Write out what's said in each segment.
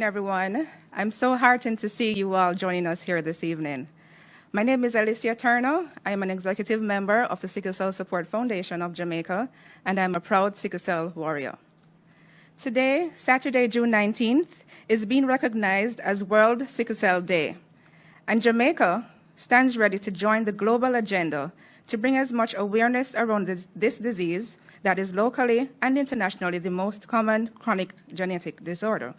morning, everyone. I'm so heartened to see you all joining us here this evening. My name is Alicia Turner. I am an executive member of the Sickle Cell Support Foundation of Jamaica, and I'm a proud sickle cell warrior. Today, Saturday, June 19th, is being recognized as World Sickle Cell Day, and Jamaica stands ready to join the global agenda to bring as much awareness around this disease that is locally and internationally the most common chronic genetic disorder.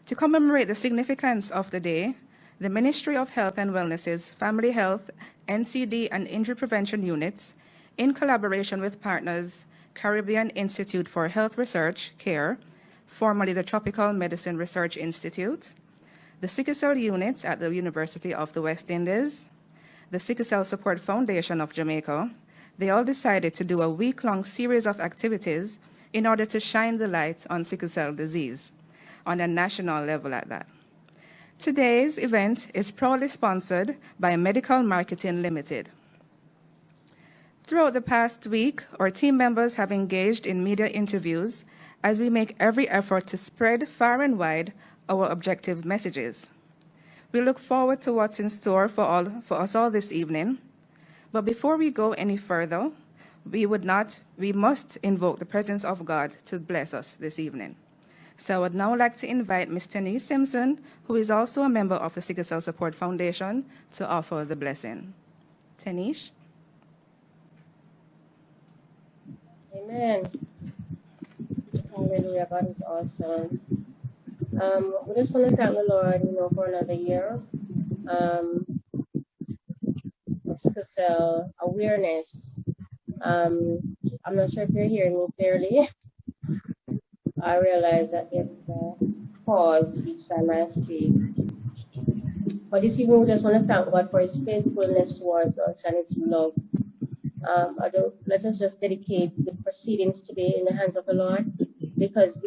To commemorate the significance of the day, the Ministry of Health and Wellness's Family Health, NCD, and Injury Prevention units, in collaboration with partners Caribbean Institute for Health Research, CARE, formerly the Tropical Medicine Research Institute, the Sickle Cell units at the University of the West Indies, the Sickle Cell Support Foundation of Jamaica, they all decided to do a week-long series of activities in order to shine the light on sickle cell disease, on a national level at that. Today's event is proudly sponsored by Medical Marketing Limited. Throughout the past week, our team members have engaged in media interviews as we make every effort to spread far and wide our objective messages. We look forward to what's in store for us all this evening. But before we go any further, we must invoke the presence of God to bless us this evening. So I would now like to invite Ms. Tanish Simpson, who is also a member of the Sickle Cell Support Foundation, to offer the blessing. Tanish? Amen. Hallelujah. God is awesome. We just want to thank the Lord, for another year of sickle cell awareness. I'm not sure if you're hearing me clearly. I realize that there's a pause each time I speak. But this evening, we just want to thank God for His faithfulness towards us and His love. Let us just dedicate the proceedings today in the hands of the Lord, because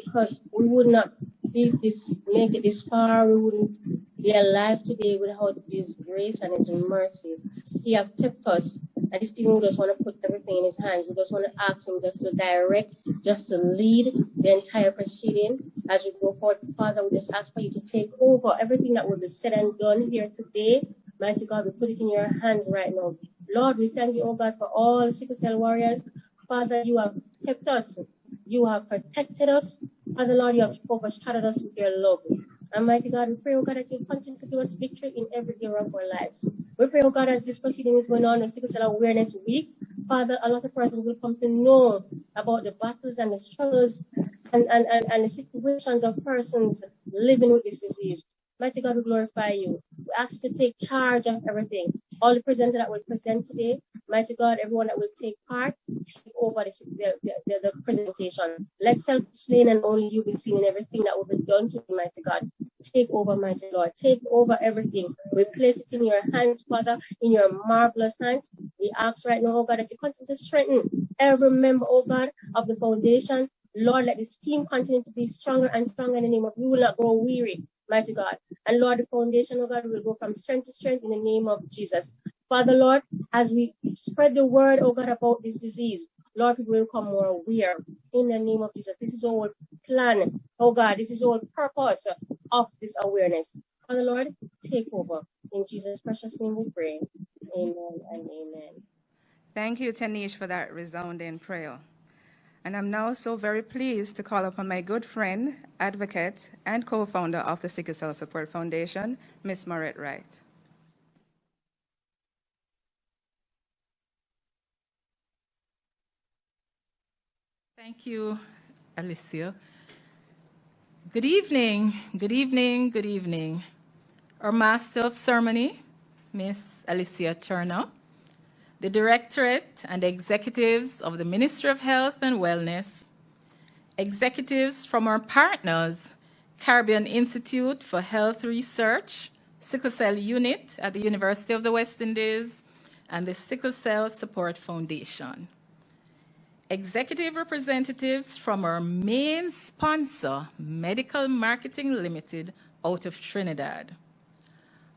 we would not make it this far. We wouldn't be alive today without His grace and His mercy. He have kept us, and this evening we just want to put everything in His hands. We just want to ask Him just to direct, just to lead the entire proceeding as we go forward. Father, we just ask for You to take over everything that will be said and done here today. Mighty God, we put it in Your hands right now. Lord, we thank You, oh God, for all sickle cell warriors. Father, You have kept us. You have protected us. Father, Lord, You have overshadowed us with Your love. And mighty God, we pray, oh God, that You continue to give us victory in every area of our lives. We pray, oh God, as this proceeding is going on with Sickle Cell Awareness Week, Father, a lot of persons will come to know about the battles and the struggles and the situations of persons living with this disease. Mighty God, we glorify You. We ask You to take charge of everything. All the presenters that will present today, mighty God, everyone that will take part, take over the presentation. Let self-slain and only You be seen in everything that will be done today, mighty God. Take over, mighty Lord. Take over everything. We place it in Your hands, Father, in Your marvelous hands. We ask right now, oh God, that You continue to strengthen every member, oh God, of the foundation. Lord, let this team continue to be stronger and stronger in the name of You. We will not grow weary, mighty God. And Lord, the foundation, oh God, will go from strength to strength in the name of Jesus. Father, Lord, as we spread the word, oh God, about this disease, Lord, people will become more aware in the name of Jesus. This is our plan, oh God. This is our purpose of this awareness. Father, Lord, take over. In Jesus' precious name we pray. Amen and amen. Thank you, Tanish, for that resounding prayer. And I'm now so very pleased to call upon my good friend, advocate, and co-founder of the Sickle Cell Support Foundation, Ms. Maurette Wright. Thank you, Alicia. Good evening, good evening, good evening. Our Master of Ceremony, Miss Alicia Turner, the Directorate and executives of the Ministry of Health and Wellness, executives from our partners, Caribbean Institute for Health Research, Sickle Cell Unit at the University of the West Indies, and the Sickle Cell Support Foundation. Executive representatives from our main sponsor, Medical Marketing Limited, out of Trinidad.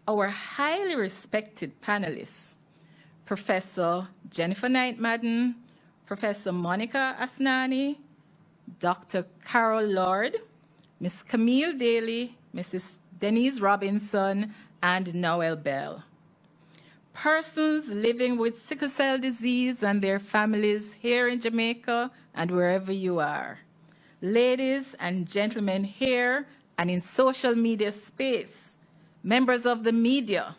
Our highly respected panelists, Professor Jennifer Knight-Madden, Professor Monica Asnani, Dr. Carol Lord, Ms. Camille Daly, Mrs. Denise Robinson, and Noel Bell. Persons living with sickle cell disease and their families here in Jamaica and wherever you are. Ladies and gentlemen here and in social media space, members of the media,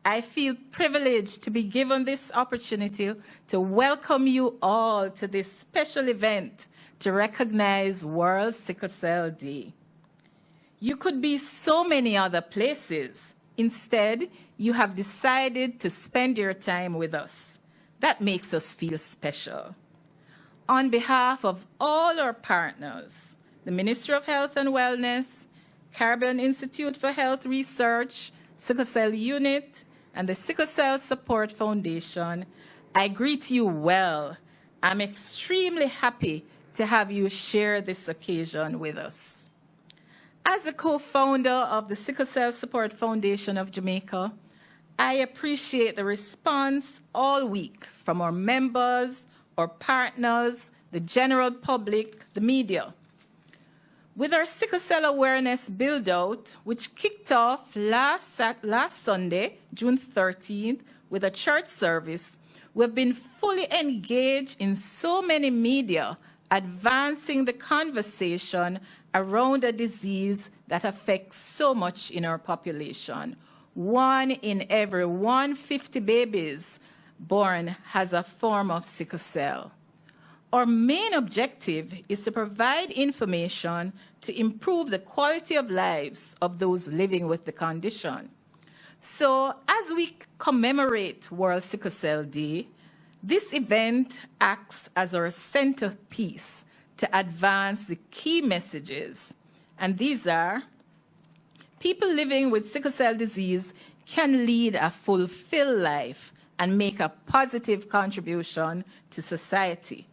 I feel privileged to be given this opportunity to welcome you all to this special event to recognize World Sickle Cell Day. You could be so many other places. Instead, you have decided to spend your time with us. That makes us feel special. On behalf of all our partners, the Ministry of Health and Wellness, Caribbean Institute for Health Research, Sickle Cell Unit, and the Sickle Cell Support Foundation, I greet you well. I'm extremely happy to have you share this occasion with us. As a co-founder of the Sickle Cell Support Foundation of Jamaica, I appreciate the response all week from our members, our partners, the general public, the media. With our Sickle Cell Awareness build-out, which kicked off last Sunday, June 13th, with a church service, we've been fully engaged in so many media, advancing the conversation around a disease that affects so much in our population. 1 in every 150 babies born has a form of sickle cell. Our main objective is to provide information to improve the quality of lives of those living with the condition. So as we commemorate World Sickle Cell Day, this event acts as our centerpiece to advance the key messages. And these are: people living with sickle cell disease can lead a fulfilled life and make a positive contribution to society.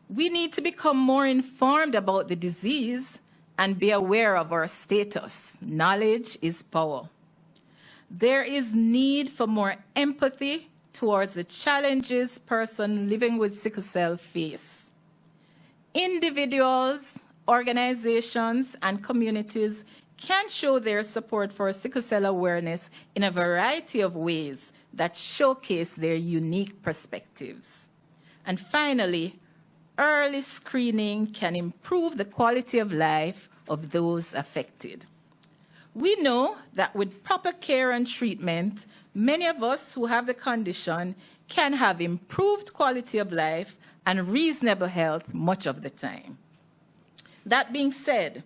We need to become more informed about the disease and be aware of our status. Knowledge is power. There is need for more empathy towards the challenges persons living with sickle cell face. Individuals, organizations, and communities can show their support for sickle cell awareness in a variety of ways that showcase their unique perspectives. And finally, early screening can improve the quality of life of those affected. We know that with proper care and treatment, many of us who have the condition can have improved quality of life and reasonable health much of the time. That being said,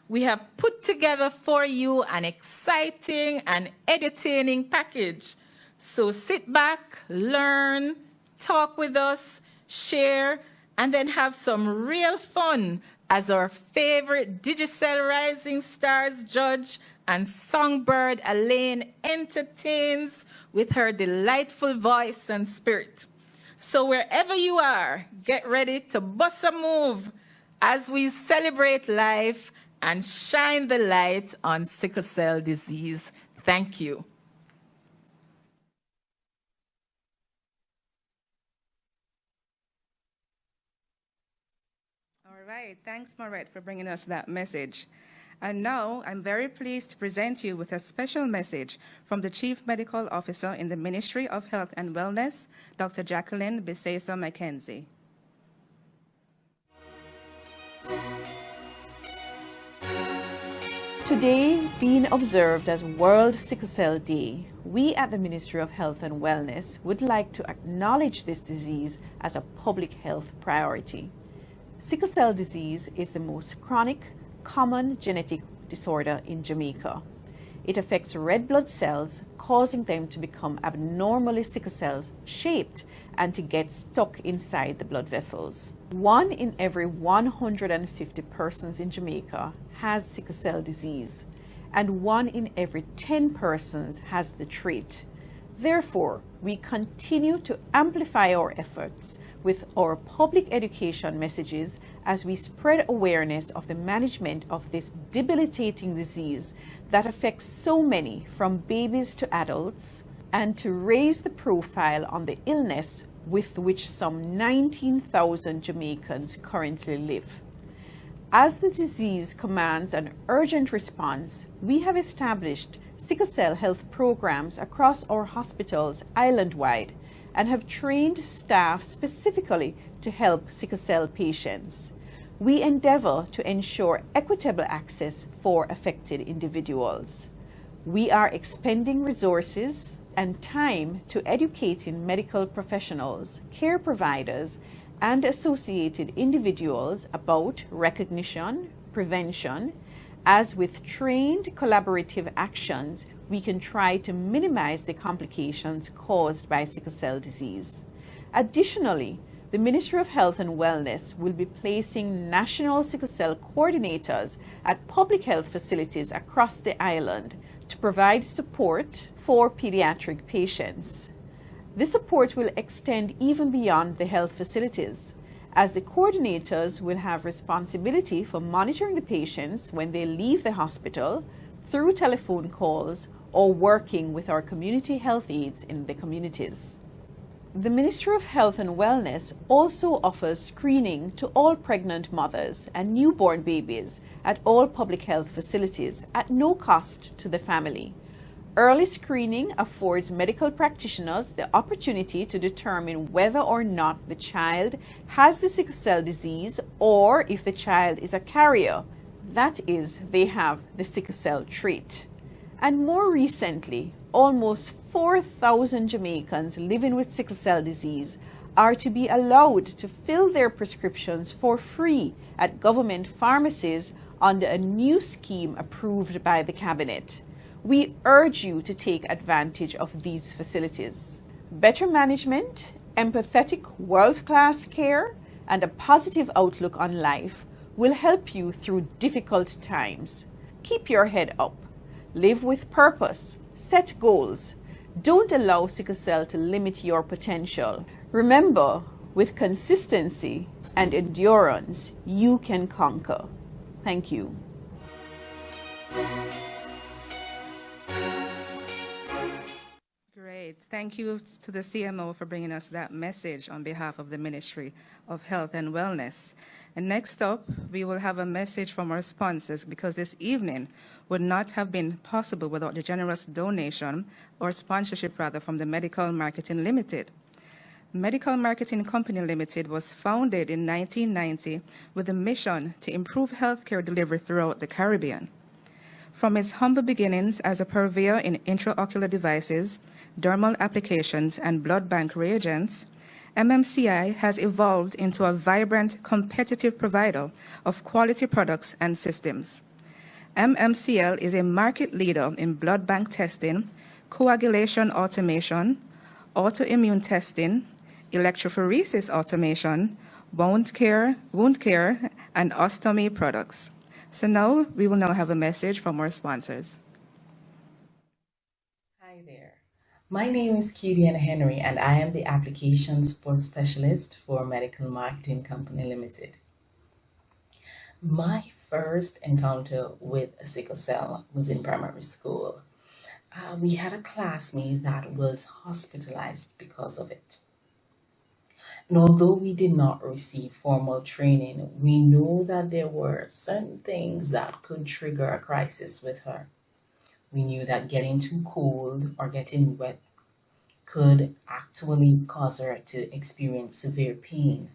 we have put together for you an exciting and entertaining package. So sit back, learn, talk with us, share, and then have some real fun as our favorite Digicel Rising Stars judge and songbird Alaine entertains with her delightful voice and spirit. So wherever you are, get ready to bust a move as we celebrate life and shine the light on sickle cell disease. Thank you. All right, thanks, Maurette, for bringing us that message. And now I'm very pleased to present you with a special message from the Chief Medical Officer in the Ministry of Health and Wellness, Dr. Jacqueline Biseso McKenzie. Today, being observed as World Sickle Cell Day, we at the Ministry of Health and Wellness would like to acknowledge this disease as a public health priority. Sickle cell disease is the most chronic, common genetic disorder in Jamaica. It affects red blood cells, causing them to become abnormally sickle cell shaped and to get stuck inside the blood vessels. 1 in every 150 persons in Jamaica has sickle cell disease, and 1 in every 10 persons has the trait. Therefore, we continue to amplify our efforts with our public education messages as we spread awareness of the management of this debilitating disease that affects so many, from babies to adults, and to raise the profile on the illness with which some 19,000 Jamaicans currently live. As the disease commands an urgent response, we have established sickle cell health programs across our hospitals island-wide and have trained staff specifically to help sickle cell patients. We endeavor to ensure equitable access for affected individuals. We are expending resources and time to educating medical professionals, care providers, and associated individuals about recognition, prevention. As with trained collaborative actions, we can try to minimize the complications caused by sickle cell disease. Additionally, the Ministry of Health and Wellness will be placing national sickle cell coordinators at public health facilities across the island to provide support for pediatric patients. This support will extend even beyond the health facilities, as the coordinators will have responsibility for monitoring the patients when they leave the hospital through telephone calls or working with our community health aides in the communities. The Ministry of Health and Wellness also offers screening to all pregnant mothers and newborn babies at all public health facilities at no cost to the family. Early screening affords medical practitioners the opportunity to determine whether or not the child has the sickle cell disease or if the child is a carrier, that is, they have the sickle cell trait. And more recently, almost 4,000 Jamaicans living with sickle cell disease are to be allowed to fill their prescriptions for free at government pharmacies under a new scheme approved by the Cabinet. We urge you to take advantage of these facilities. Better management, empathetic world-class care, and a positive outlook on life will help you through difficult times. Keep your head up. Live with purpose. Set goals. Don't allow sickle cell to limit your potential. Remember, with consistency and endurance, you can conquer. Thank you. Great. Thank you to the CMO for bringing us that message on behalf of the Ministry of Health and Wellness. And next up, we will have a message from our sponsors, because this evening would not have been possible without the generous donation or sponsorship rather from the Medical Marketing Limited. Medical Marketing Company Limited was founded in 1990 with a mission to improve healthcare delivery throughout the Caribbean. From its humble beginnings as a purveyor in intraocular devices, dermal applications, and blood bank reagents, MMCI has evolved into a vibrant, competitive provider of quality products and systems. MMCL is a market leader in blood bank testing, coagulation automation, autoimmune testing, electrophoresis automation, wound care, and ostomy products. So now we will now have a message from our sponsors. Hi there. My name is Kidian Henry, and I am the Application Support Specialist for Medical Marketing Company Limited. My first encounter with sickle cell was in primary school. We had a classmate that was hospitalized because of it. And although we did not receive formal training, we know that there were certain things that could trigger a crisis with her. We knew that getting too cold or getting wet could actually cause her to experience severe pain.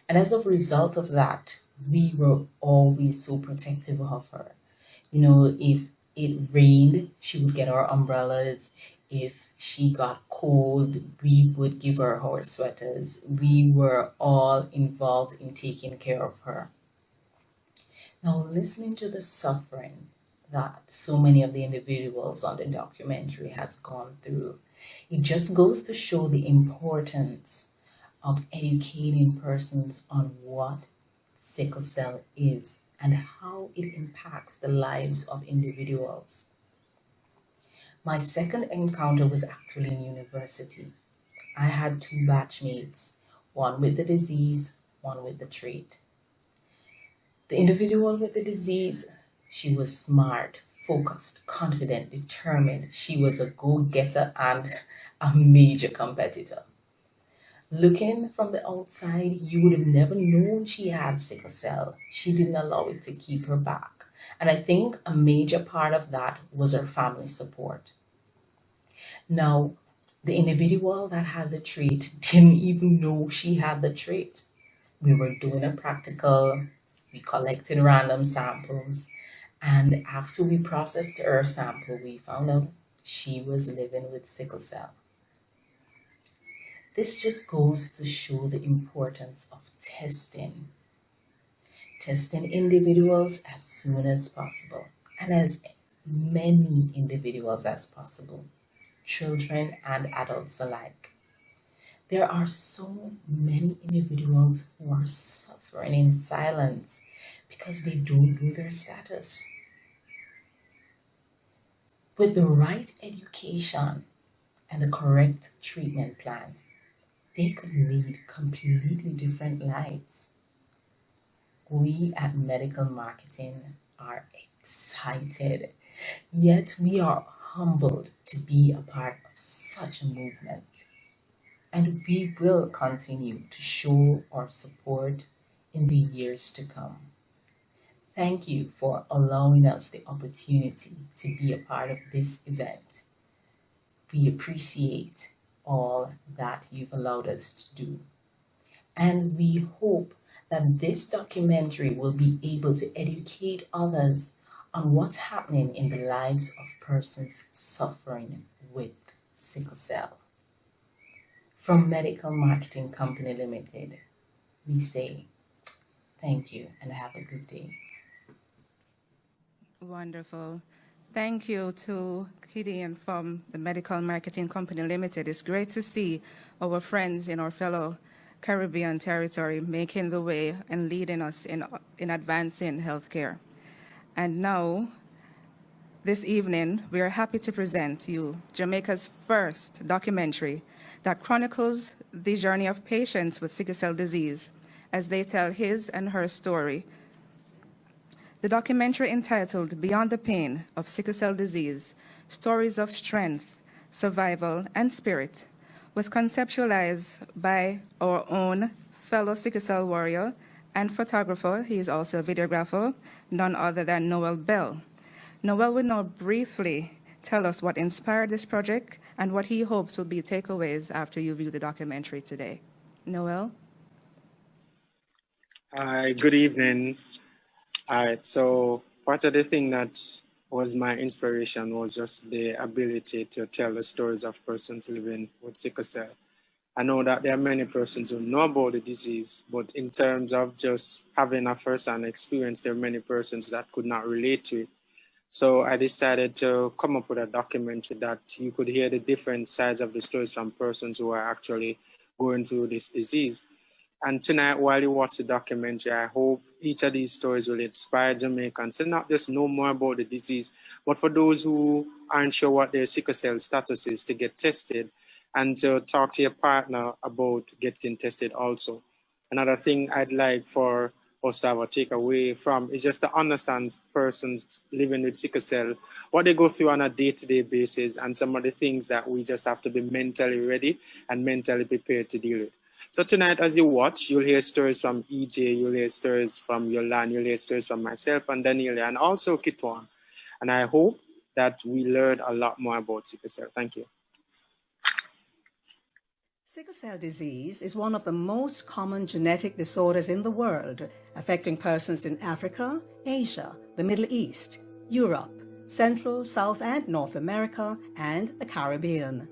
And as a result of that, we were always so protective of her. You know, if it rained, she would get our umbrellas. If she got cold, we would give her our sweaters. We were all involved in taking care of her. Now, listening to the suffering that so many of the individuals on the documentary has gone through, it just goes to show the importance of educating persons on what sickle cell is and how it impacts the lives of individuals. My second encounter was actually in university. I had two batchmates, one with the disease, one with the trait. The individual with the disease, she was smart, focused, confident, determined. She was a go-getter and a major competitor. Looking from the outside, you would have never known she had sickle cell. She didn't allow it to keep her back. And I think a major part of that was her family support. Now, the individual that had the trait didn't even know she had the trait. We were doing a practical, we collected random samples, and after we processed her sample, we found out she was living with sickle cell. This just goes to show the importance of testing. Testing individuals as soon as possible and as many individuals as possible, children and adults alike. There are so many individuals who are suffering in silence because they don't know their status. With the right education and the correct treatment plan, they could lead completely different lives. We at Medical Marketing are excited, yet we are humbled to be a part of such a movement. And we will continue to show our support in the years to come. Thank you for allowing us the opportunity to be a part of this event. We appreciate all that you've allowed us to do. And we hope that this documentary will be able to educate others on what's happening in the lives of persons suffering with sickle cell. From Medical Marketing Company Limited, we say thank you and have a good day. Wonderful. Thank you to Gideon from the Medical Marketing Company Limited. It's great to see our friends in our fellow Caribbean territory making the way and leading us in advancing healthcare. And now, this evening, we are happy to present to you Jamaica's first documentary that chronicles the journey of patients with sickle cell disease as they tell his and her story. The documentary entitled Beyond the Pain of Sickle Cell Disease, Stories of Strength, Survival, and Spirit was conceptualized by our own fellow sickle cell warrior and photographer. He is also a videographer, none other than Noel Bell. Noel will now briefly tell us what inspired this project and what he hopes will be takeaways after you view the documentary today. Noel? Hi, good evening. All right, so part of the thing that was my inspiration was just the ability to tell the stories of persons living with sickle cell. I know that there are many persons who know about the disease, but in terms of just having a first-hand experience, there are many persons that could not relate to it. So I decided to come up with a documentary that you could hear the different sides of the stories from persons who are actually going through this disease. And tonight, while you watch the documentary, I hope each of these stories will inspire Jamaicans to not just know more about the disease, but for those who aren't sure what their sickle cell status is, to get tested and to talk to your partner about getting tested also. Another thing I'd like for us to have a takeaway from is just to understand persons living with sickle cell, what they go through on a day-to-day basis, and some of the things that we just have to be mentally ready and mentally prepared to deal with. So tonight, as you watch, you'll hear stories from EJ, you'll hear stories from Yolande, you'll hear stories from myself and Daniela, and also Kitwan. And I hope that we learn a lot more about sickle cell. Thank you. Sickle cell disease is one of the most common genetic disorders in the world, affecting persons in Africa, Asia, the Middle East, Europe, Central, South, and North America, and the Caribbean.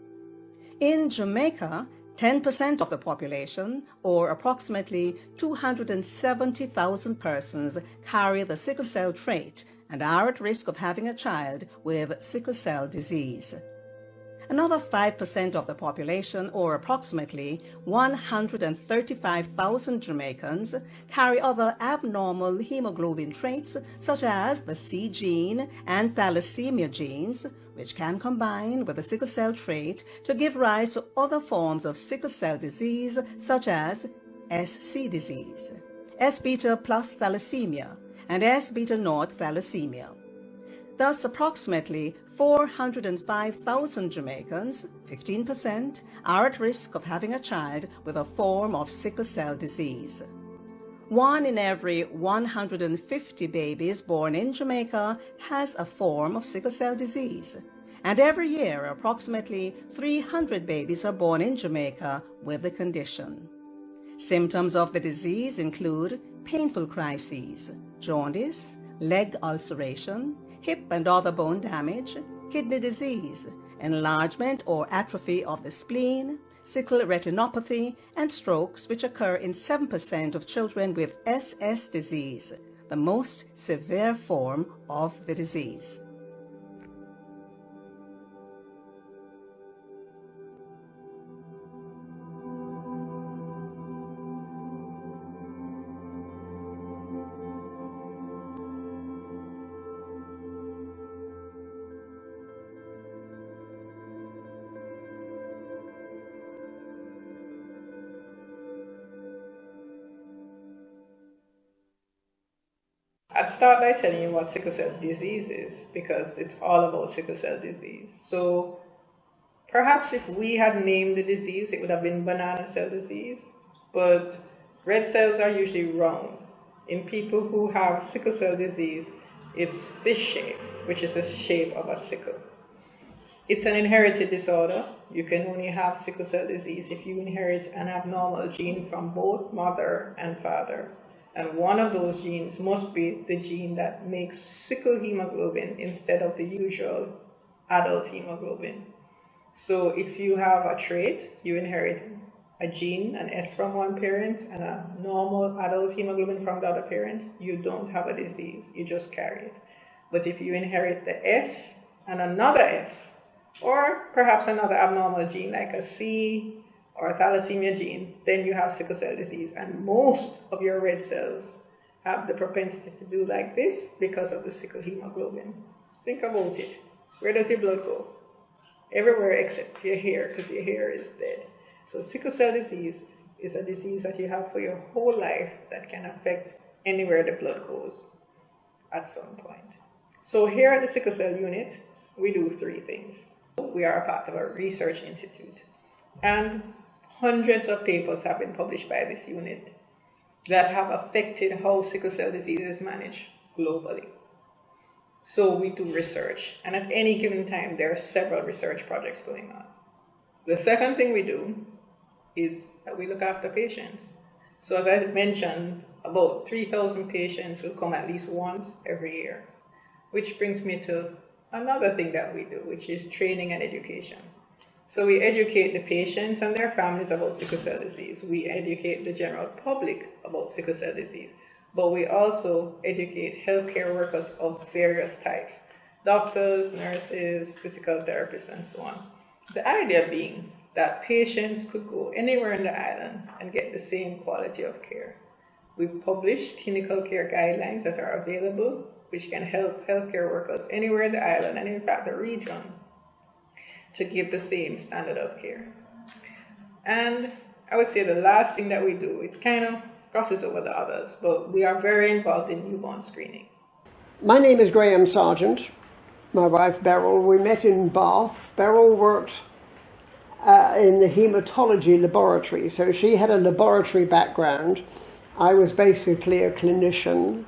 In Jamaica, 10% of the population, or approximately 270,000 persons, carry the sickle cell trait and are at risk of having a child with sickle cell disease. Another 5% of the population, or approximately 135,000 Jamaicans, carry other abnormal hemoglobin traits such as the C gene and thalassemia genes, which can combine with the sickle cell trait to give rise to other forms of sickle cell disease such as SC disease, S beta plus thalassemia, and S beta naught thalassemia. Thus, approximately 405,000 Jamaicans, 15%, are at risk of having a child with a form of sickle cell disease. 1 in every 150 babies born in Jamaica has a form of sickle cell disease, and every year approximately 300 babies are born in Jamaica with the condition. Symptoms of the disease include painful crises, jaundice, leg ulceration, hip and other bone damage, kidney disease, enlargement or atrophy of the spleen, sickle retinopathy, and strokes, which occur in 7% of children with SS disease, the most severe form of the disease. I'd start by telling you what sickle cell disease is, because it's all about sickle cell disease. So perhaps if we had named the disease, it would have been banana cell disease, but red cells are usually round. In people who have sickle cell disease, it's this shape, which is the shape of a sickle. It's an inherited disorder. You can only have sickle cell disease if you inherit an abnormal gene from both mother and father. And one of those genes must be the gene that makes sickle hemoglobin instead of the usual adult hemoglobin. So if you have a trait, you inherit a gene, an S from one parent, and a normal adult hemoglobin from the other parent, you don't have a disease, you just carry it. But if you inherit the S and another S, or perhaps another abnormal gene like a C, or a thalassemia gene, then you have sickle cell disease. And most of your red cells have the propensity to do like this because of the sickle hemoglobin. Think about it. Where does your blood go? Everywhere except your hair, because your hair is dead. So sickle cell disease is a disease that you have for your whole life that can affect anywhere the blood goes at some point. So here at the Sickle Cell Unit, we do 3 things. We are a part of a research institute, and hundreds of papers have been published by this unit that have affected how sickle cell disease is managed globally. So we do research, and at any given time there are several research projects going on. The second thing we do is that we look after patients. So as I mentioned, about 3,000 patients will come at least once every year, which brings me to another thing that we do, which is training and education. So we educate the patients and their families about sickle cell disease. We educate the general public about sickle cell disease. But we also educate healthcare workers of various types, doctors, nurses, physical therapists, and so on. The idea being that patients could go anywhere in the island and get the same quality of care. We publish clinical care guidelines that are available, which can help healthcare workers anywhere in the island and in fact the region to give the same standard of care. And I would say the last thing that we do, it kind of crosses over the others, but we are very involved in newborn screening. My name is Graham Sargent. My wife Beryl, we met in Bath. Beryl worked in the hematology laboratory, so she had a laboratory background. I was basically a clinician.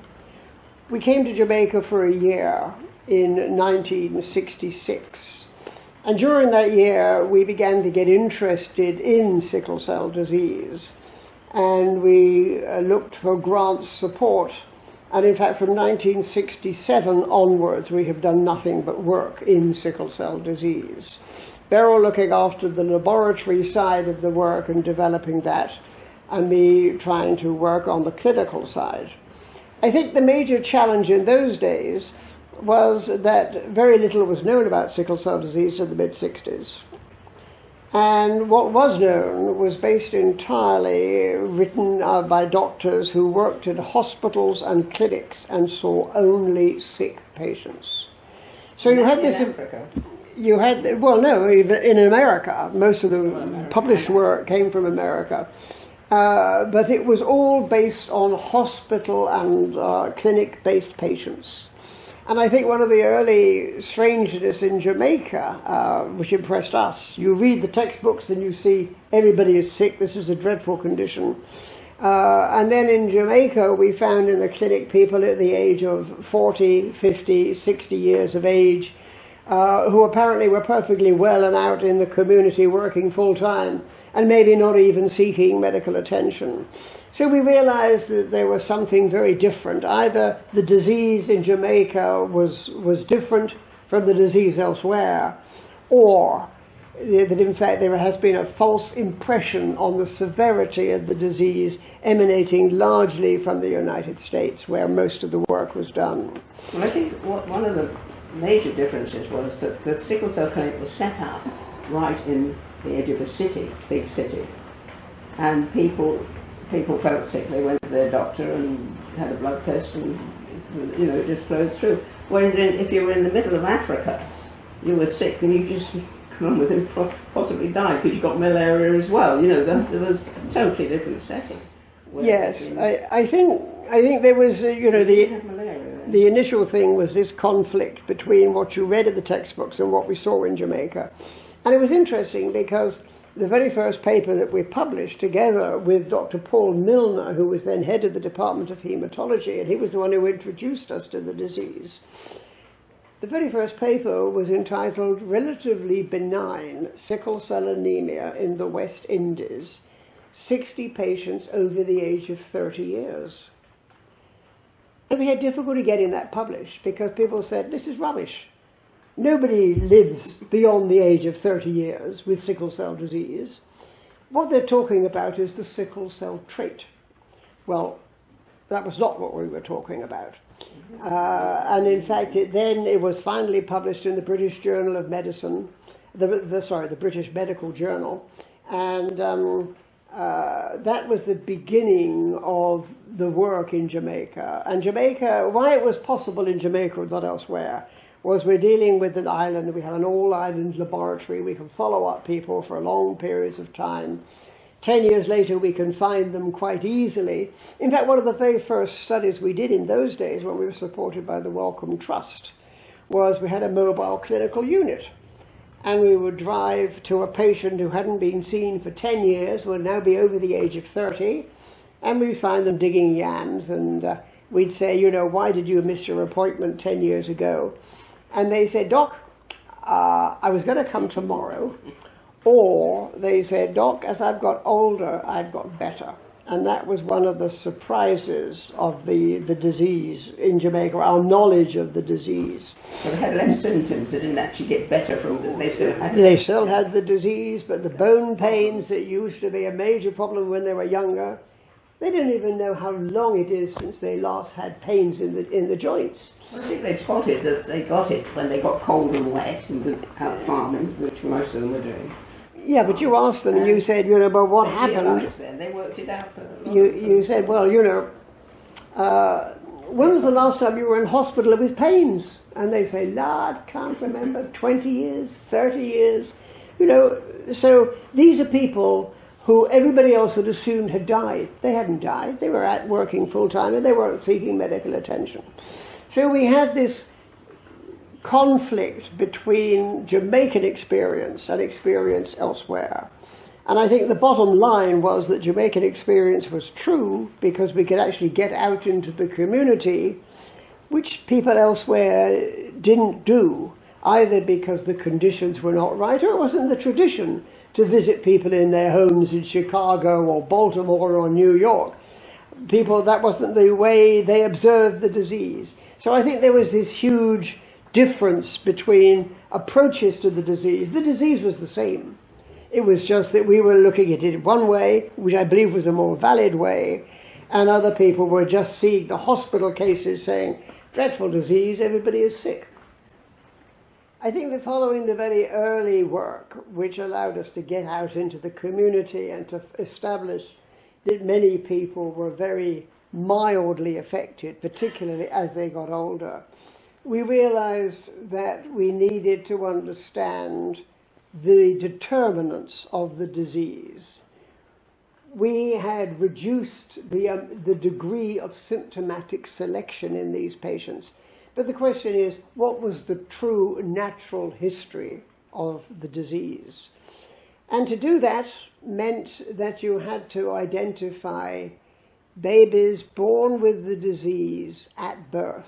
We came to Jamaica for a year in 1966. And during that year, we began to get interested in sickle cell disease. And we looked for grant support. And in fact, from 1967 onwards, we have done nothing but work in sickle cell disease. Beryl looking after the laboratory side of the work and developing that, and me trying to work on the clinical side. I think the major challenge in those days was that very little was known about sickle cell disease in the mid-60s. And what was known was based entirely written by doctors who worked in hospitals and clinics and saw only sick patients. So you had this... Africa. You had, well, no, even in America. Most of the published work came from America. But it was all based on hospital and clinic-based patients. And I think one of the early strangeness in Jamaica, which impressed us, you read the textbooks and you see everybody is sick, this is a dreadful condition. And then in Jamaica, we found in the clinic people at the age of 40, 50, 60 years of age, who apparently were perfectly well and out in the community working full time, and maybe not even seeking medical attention. So we realized that there was something very different. Either the disease in Jamaica was different from the disease elsewhere, or that in fact there has been a false impression on the severity of the disease emanating largely from the United States, where most of the work was done. Well, I think one of the major differences was that the sickle cell clinic was set up right in the edge of a city, big city, and people felt sick, they went to their doctor and had a blood test and, it just flowed through. Whereas if you were in the middle of Africa, you were sick and you just come with and possibly died because you got malaria as well. There was a totally different setting. Yes, I think there was, the initial thing was this conflict between what you read in the textbooks and what we saw in Jamaica. And it was interesting because the very first paper that we published together with Dr. Paul Milner, who was then head of the Department of Hematology, and he was the one who introduced us to the disease. The very first paper was entitled Relatively Benign Sickle Cell Anemia in the West Indies, 60 patients over the age of 30 years. And we had difficulty getting that published because people said, this is rubbish. Nobody lives beyond the age of 30 years with sickle cell disease. What they're talking about is the sickle cell trait. Well, that was not what we were talking about. And in fact, it was finally published in the British Journal of Medicine, the British Medical Journal, and that was the beginning of the work in Jamaica. And Jamaica, why it was possible in Jamaica and not elsewhere, was we're dealing with an island, we have an all-island laboratory, we can follow up people for long periods of time. 10 years later, we can find them quite easily. In fact, one of the very first studies we did in those days, when we were supported by the Wellcome Trust, was we had a mobile clinical unit. And we would drive to a patient who hadn't been seen for 10 years, would now be over the age of 30, and we'd find them digging yams, and we'd say, why did you miss your appointment 10 years ago? And they said, Doc, I was going to come tomorrow. Or they said, Doc, as I've got older, I've got better. And that was one of the surprises of the disease in Jamaica, our knowledge of the disease. So they had less symptoms, they didn't actually get better from it, they still had the disease, but the bone pains that used to be a major problem when they were younger, they didn't even know how long it is since they last had pains in the joints. Well, I think they spotted that they got it when they got cold and wet and out farming, which most of them were doing. Yeah, but you asked them and you said, but what happened? Then. They worked it out. You said, well, when was the last time you were in hospital with pains? And they say, Lord, can't remember, 20 years, 30 years. So these are people who everybody else had assumed had died. They hadn't died. They were out working full-time and they weren't seeking medical attention. So we had this conflict between Jamaican experience and experience elsewhere. And I think the bottom line was that Jamaican experience was true because we could actually get out into the community, which people elsewhere didn't do, either because the conditions were not right or it wasn't the tradition to visit people in their homes in Chicago or Baltimore or New York. That wasn't the way they observed the disease. So I think there was this huge difference between approaches to the disease. The disease was the same. It was just that we were looking at it one way, which I believe was a more valid way, and other people were just seeing the hospital cases saying, dreadful disease, everybody is sick. I think that following the very early work, which allowed us to get out into the community and to establish that many people were very mildly affected, particularly as they got older, we realized that we needed to understand the determinants of the disease. We had reduced the degree of symptomatic selection in these patients But the question is, what was the true natural history of the disease? And to do that meant that you had to identify babies born with the disease at birth.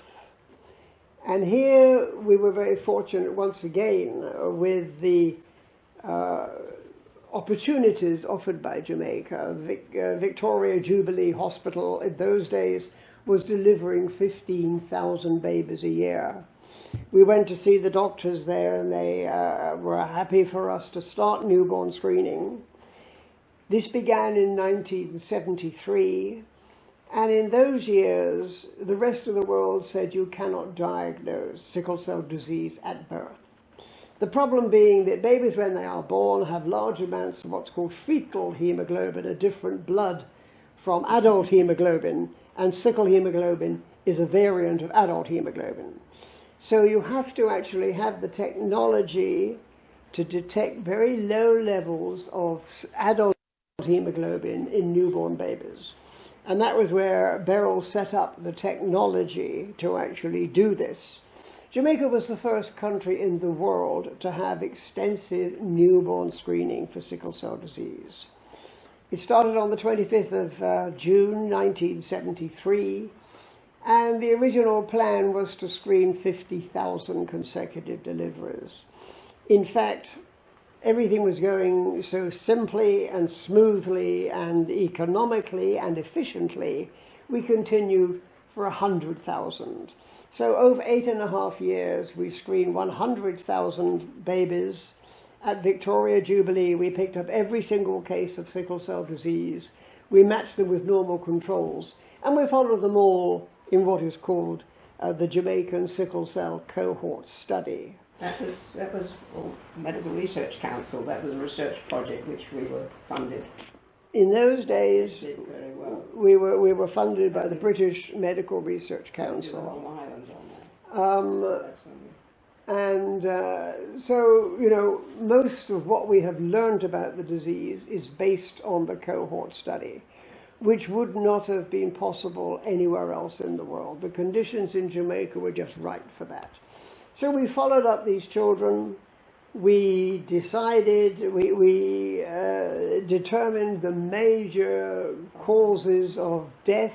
And here we were very fortunate once again with the opportunities offered by Jamaica. Victoria Jubilee Hospital in those days was delivering 15,000 babies a year. We went to see the doctors there, and they were happy for us to start newborn screening. This began in 1973, and in those years, the rest of the world said you cannot diagnose sickle cell disease at birth. The problem being that babies, when they are born, have large amounts of what's called fetal hemoglobin, a different blood from adult hemoglobin, and sickle hemoglobin is a variant of adult hemoglobin. So you have to actually have the technology to detect very low levels of adult hemoglobin in newborn babies. And that was where Beryl set up the technology to actually do this. Jamaica was the first country in the world to have extensive newborn screening for sickle cell disease. It started on the 25th of June 1973, and the original plan was to screen 50,000 consecutive deliveries. In fact, everything was going so simply and smoothly and economically and efficiently, we continued for 100,000. So over 8.5 years, we screened 100,000 babies. At Victoria Jubilee, we picked up every single case of sickle cell disease. We matched them with normal controls, and we followed them all in what is called the Jamaican Sickle Cell Cohort Study. That was Medical Research Council. That was a research project which we were funded. In those days, Did very well. we were funded by the British Medical Research Council. Long Island on that. That's when we... And so, you know, most of what we have learned about the disease is based on the cohort study, which would not have been possible anywhere else in the world. The conditions in Jamaica were just right for that. So we followed up these children. We decided, we determined the major causes of death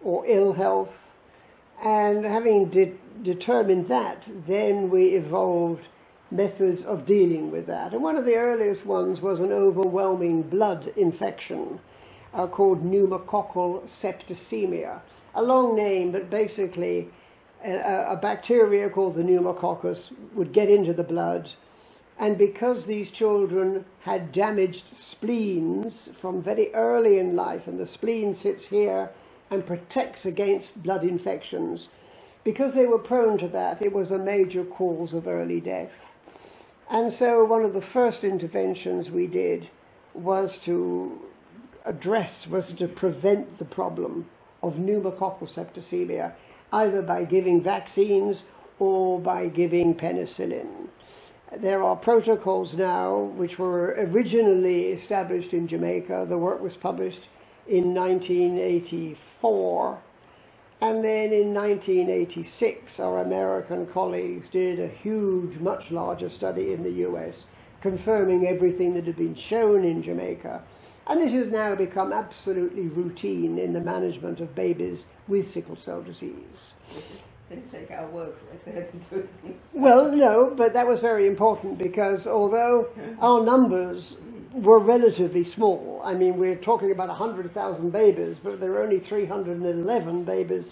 or ill health, and having determined that, then we evolved methods of dealing with that. And one of the earliest ones was an overwhelming blood infection called pneumococcal septicemia. A long name, but basically a bacteria called the pneumococcus would get into the blood, and because these children had damaged spleens from very early in life, and the spleen sits here and protects against blood infections, because they were prone to that, it was a major cause of early death. And so one of the first interventions we did was to prevent the problem of pneumococcal septicemia, either by giving vaccines or by giving penicillin. There are protocols now which were originally established in Jamaica. The work was published in 1984, and then in 1986 our American colleagues did a huge, much larger study in the US, confirming everything that had been shown in Jamaica. And this has now become absolutely routine in the management of babies with sickle cell disease. Didn't take our word for it. They had to do things. Well, no, but that was very important, because although our numbers were relatively small, I mean, we're talking about 100,000 babies, but there were only 311 babies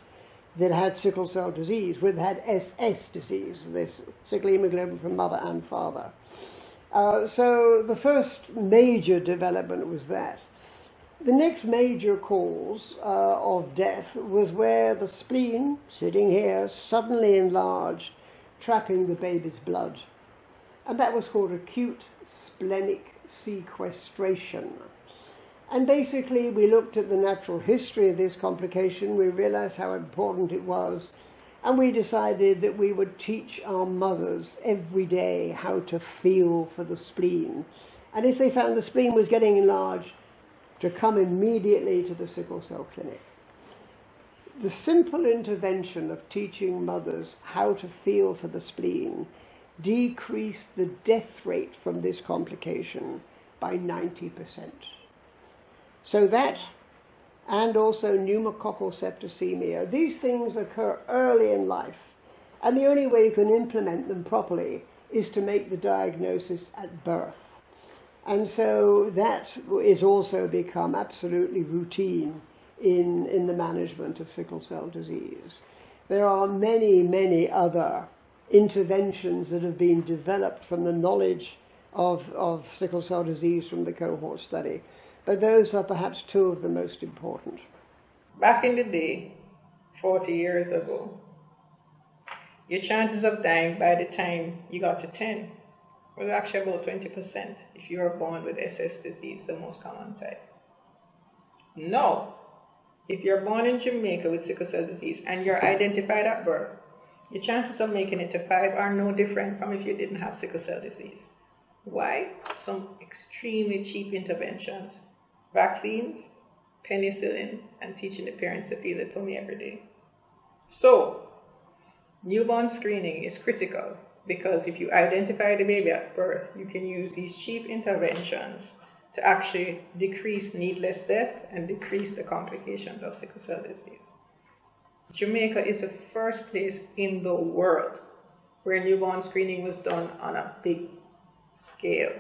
that had sickle cell disease, had SS disease, this sickle hemoglobin from mother and father. So the first major development was that. The next major cause of death was where the spleen, sitting here, suddenly enlarged, trapping the baby's blood. And that was called acute splenic sequestration. And basically we looked at the natural history of this complication, we realized how important it was, and we decided that we would teach our mothers every day how to feel for the spleen. And if they found the spleen was getting enlarged, to come immediately to the sickle cell clinic. the simple intervention of teaching mothers how to feel for the spleen decreased the death rate from this complication by 90%. So that, and also pneumococcal septicemia, these things occur early in life, and the only way you can implement them properly is to make the diagnosis at birth. And so that is also become absolutely routine in the management of sickle cell disease. There are many, many other interventions that have been developed from the knowledge of sickle cell disease from the cohort study, but those are perhaps two of the most important. Back in the day, 40 years ago, your chances of dying by the time you got to 10 was actually about 20% if you were born with SS disease, the most common type. Now, if you're born in Jamaica with sickle cell disease and you're identified at birth, your chances of making it to 5 are no different from if you didn't have sickle cell disease. Why? Some extremely cheap interventions. Vaccines, penicillin, and teaching the parents to feed the tummy every day. So, newborn screening is critical because if you identify the baby at birth, you can use these cheap interventions to actually decrease needless death and decrease the complications of sickle cell disease. Jamaica is the first place in the world where newborn screening was done on a big scale.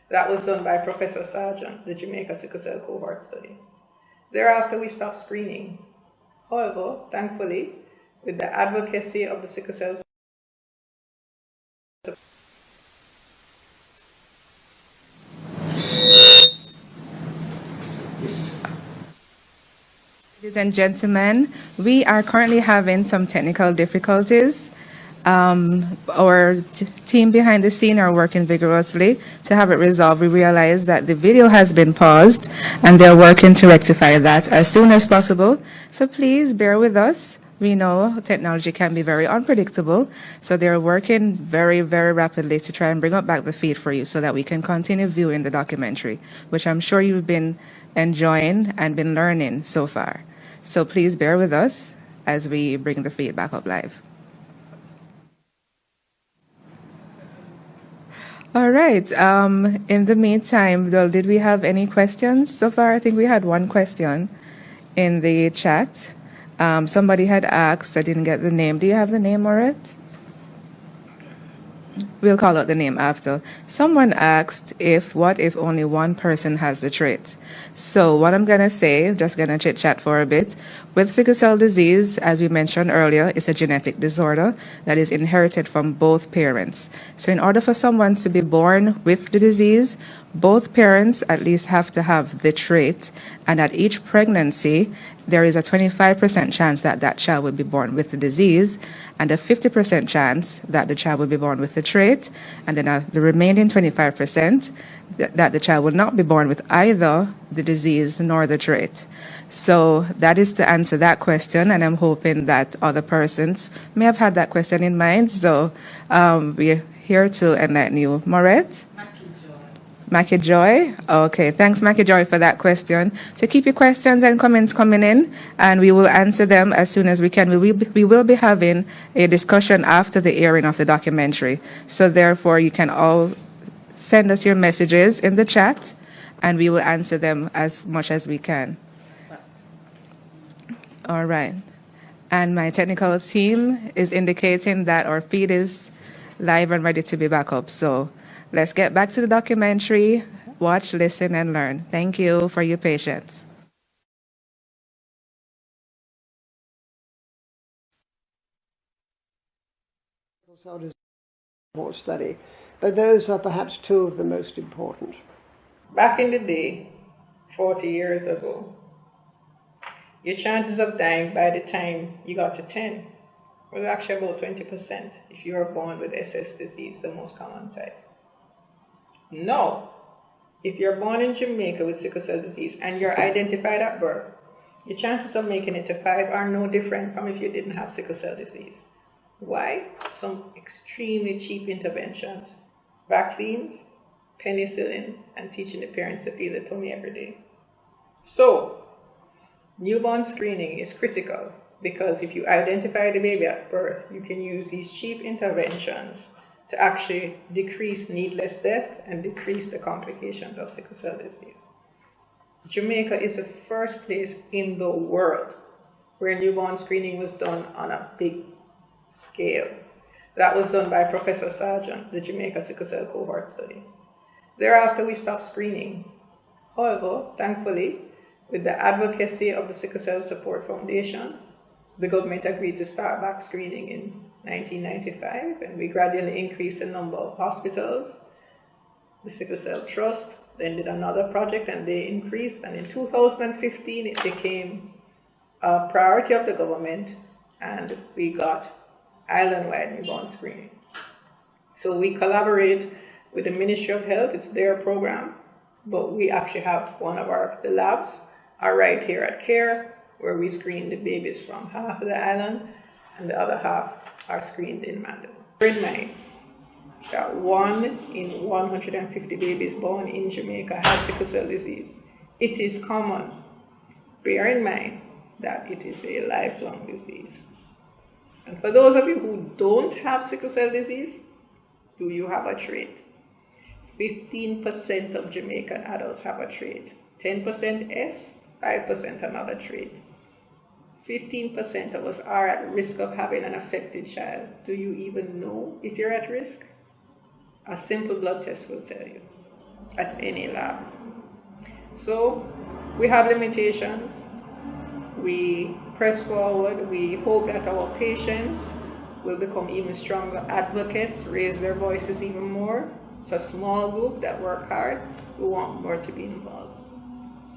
That was done by Professor Sargent, the Jamaica Sickle Cell Cohort Study. Thereafter, we stopped screening. However, thankfully, with the advocacy of the sickle cell Ladies and gentlemen, we are currently having some technical difficulties. Our team behind the scene are working vigorously to have it resolved. We realize that the video has been paused and they're working to rectify that as soon as possible. So please bear with us. We know technology can be very unpredictable, so they're working very, very rapidly to try and bring up back the feed for you so that we can continue viewing the documentary, which I'm sure you've been enjoying and been learning so far. So please bear with us as we bring the feed back up live. All right. In the meantime, well, did we have any questions so far? I think we had one question in the chat. Somebody had asked, I didn't get the name. Do you have the name, Moret? We'll call out the name after. Someone asked what if only one person has the trait? So what I'm going to say, just going to chit chat for a bit. With sickle cell disease, as we mentioned earlier, it's a genetic disorder that is inherited from both parents. So in order for someone to be born with the disease, both parents at least have to have the trait, and at each pregnancy, there is a 25% chance that that child will be born with the disease, and a 50% chance that the child will be born with the trait, and then the remaining 25% that the child will not be born with either the disease nor the trait. So that is to answer that question, and I'm hoping that other persons may have had that question in mind. So we're here to enlighten you. Moret? Mackie Joy. Okay, thanks, Mackie Joy, for that question. So keep your questions and comments coming in, and we will answer them as soon as we can. We will be having a discussion after the airing of the documentary. So therefore, you can all send us your messages in the chat, and we will answer them as much as we can. All right. And my technical team is indicating that our feed is live and ready to be back up. So let's get back to the documentary, watch, listen, and learn. Thank you for your patience. Study, but those are perhaps two of the most important. Back in the day, 40 years ago, your chances of dying by the time you got to 10 was actually about 20% if you were born with SS disease, the most common type. Now, if you're born in Jamaica with sickle cell disease and you're identified at birth, your chances of making it to 5 are no different from if you didn't have sickle cell disease. Why? Some extremely cheap interventions. Vaccines, penicillin, and teaching the parents to feed the tummy every day. So, newborn screening is critical because if you identify the baby at birth, you can use these cheap interventions to actually decrease needless death and decrease the complications of sickle cell disease. Jamaica is the first place in the world where newborn screening was done on a big scale. That was done by Professor Sargent, the Jamaica Sickle Cell Cohort Study. Thereafter, we stopped screening. However, thankfully, with the advocacy of the Sickle Cell Support Foundation, the government agreed to start back screening in 1995, and we gradually increased the number of hospitals. The Sickle Cell Trust then did another project, and they increased, and in 2015 it became a priority of the government, and we got island-wide newborn screening. So we collaborate with the Ministry of Health. It's their program, but we actually have the labs are right here at CARE, where we screen the babies from half of the island, and the other half are screened in Mandeville. Bear in mind that 1 in 150 babies born in Jamaica has sickle cell disease. It is common. Bear in mind that it is a lifelong disease. And for those of you who don't have sickle cell disease, do you have a trait? 15% of Jamaican adults have a trait. 10% S, 5% another trait. 15% of us are at risk of having an affected child. Do you even know if you're at risk? A simple blood test will tell you at any lab. So we have limitations. We press forward. We hope that our patients will become even stronger advocates, raise their voices even more. It's a small group that work hard. We want more to be involved.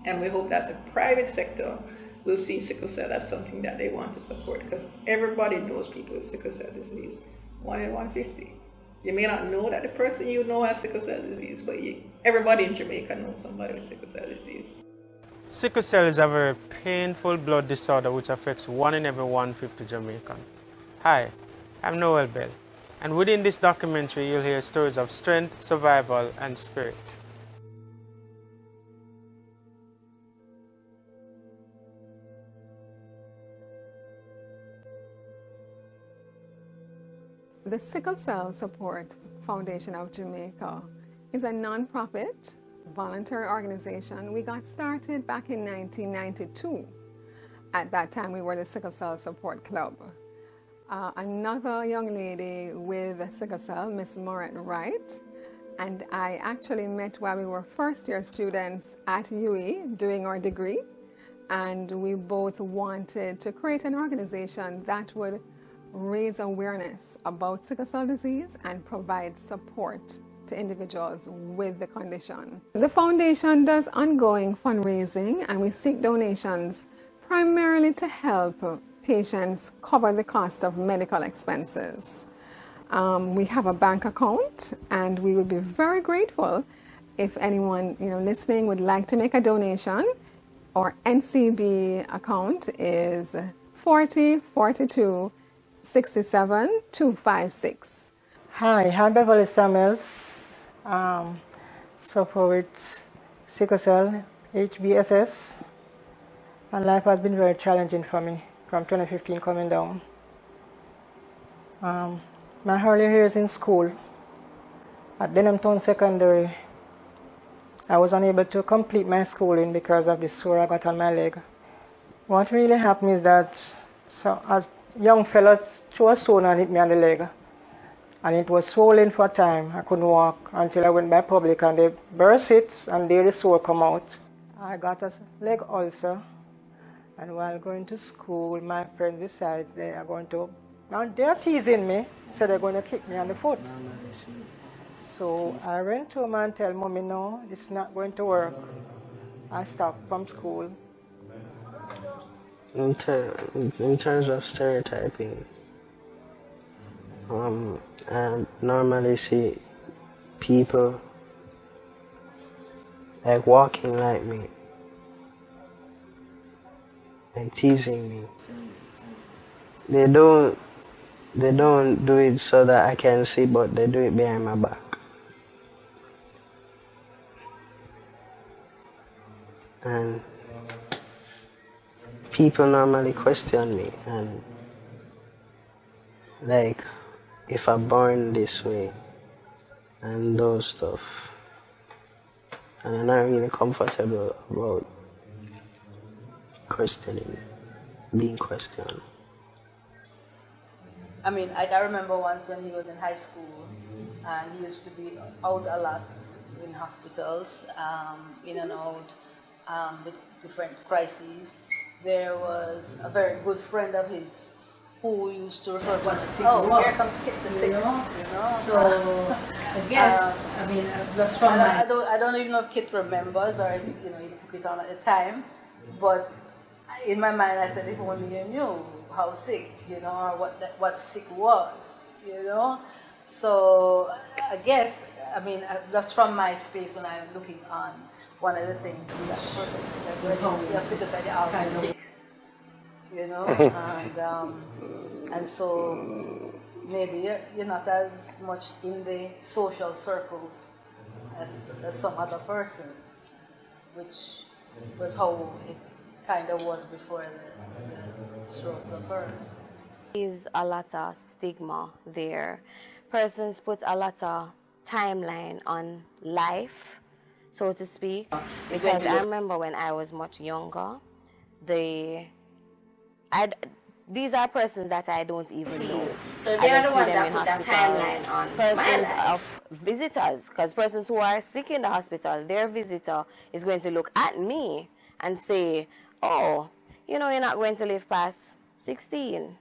And we hope that the private sector will see sickle cell as something that they want to support, because everybody knows people with sickle cell disease, 1 in 150. You may not know that the person you know has sickle cell disease, but everybody in Jamaica knows somebody with sickle cell disease. Sickle cell is a very painful blood disorder which affects 1 in every 150 Jamaicans. Hi, I'm Noel Bell, and within this documentary you'll hear stories of strength, survival, and spirit. The Sickle Cell Support Foundation of Jamaica is a non-profit, voluntary organization. We got started back in 1992. At that time, we were the Sickle Cell Support Club. Another young lady with sickle cell, Miss Maureen Wright, and I actually met while we were first-year students at UE doing our degree, and we both wanted to create an organization that would raise awareness about sickle cell disease and provide support to individuals with the condition. The foundation does ongoing fundraising, and we seek donations primarily to help patients cover the cost of medical expenses. We have a bank account, and we would be very grateful if anyone listening would like to make a donation. Our NCB account is 4042 67 256. Hi, I'm Beverly Samuels. Suffer with sickle cell, HBSS. And life has been very challenging for me from 2015 coming down. My early years in school at Denhamtown Secondary, I was unable to complete my schooling because of the sore I got on my leg. What really happened is that as young fellas threw a stone and hit me on the leg, and it was swollen for a time. I couldn't walk until I went by public and they burst it, and there the sore come out. I got a leg ulcer, and while going to school, my friends besides they are teasing me, so they're going to kick me on the foot. So I went home and tell Mommy, no, it's not going to work. I stopped from school. In terms of stereotyping, I normally see people like walking like me, like teasing me. They don't do it so that I can see, but they do it behind my back. And people normally question me and like if I'm born this way and those stuff. And I'm not really comfortable about questioning, being questioned. I mean, I remember once when he was in high school, and he used to be out a lot in hospitals, in and out, with different crises. There was a very good friend of his who used to refer to us, oh, here comes Kit the sick, you know. So, I guess, I mean, that's from my... I don't even know if Kit remembers or if, you know, he took it on at the time, but in my mind I said, if only you knew how sick, you know, or what sick was, you know. So I guess, I mean, that's from my space when I'm looking on one of the things that you know, and so maybe you're not as much in the social circles as some other persons, which was how it kind of was before the stroke occurred. There's a lot of stigma there. Persons put a lot of timeline on life, so to speak. Because I remember when I was much younger, these are persons that I don't even know. So they are the ones that put a timeline on my life. Of visitors, because persons who are sick in the hospital, their visitor is going to look at me and say, oh, you know, you're not going to live past 16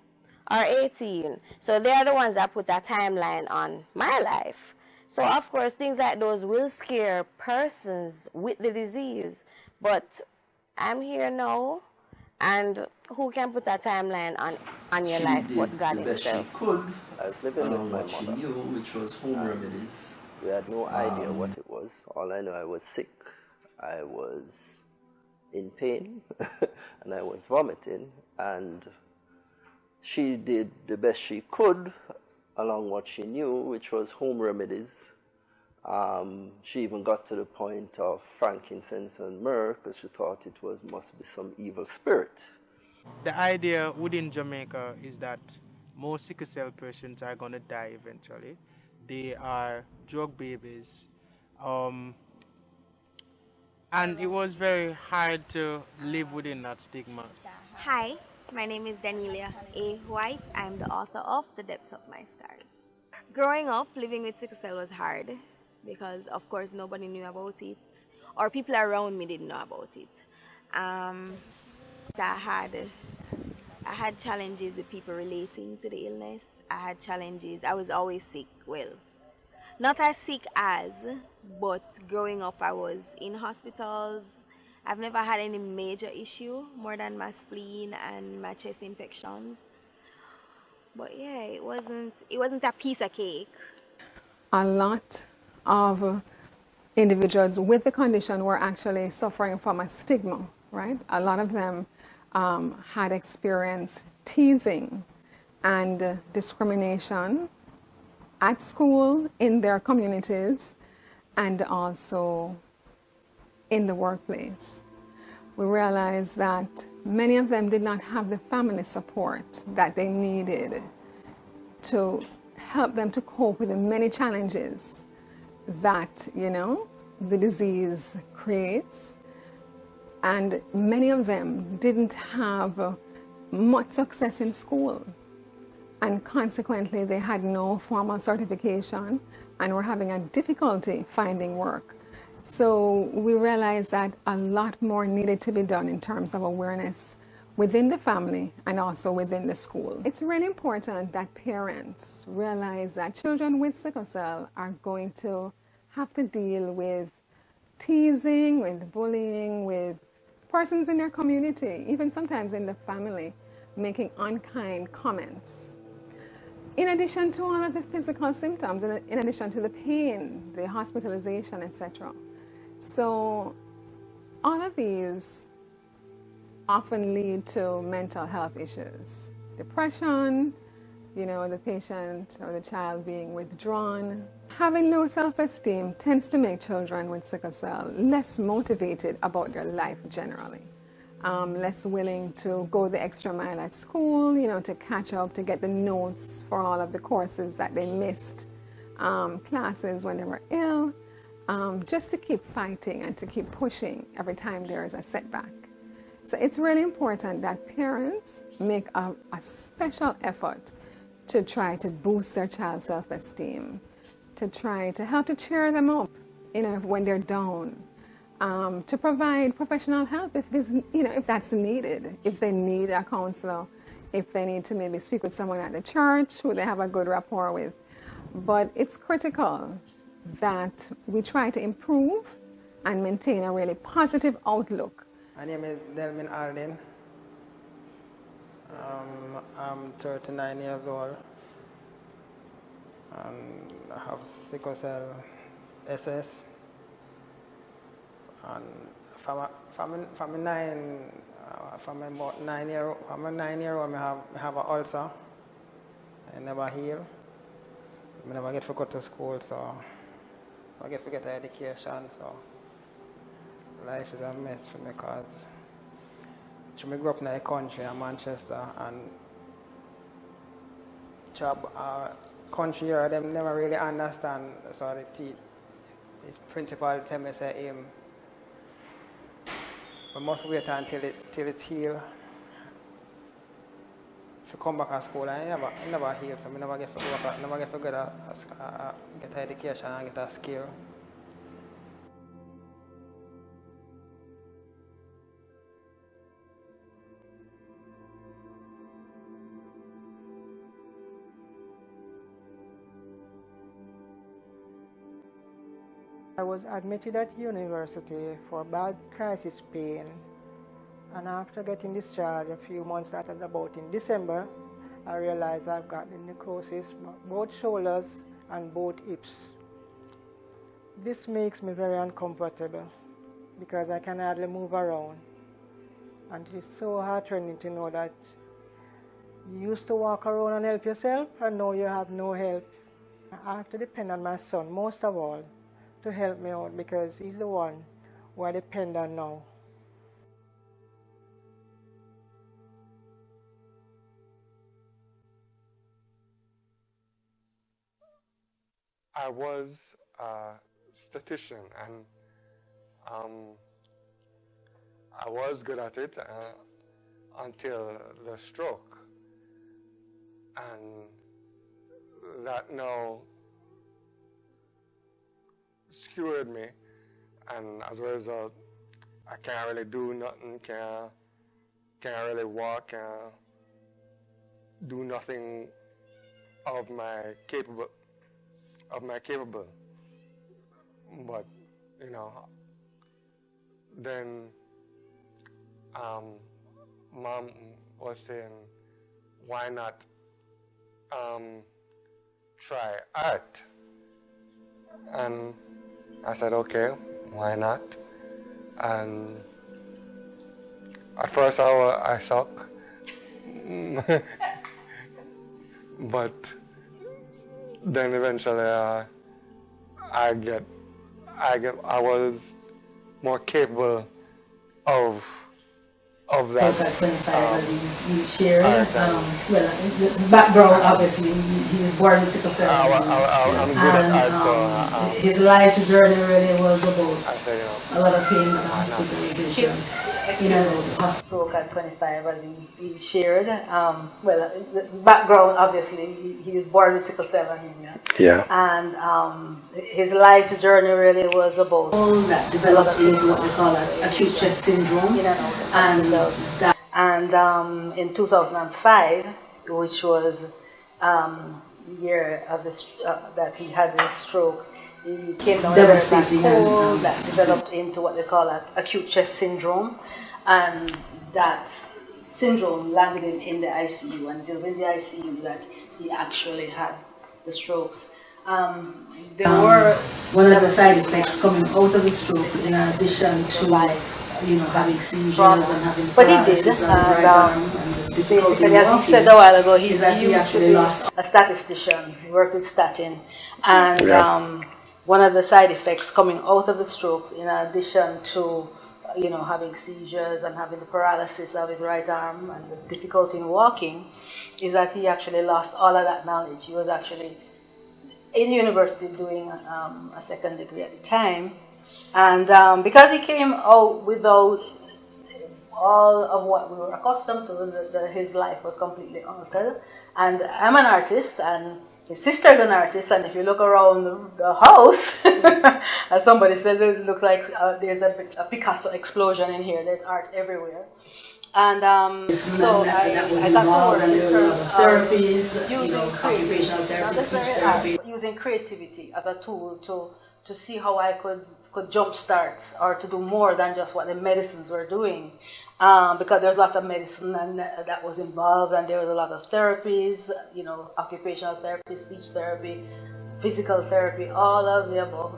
or 18. So they are the ones that put a timeline on my life. So of course, things like those will scare persons with the disease. But I'm here now, and who can put a timeline on your life but God himself? She could. I was living with my what she mother. knew, which was home remedies. We had no idea what it was. All I know, I was sick. I was in pain, and I was vomiting. And she did the best she could along what she knew, which was home remedies. She even got to the point of frankincense and myrrh because she thought it must be some evil spirit. The idea within Jamaica is that most sickle cell patients are going to die eventually. They are drug babies. And it was very hard to live within that stigma. Hi, my name is Danielia A. White. I'm the author of The Depths of My Scars. Growing up, living with sickle cell was hard because, of course, nobody knew about it, or people around me didn't know about it. I had challenges with people relating to the illness. I had challenges. I was always sick. Well, not as sick as, but growing up I was in hospitals. I've never had any major issue more than my spleen and my chest infections. But yeah, it wasn't a piece of cake. A lot of individuals with the condition were actually suffering from a stigma, right? A lot of them had experienced teasing and discrimination at school, in their communities, and also in the workplace. We realized that many of them did not have the family support that they needed to help them to cope with the many challenges that, you know, the disease creates. And many of them didn't have much success in school. And consequently, they had no formal certification and were having a difficulty finding work. So we realized that a lot more needed to be done in terms of awareness within the family and also within the school. It's really important that parents realize that children with sickle cell are going to have to deal with teasing, with bullying, with persons in their community, even sometimes in the family, making unkind comments. In addition to all of the physical symptoms, in addition to the pain, the hospitalization, etc. So all of these often lead to mental health issues. Depression, you know, the patient or the child being withdrawn. Having low self-esteem tends to make children with sickle cell less motivated about their life generally. less willing to go the extra mile at school, you know, to catch up, to get the notes for all of the courses that they missed, classes when they were ill, just to keep fighting and to keep pushing every time there is a setback. So it's really important that parents make a special effort to try to boost their child's self-esteem, to try to help to cheer them up, you know, when they're down, to provide professional help if this, you know, if that's needed, if they need a counselor, if they need to maybe speak with someone at the church who they have a good rapport with. But it's critical that we try to improve and maintain a really positive outlook. My name is Alaine. I'm 39 years old. And I have sickle cell SS. And from about 9-year-old, I have an ulcer. I never heal. I never get to go to school, so I get to get education. So life is a mess for me because I grew up in the country in Manchester, and country here, they never really understand. So the principal tell me, say, we must wait until it heals. If you come back to school, I never heal, so I never get to work, I never get to get education and get a skill. I was admitted at university for bad crisis pain, and after getting discharged a few months later, about in December, I realized I've got the necrosis, both shoulders and both hips. This makes me very uncomfortable because I can hardly move around, and it's so heartrending to know that you used to walk around and help yourself, and now you have no help. I have to depend on my son most of all to help me out because he's the one who I depend on now. I was a statistician, and I was good at it until the stroke, and that now skewered me, and as a result, I can't really do nothing, can't really walk, can't do nothing of my capable. But you know, then Mom was saying, why not try art? And I said, okay, why not? And at first I suck, but then eventually I was more capable of that. At 25, he shared. The background, obviously, he was born with sickle cell. I'm good at art, so his life journey really was about a lot of pain and hospitalization. You know, the hospital at 25, as he shared. The background, obviously, he was born with sickle cell anemia. Yeah. And his life journey really was about all that developed into what they call acute chest syndrome. And in 2005, which was the year of that he had this stroke, he came down with a cold that developed into what they call acute chest syndrome, and that syndrome landed him in the ICU, and it was in the ICU that he actually had the strokes. There were one of the side effects coming out of the strokes, in addition to having seizures and having paralysis on his right arm and the difficulty walking. As he said a while ago, he actually lost a statistician. He worked with statin, and one of the side effects coming out of the strokes, in addition to having seizures and having the paralysis of his right arm and the difficulty in walking, is that he actually lost all of that knowledge. He was actually in university doing a second degree at the time, and because he came out without all of what we were accustomed to, his life was completely altered. And I'm an artist, and his sister's an artist, and if you look around the house, as somebody says, it looks like there's a Picasso explosion in here. There's art everywhere. And so I got to work in terms of therapies, using occupational therapy, speech therapy. Using creativity as a tool to see how I could jumpstart or to do more than just what the medicines were doing. Because there's lots of medicine and that was involved, and there was a lot of therapies, occupational therapy, speech therapy, physical therapy, all of the above.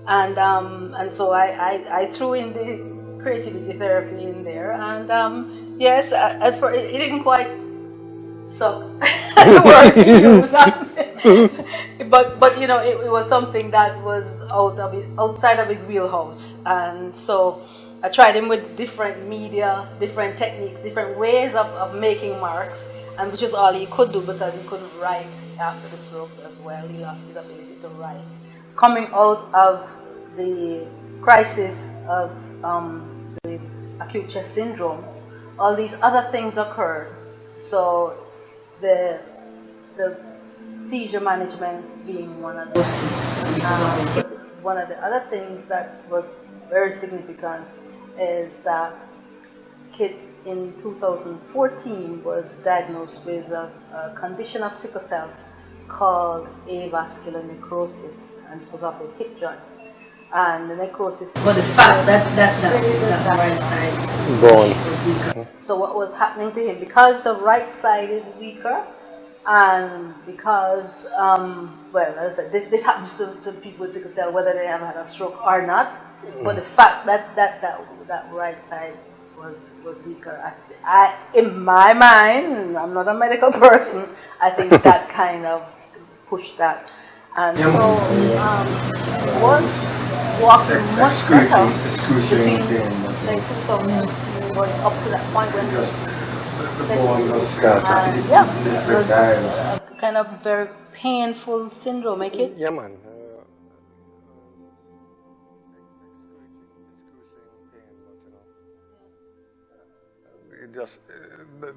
And so I threw in the creativity therapy in there, and yes, at first it didn't quite suck the word he used, but it was something that was outside of his wheelhouse, and so I tried him with different media, different techniques, different ways of making marks, and which is all he could do because he couldn't write after the stroke as well. He lost his ability to write. Coming out of the crisis of the acute chest syndrome, all these other things occurred. So the seizure management being one of them. One of the other things that was very significant is that Kit in 2014 was diagnosed with a condition of sickle cell called avascular necrosis, and it was of the hip joint. And the necrosis. But the fact that right side was weaker. So what was happening to him, because the right side is weaker, and because well, as I said, this happens to people with sickle cell whether they have had a stroke or not. But the fact that right side was weaker, I in my mind, I'm not a medical person, I think that kind of pushed that, and so was walking much better between like 2000 going up to that point when it was a kind of very painful syndrome, make it? Yeah, man. Just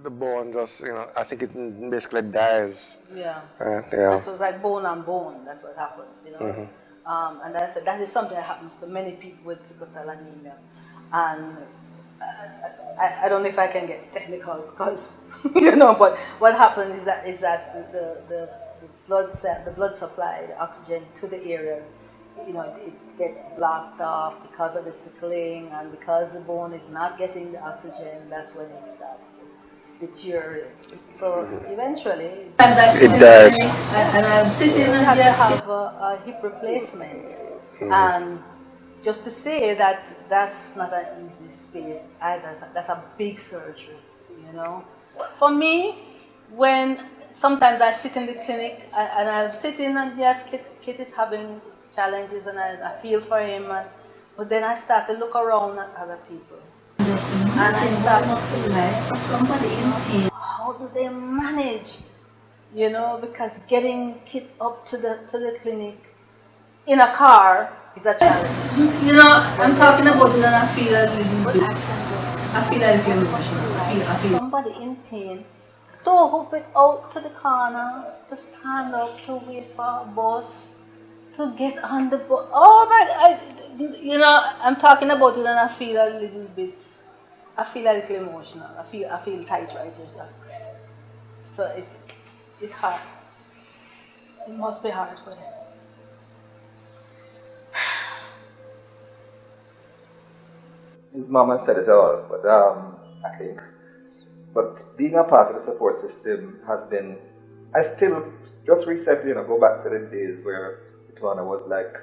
the bone just I think it basically dies. Yeah. Yeah. So it's like bone on bone. That's what happens, And that is something that happens to many people with sickle cell anemia. And I don't know if I can get technical because but what happens is that the blood supply, the oxygen to the area, it gets blocked off because of the sickling, and because the bone is not getting the oxygen, that's when it starts to deteriorate. So eventually, it does. And I'm sitting and have to have a hip replacement, and just to say that that's not an easy space either. That's a big surgery, For me, when sometimes I sit in the clinic and I'm sitting and yes, Kit is having challenges and I feel for him, but then I start to look around at other people. Just imagine what must be like for somebody in pain. How do they manage? Because getting Kit up to the clinic in a car is a challenge. I'm talking about it and I feel a little bit. I feel a little emotional. I feel. Somebody in pain. To hook it out to the corner, to stand up, to wait for a bus, to get on the bus. Oh my! I'm talking about it and I feel a little bit. I feel a little emotional. I feel tight right here. So it's hard. It must be hard for him. His mama said it all, but I think. But being a part of the support system has been. I still just recently, go back to the days where Itwana was like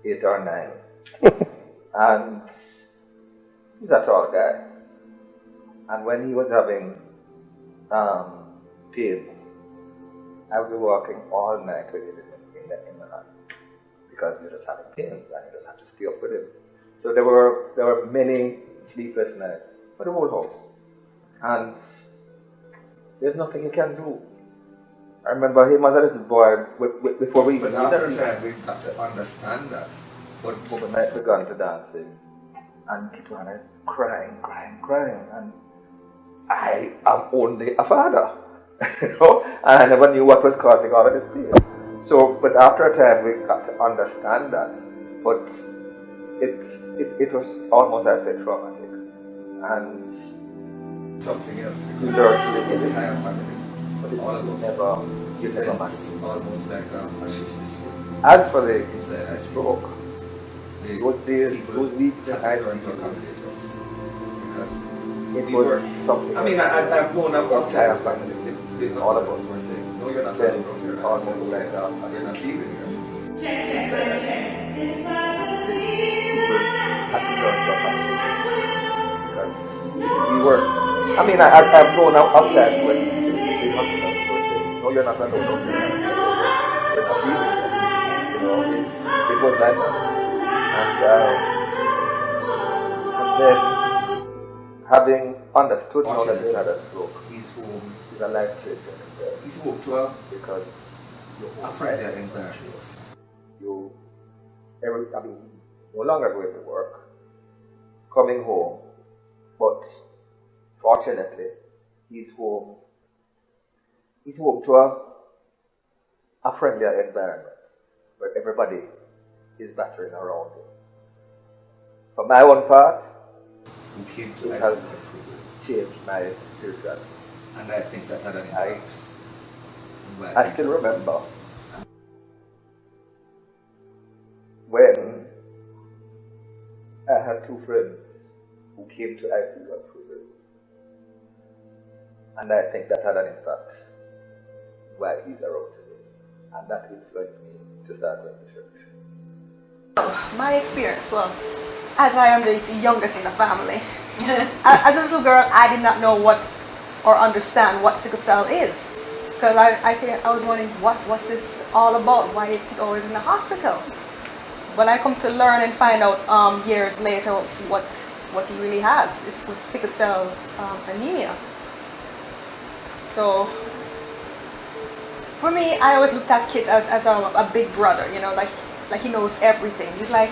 8 or 9, and he's a tall guy. And when he was having pains, I would be walking all night with him in the hand because he was just having pains and you just had to stay up with him. So there were many sleepless nights for the whole house. And there's nothing you can do. I remember him as a little boy, before we even after a time, we've got to understand that. But when I began to dancing, and Kitwana is crying, and I am only a father, you know, and I never knew what was causing all of this pain. So, but after a time, we got to understand that. But it was almost, I said, traumatic, and something else. We learned to live with it. Entire family, but all of us, you never managed. Almost like a shift system. As for the inside, stroke, those days, those weeks, I learn to accommodate us because it we was were. something. I mean, I've known of entire times family. when All of us were saying, "No, you're not then allowed out here. almost like that. You're not leaving here." People had to learn to accommodate because we were. I mean, I've known of times when the hospitals were saying, "No, you're not allowed out here. You're not leaving here." You know, it was like that. And then having understood now that he had a stroke, he's home. Is a life changing. He's home to because a friendly environment. I mean, no longer going to work, coming home, but fortunately, he's home. He's home to a friendlier environment where everybody is battering around him. For my own part, it has changed my spirituality. And I think that had an impact. I still remember when I had two friends who came to ICU at Fruitvale. And I think that had an impact while he's around today. And that influenced me to start going to church. My experience, well, as I am the youngest in the family, as a little girl, I did not know what or understand what sickle cell is. Because I was wondering, what's this all about? Why is it always in the hospital? But I come to learn and find out years later what he really has. It was sickle cell anemia. So for me, I always looked at Kit as a big brother, you know, like he knows everything. He's like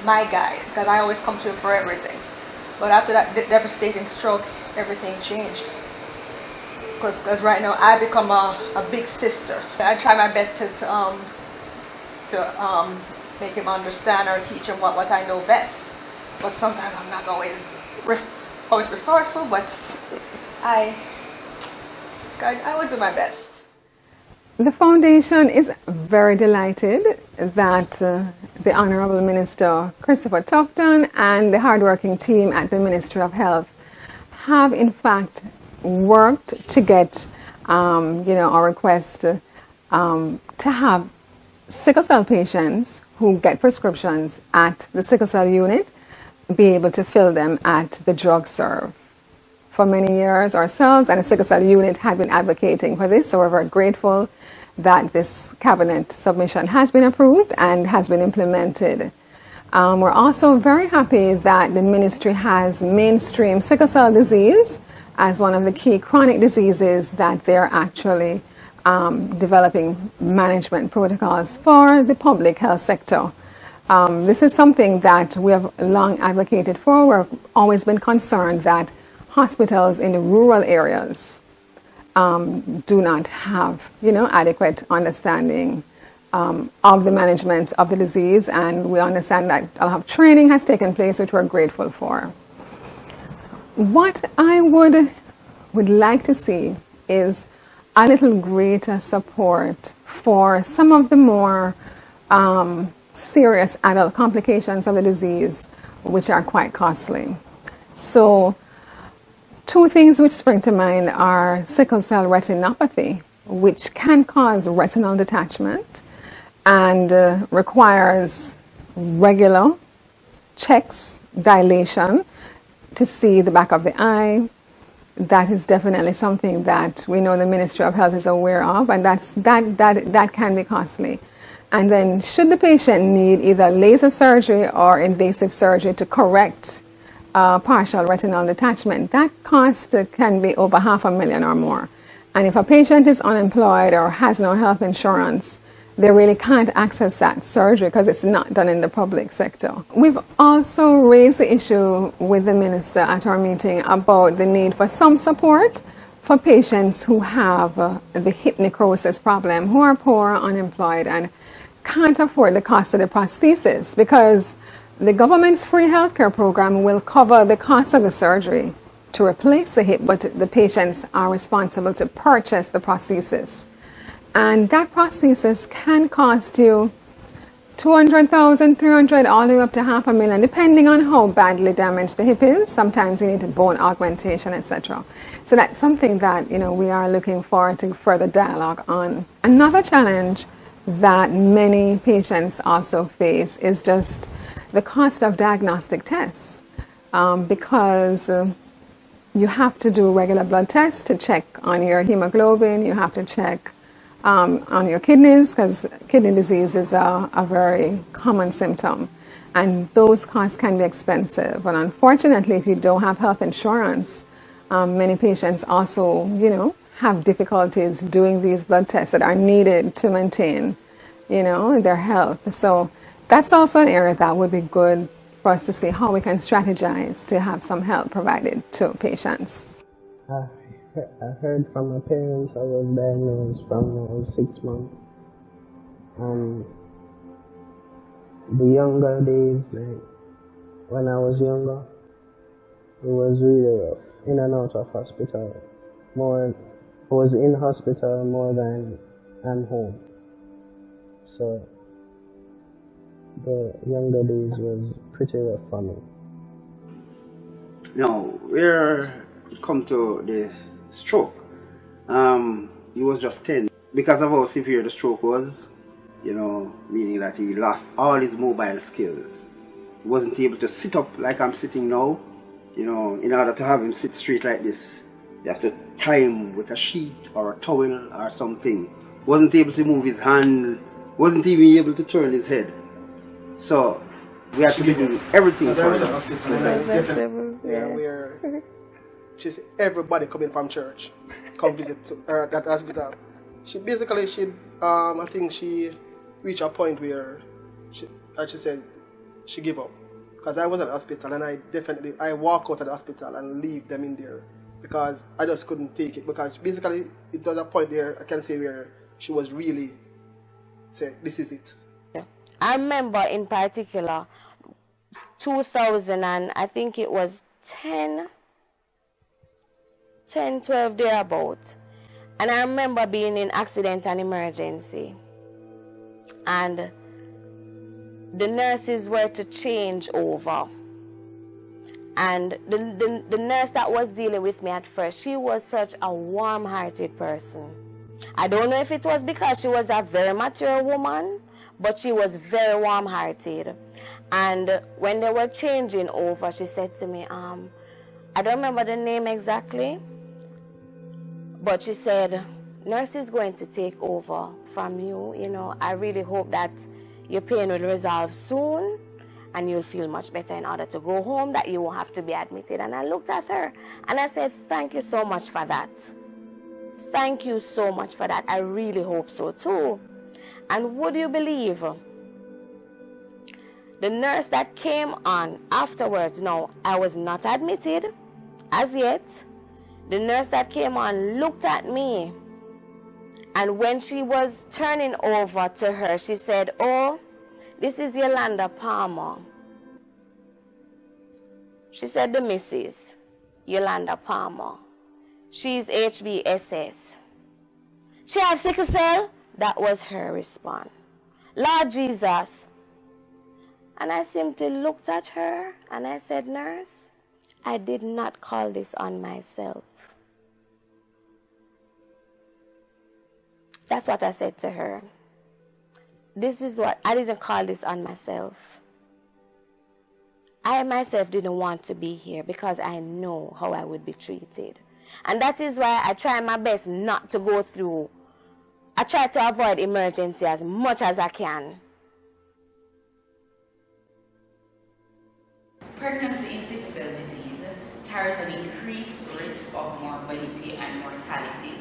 my guy, because I always come to him for everything. But after that devastating stroke, everything changed. Because right now I become a big sister. I try my best to make him understand or teach him what I know best. But sometimes I'm not always resourceful, but I will do my best. The foundation is very delighted that the Honorable Minister Christopher Tufton and the hardworking team at the Ministry of Health have in fact worked to get our request to have sickle cell patients who get prescriptions at the sickle cell unit be able to fill them at the drug serve. For many years ourselves and the sickle cell unit have been advocating for this, so we're very grateful that this cabinet submission has been approved and has been implemented. We're also very happy that the ministry has mainstreamed sickle cell disease as one of the key chronic diseases that they're actually developing management protocols for the public health sector. This is something that we have long advocated for. We've always been concerned that hospitals in the rural areas do not have, adequate understanding of the management of the disease, and we understand that a lot of training has taken place, which we're grateful for. What I would like to see is a little greater support for some of the more serious adult complications of the disease, which are quite costly. So, two things which spring to mind are sickle cell retinopathy, which can cause retinal detachment and requires regular checks, dilation to see the back of the eye. That is definitely something that we know the Ministry of Health is aware of, and that can be costly. And then should the patient need either laser surgery or invasive surgery to correct partial retinal detachment. That cost can be over $500,000 or more. And if a patient is unemployed or has no health insurance, they really can't access that surgery because it's not done in the public sector. We've also raised the issue with the minister at our meeting about the need for some support for patients who have the hip necrosis problem, who are poor, unemployed, and can't afford the cost of the prosthesis, because the government's free healthcare program will cover the cost of the surgery to replace the hip, but the patients are responsible to purchase the prosthesis. And that prosthesis can cost you $200,000, $300,000, all the way up to $500,000, depending on how badly damaged the hip is. Sometimes you need bone augmentation, etc. So that's something that we are looking forward to further dialogue on. Another challenge that many patients also face is just the cost of diagnostic tests, because you have to do regular blood tests to check on your hemoglobin. You have to check on your kidneys, because kidney disease is a very common symptom, and those costs can be expensive. And unfortunately, if you don't have health insurance, many patients also, have difficulties doing these blood tests that are needed to maintain, their health. So that's also an area that would be good for us to see how we can strategize to have some help provided to patients. I heard from my parents I was diagnosed from when I was 6 months. The younger days, like when I was younger, it was really rough. In and out of hospital. I was in hospital more than I'm home. So the younger days was pretty rough for me. Now, we're come to the stroke. He was just 10. Because of how severe the stroke was, meaning that he lost all his mobile skills. He wasn't able to sit up like I'm sitting now. In order to have him sit straight like this, you have to tie him with a sheet or a towel or something. Wasn't able to move his hand, wasn't even able to turn his head. So we had to give him everything for him. Where just everybody coming from church come visit her at that hospital. She I think she reached a point where she said she gave up, because I was at the hospital and I walk out of the hospital and leave them in there because I just couldn't take it, because basically it was a point there I can say where she was really said this is it. I remember in particular 2000 and I think it was 10, 12 thereabout. And I remember being in accident and emergency. And the nurses were to change over. And the nurse that was dealing with me at first, she was such a warm-hearted person. I don't know if it was because she was a very mature woman, but she was very warm-hearted. And when they were changing over, she said to me, I don't remember the name exactly, but she said, nurse is going to take over from you. I really hope that your pain will resolve soon and you'll feel much better in order to go home, that you won't have to be admitted. And I looked at her and I said, thank you so much for that. Thank you so much for that. I really hope so too. And would you believe, the nurse that came on afterwards, now I was not admitted as yet. The nurse that came on looked at me, and when she was turning over to her, she said, oh, this is Yolanda Palmer. She said, the Mrs. Yolanda Palmer. She's HBSS. She has sickle cell? That was her response. Lord Jesus. And I simply looked at her and I said, nurse, I did not call this on myself. That's what I said to her. This is what, I didn't call this on myself. I myself didn't want to be here because I know how I would be treated. And that is why I try my best not to go through. I try to avoid emergency as much as I can. Pregnancy in sickle cell disease carries an increased risk of morbidity and mortality.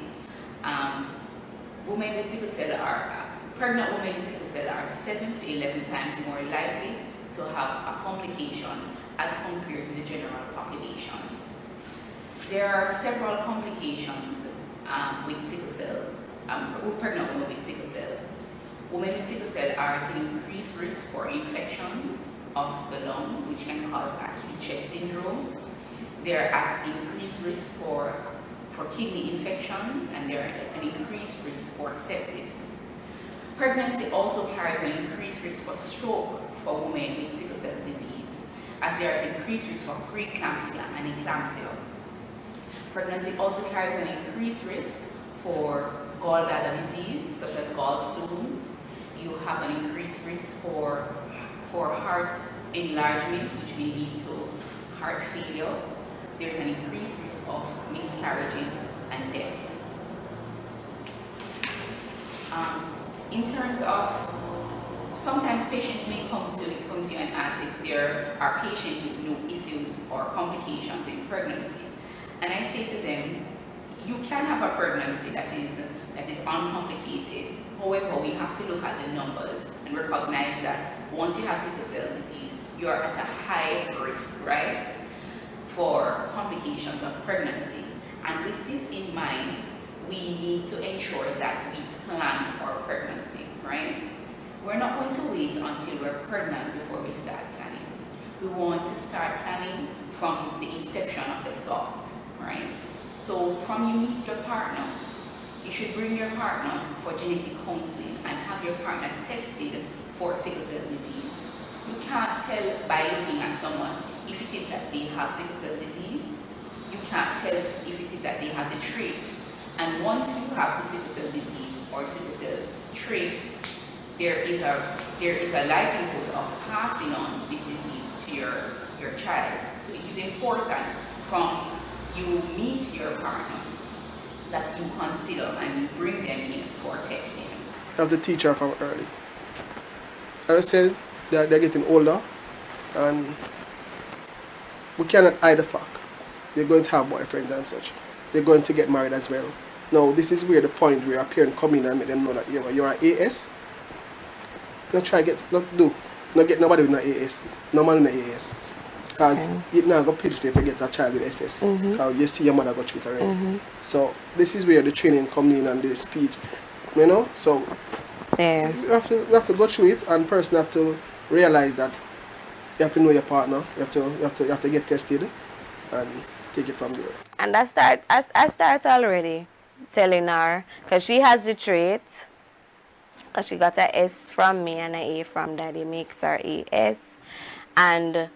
Women with sickle cell pregnant women with sickle cell are 7 to 11 times more likely to have a complication as compared to the general population. There are several complications with sickle cell, with pregnant women with sickle cell. Women with sickle cell are at an increased risk for infections of the lung, which can cause acute chest syndrome. They're at increased risk for kidney infections, and they're at an increased risk for sepsis. Pregnancy also carries an increased risk for stroke for women with sickle cell disease, as there is increased risk for preeclampsia and eclampsia. Pregnancy also carries an increased risk for gallbladder disease, such as gallstones. You have an increased risk for heart enlargement, which may lead to heart failure. There is an increased risk of miscarriages and death. In terms of, sometimes patients may come to you and ask if there are patients with no issues or complications in pregnancy. And I say to them, you can have a pregnancy that is uncomplicated. However, we have to look at the numbers and recognize that once you have sickle cell disease, you are at a high risk, right, for complications of pregnancy. And with this in mind, we need to ensure that we plan our pregnancy, right? We're not going to wait until we're pregnant before we start planning. We want to start planning from the inception of the thought, right? So from you meet your partner, you should bring your partner for genetic counseling and have your partner tested for sickle cell disease. You can't tell by looking at someone if it is that they have sickle cell disease. You can't tell if it is that they have the trait. And once you have the sickle cell disease or sickle cell trait, there is a likelihood of passing on this disease to your child. So it is important from you meet your partner that you consider and you bring them in for testing. Have to teach her from early. As I said, they're getting older, and we cannot hide the fact they're going to have boyfriends and such. They're going to get married as well. Now, this is where the point where a parent come in and make them know that you're an AS. Not get nobody with an AS. No man with an AS. Because you're not going to pitch if you get a child with SS. Because you see your mother go through it already. So this is where the training comes in and the speech. You know? So we have to go through it, and person have to realize that you have to know your partner. You have to get tested and take it from there. And I start already telling her, because she has the trait, because she got a S from me and an A from daddy, makes her AS, and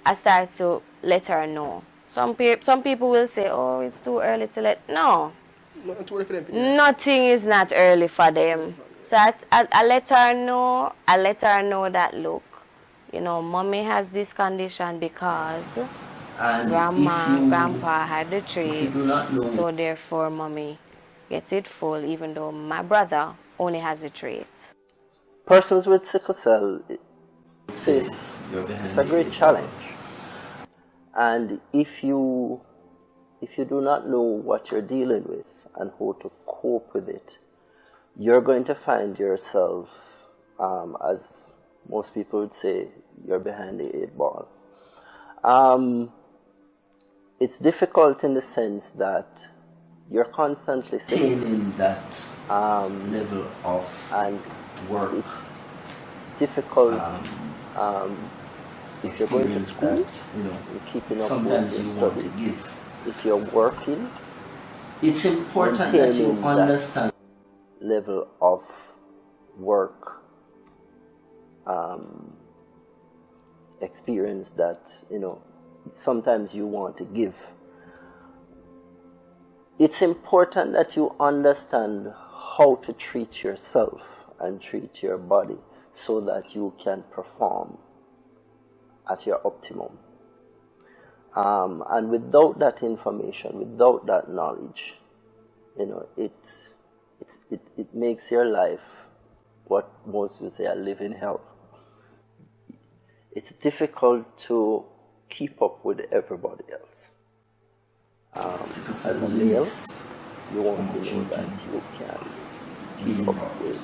I start to let her know. Some people will say, oh, it's too early to let. No. Nothing is not early for them. So I let her know. I let her know that, look, you know, mommy has this condition because grandpa had the trait. So therefore, mommy gets it full, even though my brother only has the trait. Persons with sickle cell, it's a great challenge. And if you do not know what you're dealing with and how to cope with it, you're going to find yourself, as most people would say, you're behind the 8 ball. It's difficult in the sense that you're constantly in that level of work. It's difficult if you're going to school, you're keeping up with your studies. If you're working, it's important that you understand that level of work experience that sometimes you want to give. It's important that you understand how to treat yourself and treat your body so that you can perform at your optimum. And without that information, without that knowledge, it makes your life what most would say a living hell. It's difficult to keep up with everybody else. As a male, you want to know that you can keep up with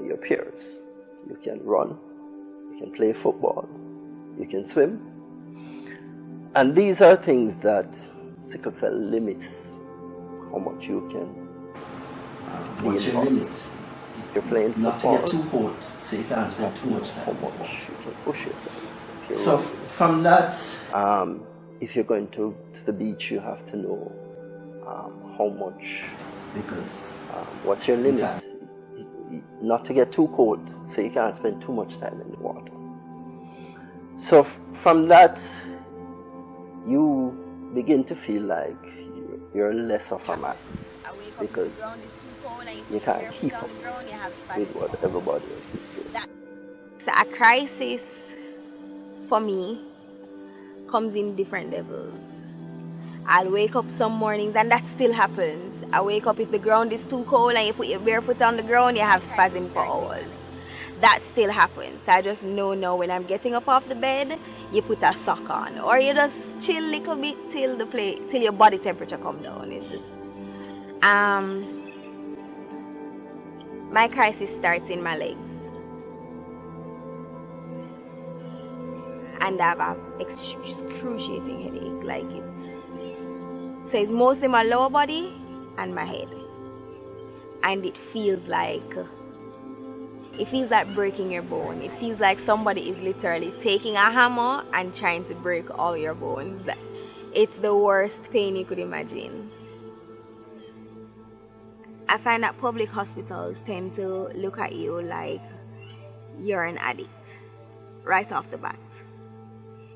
your peers. You can run, you can play football, you can swim. And these are things that sickle cell limits how much you can be What's your involved. limit? You're playing football. Not to get too cold, so you can't spend too much time. How much you can push yourself. If you're So from that, if you're going to the beach, you have to know how much. Because what's your limit? Not to get too cold, so you can't spend too much time in the water. So from that, you begin to feel like you're less of a man, because you can't keep up with what everybody else is doing. So a crisis for me comes in different levels. I'll wake up some mornings, and that still happens. I wake up if the ground is too cold and you put your barefoot on the ground, you have spasm for hours. That still happens. I just know now when I'm getting up off the bed, you put a sock on, or you just chill a little bit till your body temperature come down. It's just my crisis starts in my legs, and I have an excruciating headache. So it's mostly my lower body and my head, and it feels like breaking your bone. It feels like somebody is literally taking a hammer and trying to break all your bones. It's the worst pain you could imagine. I find that public hospitals tend to look at you like you're an addict right off the bat.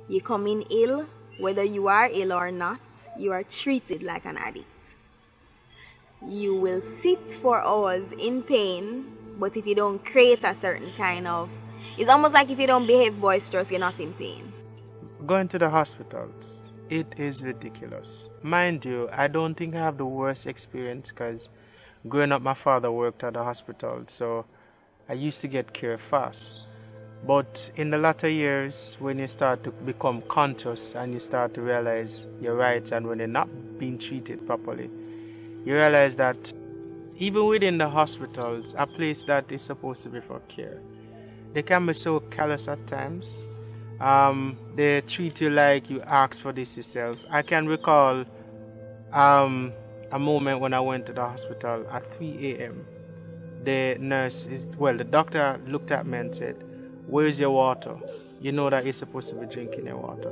You come in ill, whether you are ill or not, you are treated like an addict. You will sit for hours in pain, but if you don't create a certain kind of... It's almost like if you don't behave boisterous, you're not in pain. Going to the hospitals, it is ridiculous. Mind you, I don't think I have the worst experience, because growing up my father worked at the hospital, so I used to get care fast. But in the latter years, when you start to become conscious and you start to realize your rights, and when you're not being treated properly, you realize that even within the hospitals, a place that is supposed to be for care, they can be so callous at times. They treat you like you asked for this yourself. I can recall a moment when I went to the hospital at 3 a.m. The doctor looked at me and said, "Where's your water? You know that you're supposed to be drinking your water."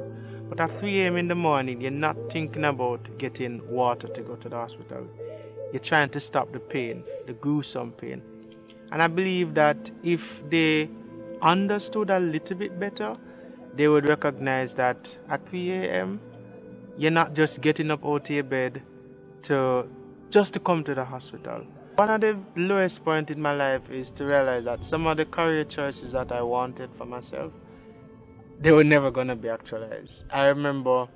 But at 3 a.m. in the morning, you're not thinking about getting water to go to the hospital. You're trying to stop the pain, the gruesome pain. And I believe that if they understood a little bit better, they would recognize that at 3 a.m., you're not just getting up out of your bed just to come to the hospital. One of the lowest points in my life is to realize that some of the career choices that I wanted for myself, they were never going to be actualized. I remember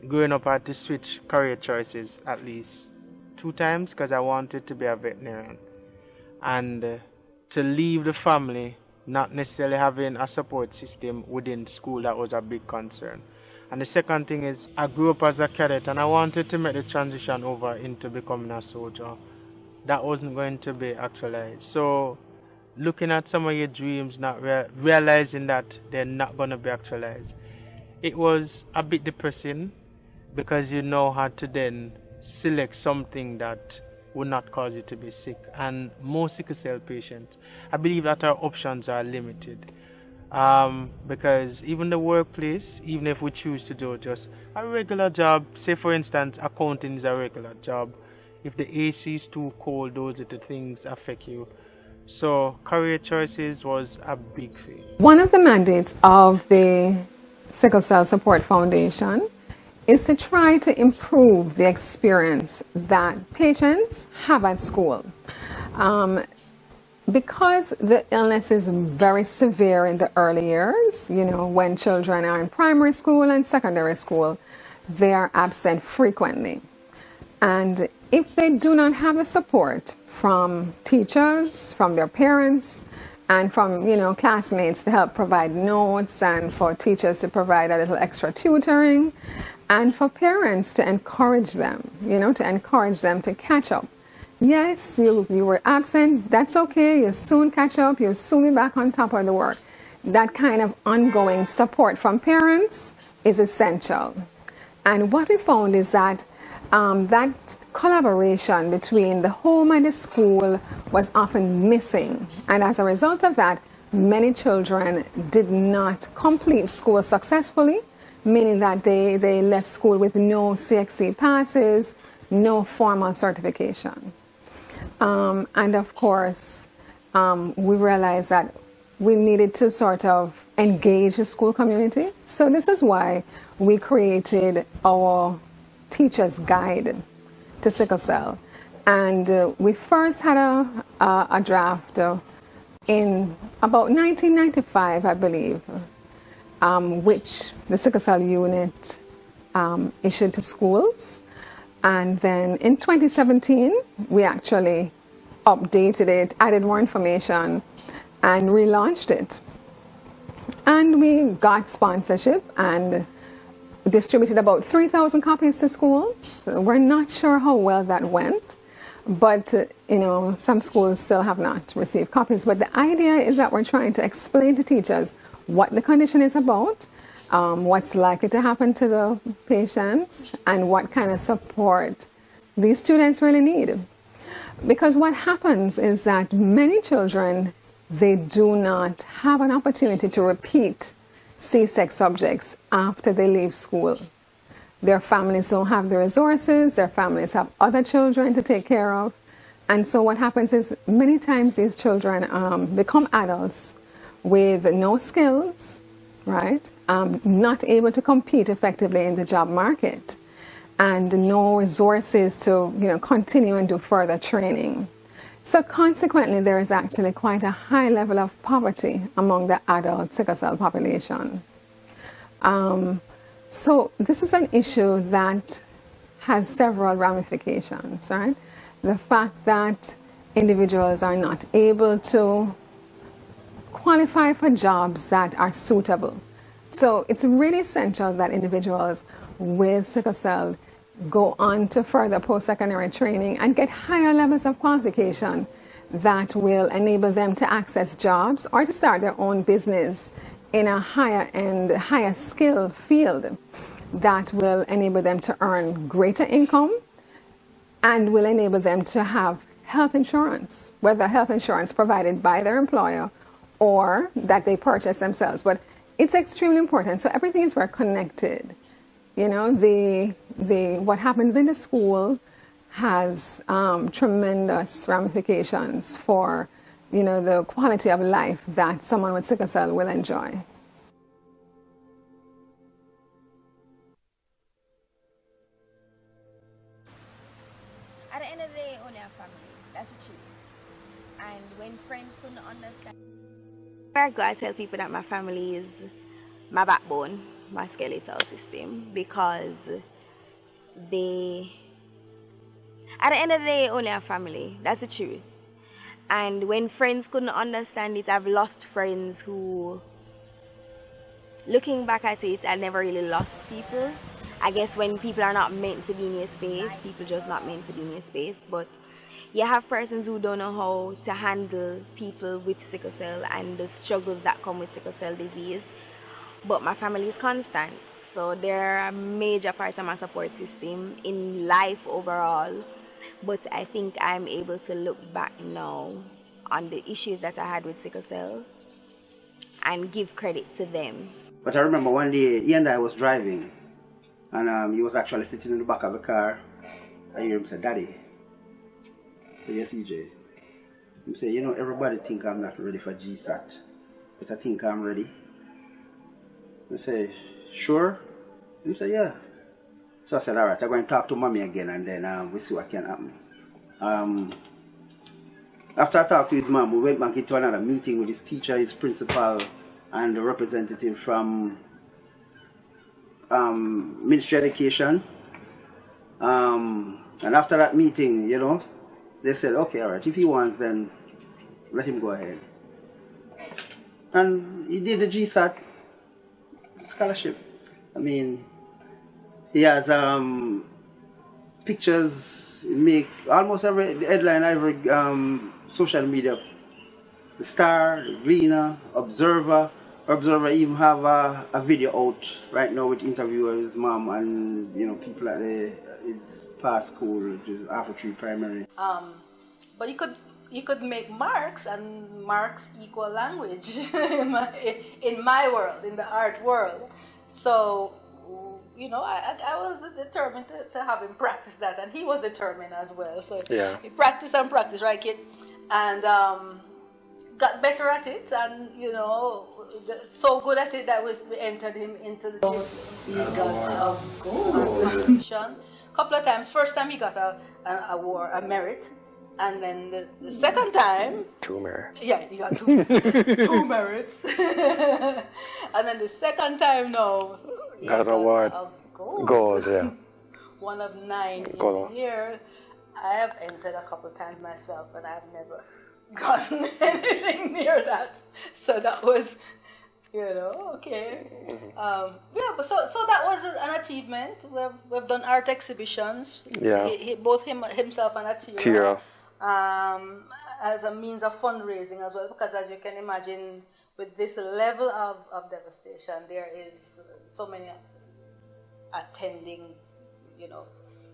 growing up, I had to switch career choices at least 2 times because I wanted to be a veterinarian. And to leave the family, not necessarily having a support system within school, that was a big concern. And the second thing is, I grew up as a cadet and I wanted to make the transition over into becoming a soldier. That wasn't going to be actualized. So looking at some of your dreams, not realizing that they're not going to be actualized, it was a bit depressing, because you know how to then select something that would not cause you to be sick. And most sickle cell patients, I believe that our options are limited. Because even the workplace, even if we choose to do just a regular job, say for instance accounting is a regular job, if the AC is too cold, those are the things affect you. So career choices was a big thing. One of the mandates of the Sickle Cell Support Foundation is to try to improve the experience that patients have at school. Because the illness is very severe in the early years, when children are in primary school and secondary school, they are absent frequently. And if they do not have the support from teachers, from their parents, and from, classmates to help provide notes, and for teachers to provide a little extra tutoring, and for parents to encourage them, to catch up. Yes, you were absent, that's okay, you'll soon catch up, you'll soon be back on top of the work. That kind of ongoing support from parents is essential. And what we found is that that collaboration between the home and the school was often missing. And as a result of that, many children did not complete school successfully, meaning that they left school with no CXC passes, no formal certification. And of course, we realized that we needed to sort of engage the school community. So this is why we created our teacher's guide to sickle cell. And we first had a draft in about 1995, I believe, which the sickle cell unit issued to schools. And then in 2017, we actually updated it, added more information, and relaunched it. And we got sponsorship and distributed about 3,000 copies to schools. We're not sure how well that went, but some schools still have not received copies. But the idea is that we're trying to explain to teachers what the condition is about, what's likely to happen to the patients, and what kind of support these students really need. Because what happens is that many children, they do not have an opportunity to repeat CSEC subjects after they leave school. Their families don't have the resources, their families have other children to take care of. And so what happens is many times these children become adults with no skills, right? Not able to compete effectively in the job market, and no resources to continue and do further training. So consequently, there is actually quite a high level of poverty among the adult sickle cell population. So this is an issue that has several ramifications, right? The fact that individuals are not able to qualify for jobs that are suitable. So it's really essential that individuals with sickle cell go on to further post-secondary training and get higher levels of qualification that will enable them to access jobs or to start their own business in a higher and higher skill field that will enable them to earn greater income and will enable them to have health insurance, whether health insurance provided by their employer or that they purchase themselves. But it's extremely important. So everything is very connected. What happens in the school has tremendous ramifications for, the quality of life that someone with sickle cell will enjoy. At the end of the day, only our family. That's the truth. And when friends couldn't understand, I go, I tell people that my family is my backbone, my skeletal system, because at the end of the day, only our family. That's the truth. And when friends couldn't understand it, I've lost friends who, looking back at it, I never really lost people. I guess when people are not meant to be in your space, people just not meant to be in your space. But you have persons who don't know how to handle people with sickle cell and the struggles that come with sickle cell disease. But my family is constant. So they're a major part of my support system in life overall. But I think I'm able to look back now on the issues that I had with sickle cell and give credit to them. But I remember one day, he and I was driving, and he was actually sitting in the back of the car. I hear him say, "Daddy." I say, "Yes, EJ." He say, everybody think I'm not ready for GSAT, but I think I'm ready. I say, "Sure?" He say, "Yeah." So I said, "All right, I'm going to talk to mommy again, and then we'll see what can happen." After I talked to his mom, we went back into another meeting with his teacher, his principal, and the representative from Ministry of Education. And after that meeting, they said, "Okay, all right, if he wants, then let him go ahead." And he did the GSAT scholarship. I mean, he has pictures, make almost every headline, every social media. The Star, the Gleaner, Observer. Observer even have a video out right now with interviewing his mom and people at his past school, which is Alpha Tree Primary. But you could make marks, and marks equal language in my world, in the art world. So, I was determined to have him practice that, and he was determined as well. So he practiced and practiced, right, kid? And got better at it, and so good at it that we entered him into the competition. Couple of times. First time he got an award, a merit. And then the second time... 2 merits. Yeah, he got 2 merits. And then the second time, no. Got an award. Gold, yeah. One of 9 Gold. in here. I have entered a couple of times myself, and I've never gotten anything near that. So that was, okay. But so that was an achievement. We've done art exhibitions. Yeah. Both himself and Atira. As a means of fundraising as well, because as you can imagine, with this level of devastation, there is so many attending,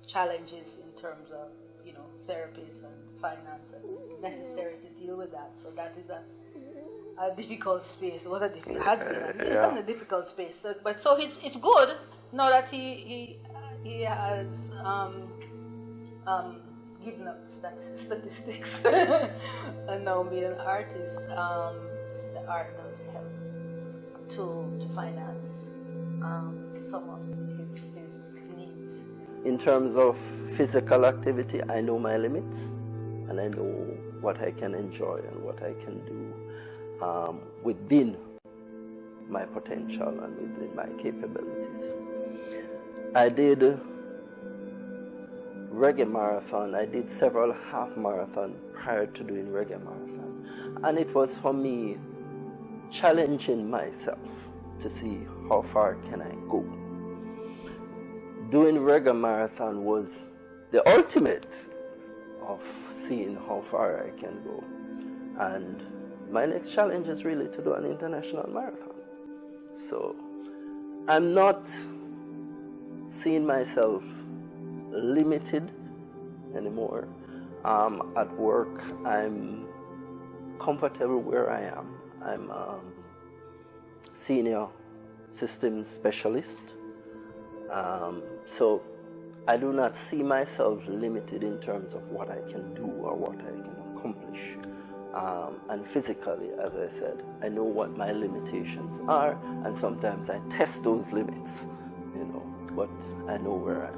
challenges in terms of, therapies and finance, and it's necessary to deal with that. So that is a difficult space. It has been a difficult space. So, it's good now that he has given up statistics and now being an artist. The art does help to finance some of his needs. In terms of physical activity, I know my limits, and I know what I can enjoy and what I can do within my potential and within my capabilities. I did reggae marathon. I did several half marathon prior to doing reggae marathon, and it was for me challenging myself to see how far can I go. Doing reggae marathon was the ultimate of seeing how far I can go, and my next challenge is really to do an international marathon. So I'm not seeing myself limited anymore. At work, I'm comfortable where I am. I'm a senior systems specialist. So I do not see myself limited in terms of what I can do or what I can accomplish. And physically, as I said, I know what my limitations are, and sometimes I test those limits, but I know where I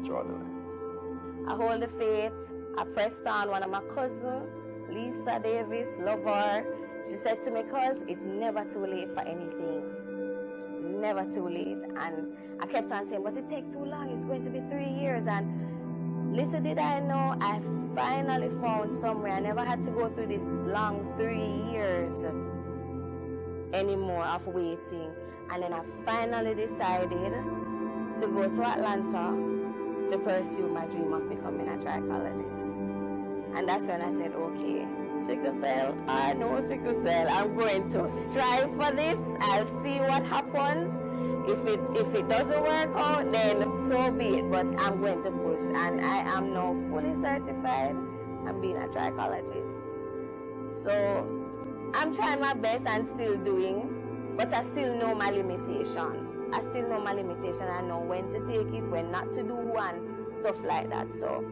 draw the line. I hold the faith. I pressed on. One of my cousins, Lisa Davis, love her. She said to me, "Cuz it's never too late for anything. Never too late." And I kept on saying, "But it takes too long. It's going to be 3 years." And little did I know, I finally found somewhere. I never had to go through this long 3 years anymore of waiting. And then I finally decided to go to Atlanta to pursue my dream of becoming a trichologist. And that's when I said, okay, sickle cell, I know sickle cell. I'm going to strive for this. I'll see what happens. If it doesn't work out, then so be it. But I'm going to push. And I am now fully certified. I'm being a trichologist. So I'm trying my best and still doing, but I still know my limitation. I still know my limitation. I know when to take it, when not to do, and stuff like that. So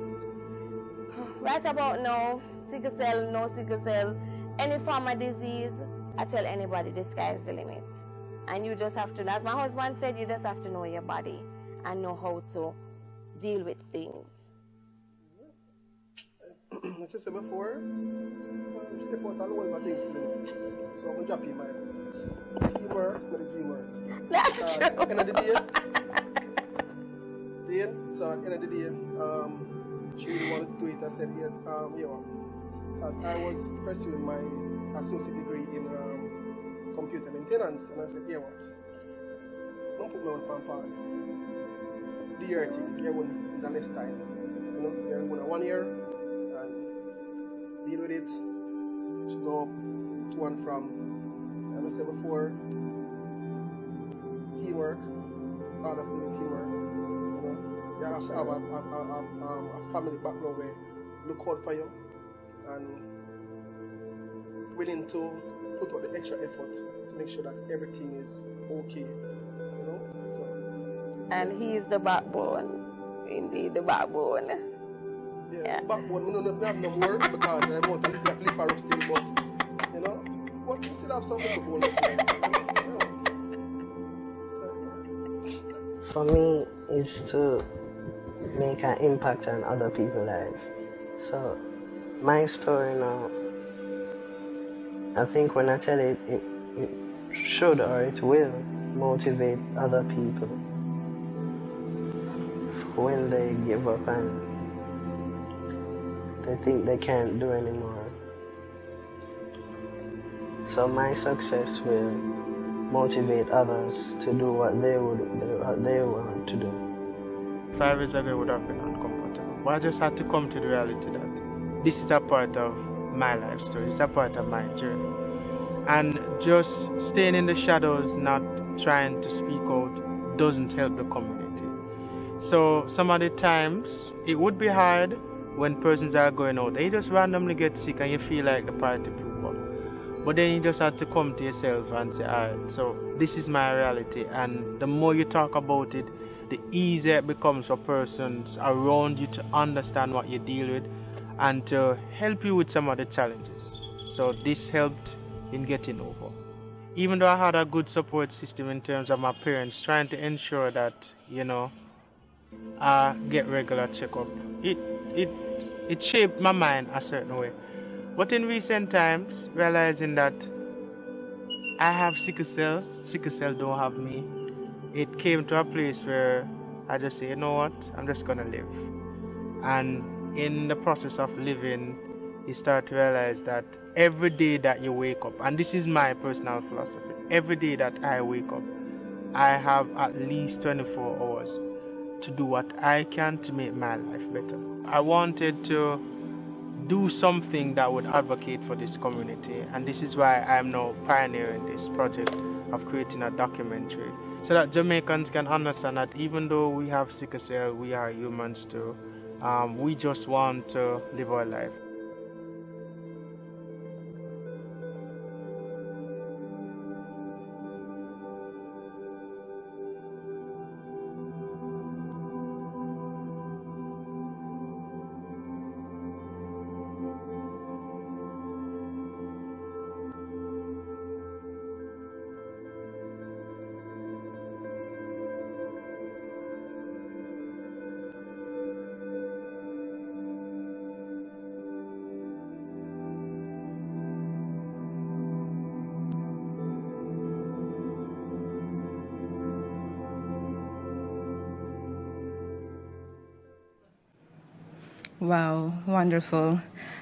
right about now, sickle cell, no sickle cell, any form of disease, I tell anybody the sky is the limit. And you just have to, as my husband said, you just have to know your body and know how to deal with things. As I said before, step out and all my things to do. So I'm going to drop you my advice. Dreamer, not a dreamer. That's true. End of the day, so at the end of the day, she really wanted to do it. I said, because I was pursuing my associate degree in maintenance. And I said, yeah, what? Don't put me on pampas. Do your thing. You're going is a less time. You know, you're going 1 year and deal with it. Should go up to and from. As I said before, teamwork. All of the teamwork. You know, you have to have a family background where look out for you and willing to put out the extra effort to make sure that everything is okay. You know, so. And he's the backbone. Indeed, the backbone. Yeah. Backbone. We don't have no words because I want to lift her up still, but you know, but you still have something to bone up. For me, is to make an impact on other people's lives. So, my story now, I think when I tell it, it should or it will motivate other people when they give up and they think they can't do anymore. So my success will motivate others to do what they want to do. 5 years ago, it would have been uncomfortable. But I just had to come to the reality that this is a part of my life story. It's a part of my journey. And just staying in the shadows, not trying to speak out, doesn't help the community. So some of the times, it would be hard when persons are going out. They just randomly get sick and you feel like the party people. But then you just have to come to yourself and say, all right, so this is my reality. And the more you talk about it, the easier it becomes for persons around you to understand what you deal with and to help you with some of the challenges. So this helped in getting over. Even though I had a good support system in terms of my parents trying to ensure that, you know, I get regular checkup, it shaped my mind a certain way. But in recent times, realizing that I have sickle cell don't have me, it came to a place where I just say, you know what, I'm just gonna live. And in the process of living, you start to realize that every day that you wake up, and this is my personal philosophy, every day that I wake up, I have at least 24 hours to do what I can to make my life better. I wanted to do something that would advocate for this community, and this is why I'm now pioneering this project of creating a documentary so that Jamaicans can understand that even though we have sickle cell, we are humans too. We just want to live our life. Wow, wonderful.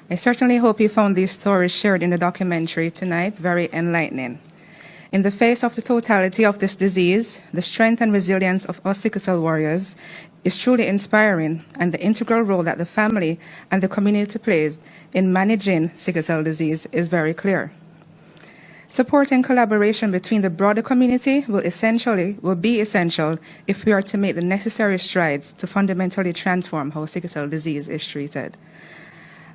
I certainly hope you found these stories shared in the documentary tonight very enlightening. In the face of the totality of this disease, the strength and resilience of us sickle cell warriors is truly inspiring, and the integral role that the family and the community plays in managing sickle cell disease is very clear. Support and collaboration between the broader community will be essential if we are to make the necessary strides to fundamentally transform how sickle cell disease is treated.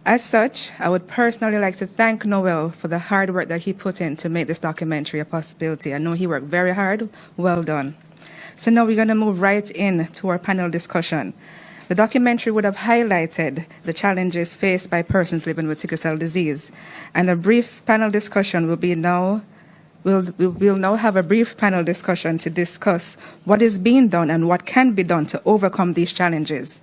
As such, I would personally like to thank Noel for the hard work that he put in to make this documentary a possibility. I know he worked very hard. Well done. So now we're going to move right in to our panel discussion. The documentary would have highlighted the challenges faced by persons living with sickle cell disease, and a brief panel discussion we'll now have a brief panel discussion to discuss what is being done and what can be done to overcome these challenges.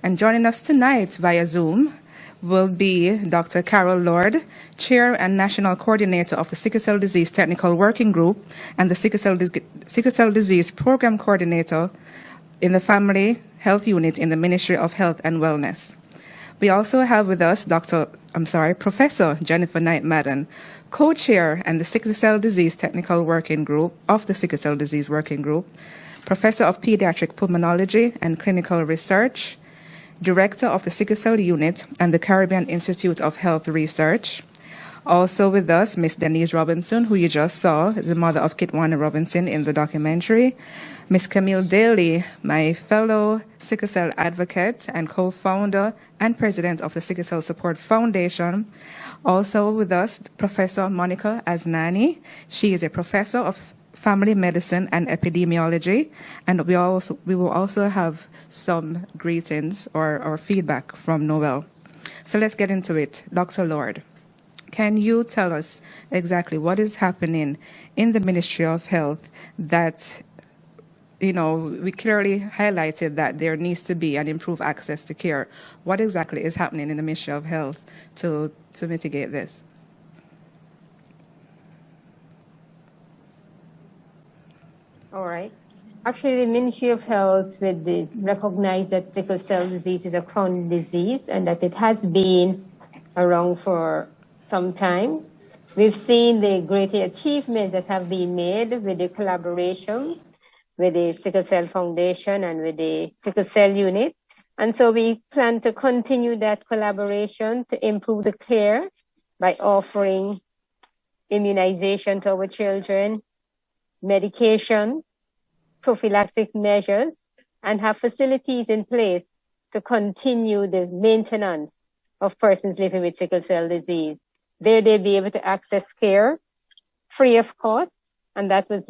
And joining us tonight via Zoom will be Dr. Carol Lord, Chair and National Coordinator of the Sickle Cell Disease Technical Working Group and the Sickle Cell Disease Program Coordinator in the Family Health Unit in the Ministry of Health and Wellness. We also have with us Professor Jennifer Knight-Madden, co-chair and the Sickle Cell Disease Technical Working Group of the Sickle Cell Disease Working Group, Professor of Pediatric Pulmonology and Clinical Research, Director of the Sickle Cell Unit and the Caribbean Institute of Health Research. Also with us, Miss Denise Robinson, who you just saw, the mother of Kitwana Robinson in the documentary. Miss Camille Daly, my fellow sickle cell advocate and co-founder and president of the Sickle Cell Support Foundation. Also with us, Professor Monica Aznani. She is a professor of family medicine and epidemiology, and we will also have some greetings or feedback from Noel. So let's get into it. Dr. Lord, can you tell us exactly what is happening in the Ministry of Health that, we clearly highlighted that there needs to be an improved access to care. What exactly is happening in the Ministry of Health to mitigate this? All right. Actually, the Ministry of Health will recognize that sickle cell disease is a chronic disease and that it has been around for some time. We've seen the great achievements that have been made with the collaboration with the Sickle Cell Foundation and with the Sickle Cell Unit. And so we plan to continue that collaboration to improve the care by offering immunization to our children, medication, prophylactic measures, and have facilities in place to continue the maintenance of persons living with sickle cell disease. There they'll be able to access care free of cost, and that was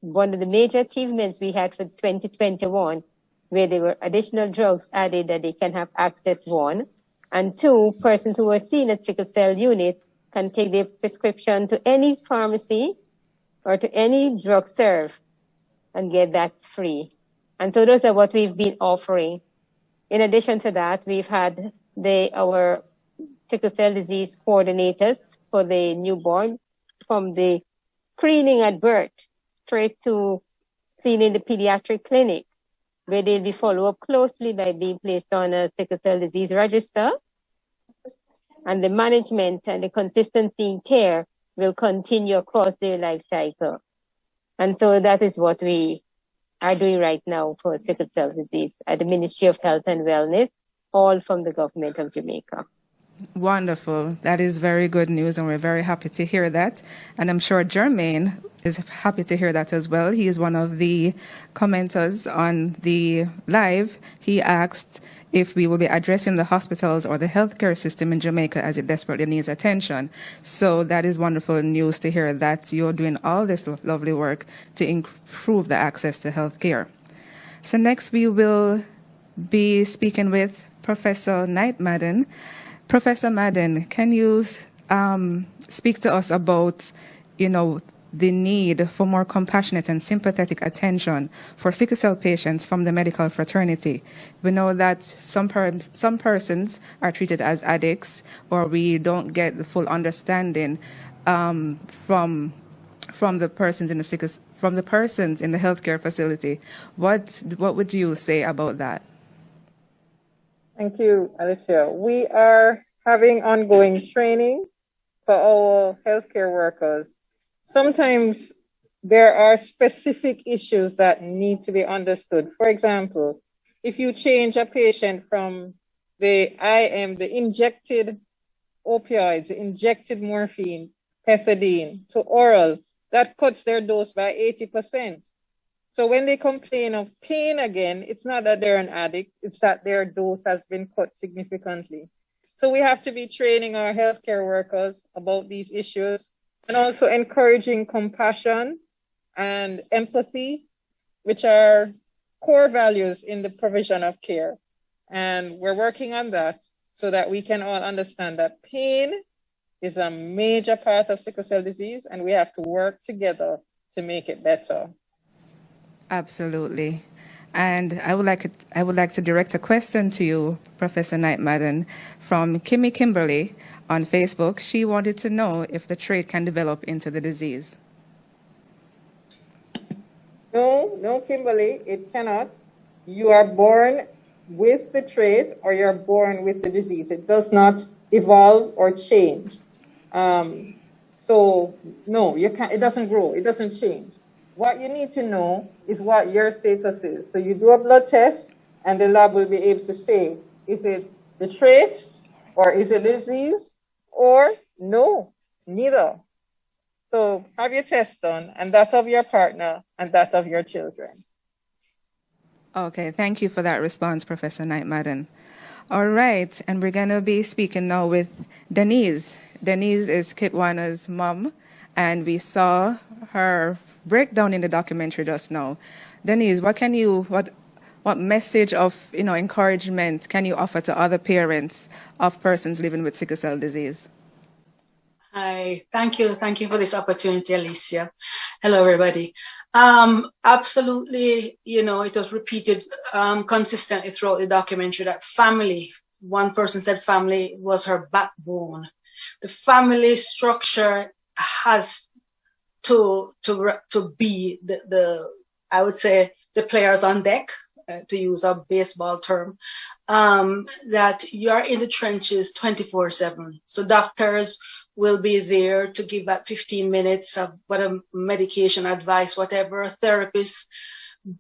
one of the major achievements we had for 2021, where there were additional drugs added that they can have access, one. And two, persons who are seen at sickle cell unit can take their prescription to any pharmacy or to any drug serve and get that free. And so those are what we've been offering. In addition to that, we've had our sickle cell disease coordinators for the newborn, from the screening at birth straight to seen in the pediatric clinic, where they'll be followed up closely by being placed on a sickle cell disease register. And the management and the consistency in care will continue across their life cycle. And so that is what we are doing right now for sickle cell disease at the Ministry of Health and Wellness, all from the government of Jamaica. Wonderful. That is very good news, and we're very happy to hear that. And I'm sure Jermaine is happy to hear that as well. He is one of the commenters on the live. He asked if we will be addressing the hospitals or the healthcare system in Jamaica as it desperately needs attention. So that is wonderful news to hear that you're doing all this lovely work to improve the access to healthcare. So next we will be speaking with Professor Knight-Madden. Professor Madden, can you speak to us about, the need for more compassionate and sympathetic attention for sickle cell patients from the medical fraternity? We know that some persons are treated as addicts, or we don't get the full understanding from the persons in the healthcare facility. What would you say about that? Thank you, Alicia. We are having ongoing training for our healthcare workers. Sometimes there are specific issues that need to be understood. For example, if you change a patient from the injected opioids, injected morphine, pethidine, to oral, that cuts their dose by 80%. So when they complain of pain again, it's not that they're an addict, it's that their dose has been cut significantly. So we have to be training our healthcare workers about these issues and also encouraging compassion and empathy, which are core values in the provision of care. And we're working on that so that we can all understand that pain is a major part of sickle cell disease, and we have to work together to make it better. Absolutely. And I would like to direct a question to you, Professor Knight-Madden, from Kimmy Kimberly on Facebook. She wanted to know if the trait can develop into the disease. No, Kimberly, it cannot. You are born with the trait or you're born with the disease. It does not evolve or change. So no, you can't, it doesn't grow, it doesn't change. What you need to know is what your status is. So you do a blood test and the lab will be able to say, is it the trait or is it disease or no, neither. So have your test done, and that of your partner and that of your children. Okay, thank you for that response, Professor Knight Madden. All right, and we're going to be speaking now with Denise. Denise is Kitwana's mom, and we saw her breakdown in the documentary just now. Denise, what message of encouragement can you offer to other parents of persons living with sickle cell disease? Hi, thank you for this opportunity, Alicia. Hello, everybody. Absolutely, it was repeated consistently throughout the documentary that family, one person said family was her backbone. The family structure has to be I would say the players on deck, to use a baseball term, that you're in the trenches 24/7. So doctors will be there to give that 15 minutes of whatever medication advice, whatever, therapist.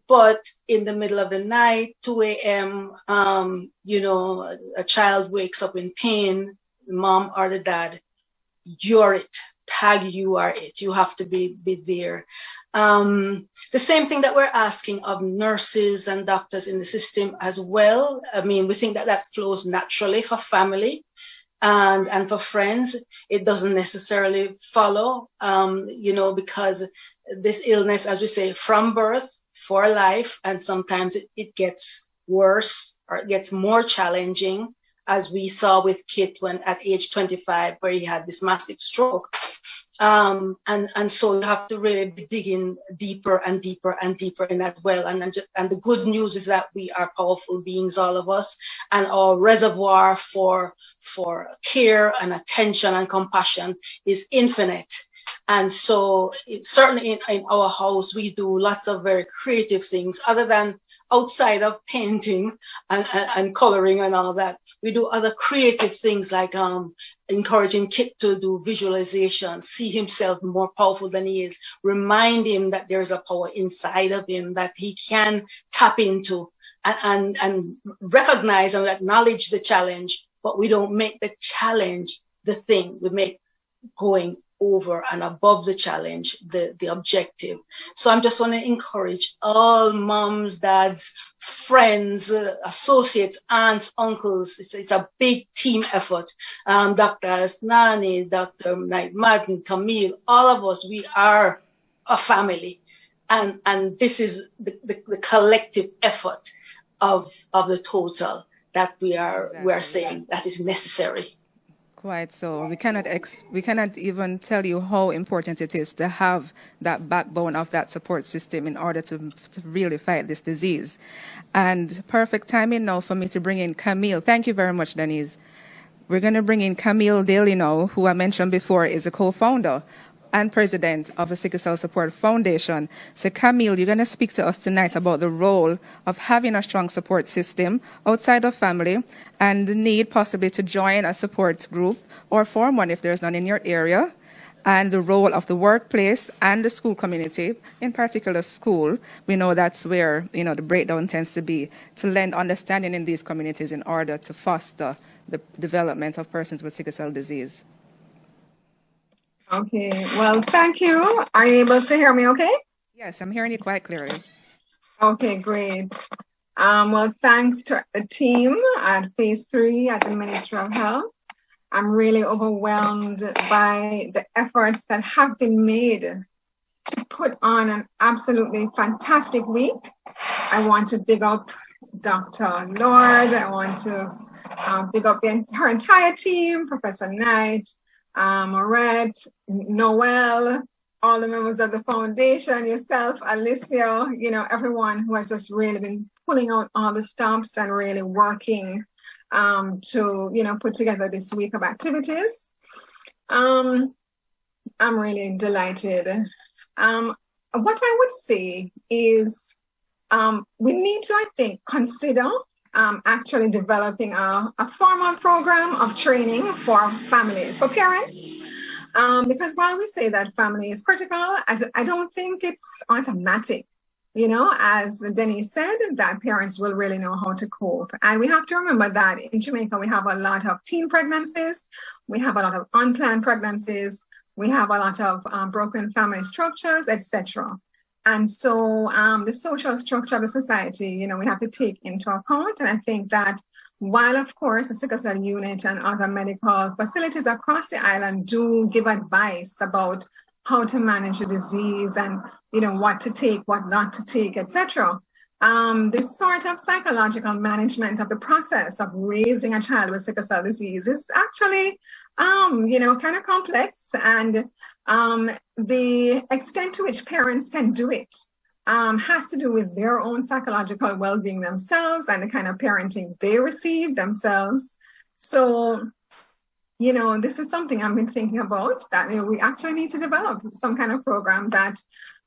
But in the middle of the night, 2 a.m., a child wakes up in pain, the mom or the dad, you're it. Tag, you are it. You have to be there. The same thing that we're asking of nurses and doctors in the system as well. I mean, we think that flows naturally for family and for friends. It doesn't necessarily follow, because this illness, as we say, from birth for life, and sometimes it gets worse or it gets more challenging, as we saw with Kit when at age 25, where he had this massive stroke. And so you have to really be digging deeper and deeper and deeper in that well. And the good news is that we are powerful beings, all of us, and our reservoir for care and attention and compassion is infinite. And so certainly in our house, we do lots of very creative things other than outside of painting and coloring and all that. We do other creative things like encouraging Kit to do visualization, see himself more powerful than he is, remind him that there's a power inside of him that he can tap into, and recognize and acknowledge the challenge, but we don't make the challenge the thing. We make going over and above the challenge the objective. So I'm just want to encourage all moms, dads, friends, associates, aunts, uncles. It's a big team effort. Dr. Asnani, Dr. Knight Madden, Camille, all of us, we are a family. And this is the collective effort of the total that we are saying that is necessary. Quite so. We cannot even tell you how important it is to have that backbone of that support system in order to really fight this disease. And perfect timing now for me to bring in Camille. Thank you very much, Denise. We're going to bring in Camille Daly now, who I mentioned before is a co-founder and president of the Sickle Cell Support Foundation. So Camille, you're going to speak to us tonight about the role of having a strong support system outside of family and the need possibly to join a support group or form one if there's none in your area, and the role of the workplace and the school community, in particular school. We know that's where the breakdown tends to be, to lend understanding in these communities in order to foster the development of persons with sickle cell disease. Okay, well, thank you. Are you able to hear me okay? Yes, I'm hearing you quite clearly. Okay, great. Well, thanks to the team at Phase 3 at the Ministry of Health. I'm really overwhelmed by the efforts that have been made to put on an absolutely fantastic week. I want to big up Dr. Lord. I want to big up her entire team, Professor Knight, Moret, Noel, all the members of the foundation, yourself, Alicia, everyone who has just really been pulling out all the stops and really working to, put together this week of activities. I'm really delighted. What I would say is we need to, I think, consider actually developing a formal program of training for families, for parents. Because while we say that family is critical, I don't think it's automatic. You know, as Denise said, that parents will really know how to cope. And we have to remember that in Jamaica, we have a lot of teen pregnancies, we have a lot of unplanned pregnancies, we have a lot of broken family structures, etc. And so the social structure of the society, you know, we have to take into account. And I think that while, of course, the sickle cell unit and other medical facilities across the island do give advice about how to manage the disease and, you know, what to take, what not to take, etc. This sort of psychological management of the process of raising a child with sickle cell disease is actually, you know, kind of complex. And the extent to which parents can do it has to do with their own psychological well-being themselves and the kind of parenting they receive themselves. So, you know, this is something I've been thinking about, that, you know, we actually need to develop some kind of program that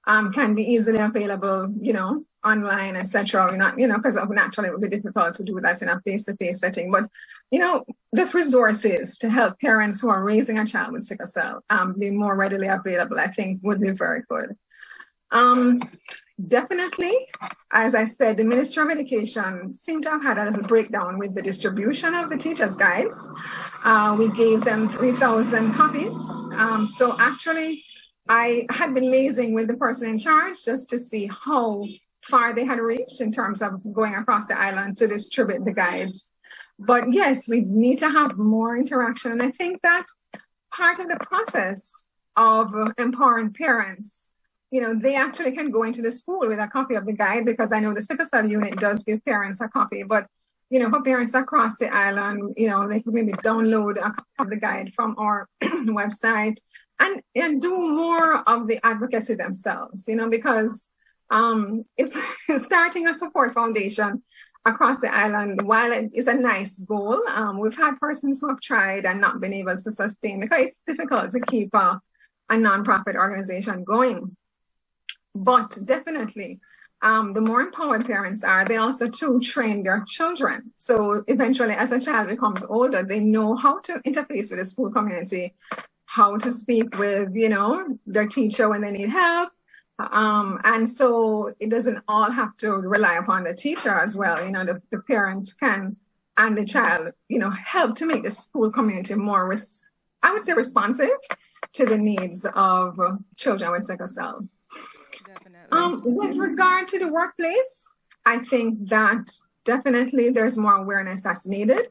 can be easily available, you know, online, etc. We're not, you know, because naturally it would be difficult to do that in a face-to-face setting. But, you know, just resources to help parents who are raising a child with sickle cell be more readily available, I think would be very good. Definitely, as I said, the Ministry of Education seemed to have had a little breakdown with the distribution of the teachers' guides. We gave them 3,000 copies. So actually, I had been liaising with the person in charge just to see how far they had reached in terms of going across the island to distribute the guides. But yes, we need to have more interaction. And I think that part of the process of empowering parents, you know, they actually can go into the school with a copy of the guide, because I know the sickle cell unit does give parents a copy, but, you know, for parents across the island, you know, they can maybe download a copy of the guide from our website and do more of the advocacy themselves, you know, because it's starting a support foundation across the island. While it is a nice goal, we've had persons who have tried and not been able to sustain, because it's difficult to keep a nonprofit organization going. But definitely, the more empowered parents are, they also too train their children. So eventually, as a child becomes older, they know how to interface with the school community, how to speak with, you know, their teacher when they need help. And so it doesn't all have to rely upon the teacher as well. You know, the parents can, and the child, you know, help to make the school community more, I would say, responsive to the needs of children with sickle cell. With regard to the workplace, I think that definitely there's more awareness that's needed,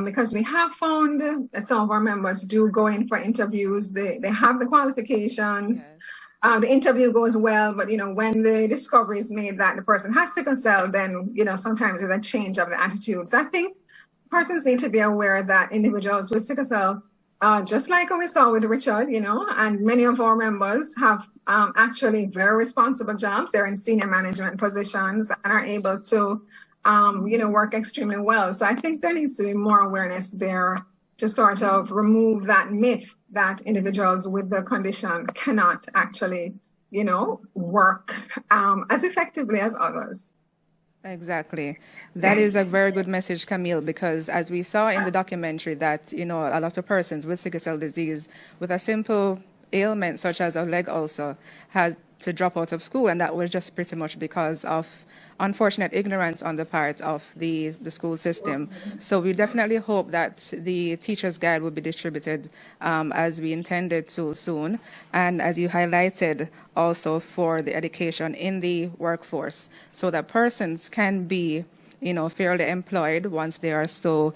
because we have found that some of our members do go in for interviews. They have the qualifications. Yes. The interview goes well, but, you know, when the discovery is made that the person has sickle cell, then, you know, sometimes there's a change of the attitudes. I think persons need to be aware that individuals with sickle cell, just like we saw with Richard, you know, and many of our members have actually very responsible jobs. They're in senior management positions and are able to, you know, work extremely well. So I think there needs to be more awareness there to sort of remove that myth that individuals with the condition cannot actually, you know, work as effectively as others. Exactly. That is a very good message, Camille, because as we saw in the documentary that, you know, a lot of persons with sickle cell disease with a simple ailment such as a leg ulcer had to drop out of school, and that was just pretty much because of unfortunate ignorance on the part of the school system. So we definitely hope that the teacher's guide will be distributed as we intended to soon, and as you highlighted, also for the education in the workforce, so that persons can be, you know, fairly employed once they are so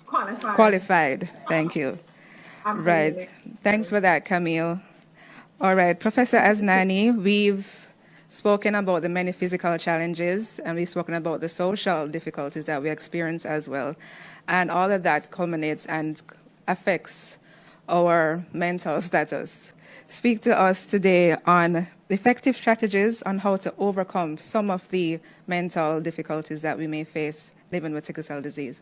qualified. Thank you. Absolutely. Right. Thanks for that, Camille. All right, Professor Asnani, we've spoken about the many physical challenges, and we've spoken about the social difficulties that we experience as well. And all of that culminates and affects our mental status. Speak to us today on effective strategies on how to overcome some of the mental difficulties that we may face living with sickle cell disease.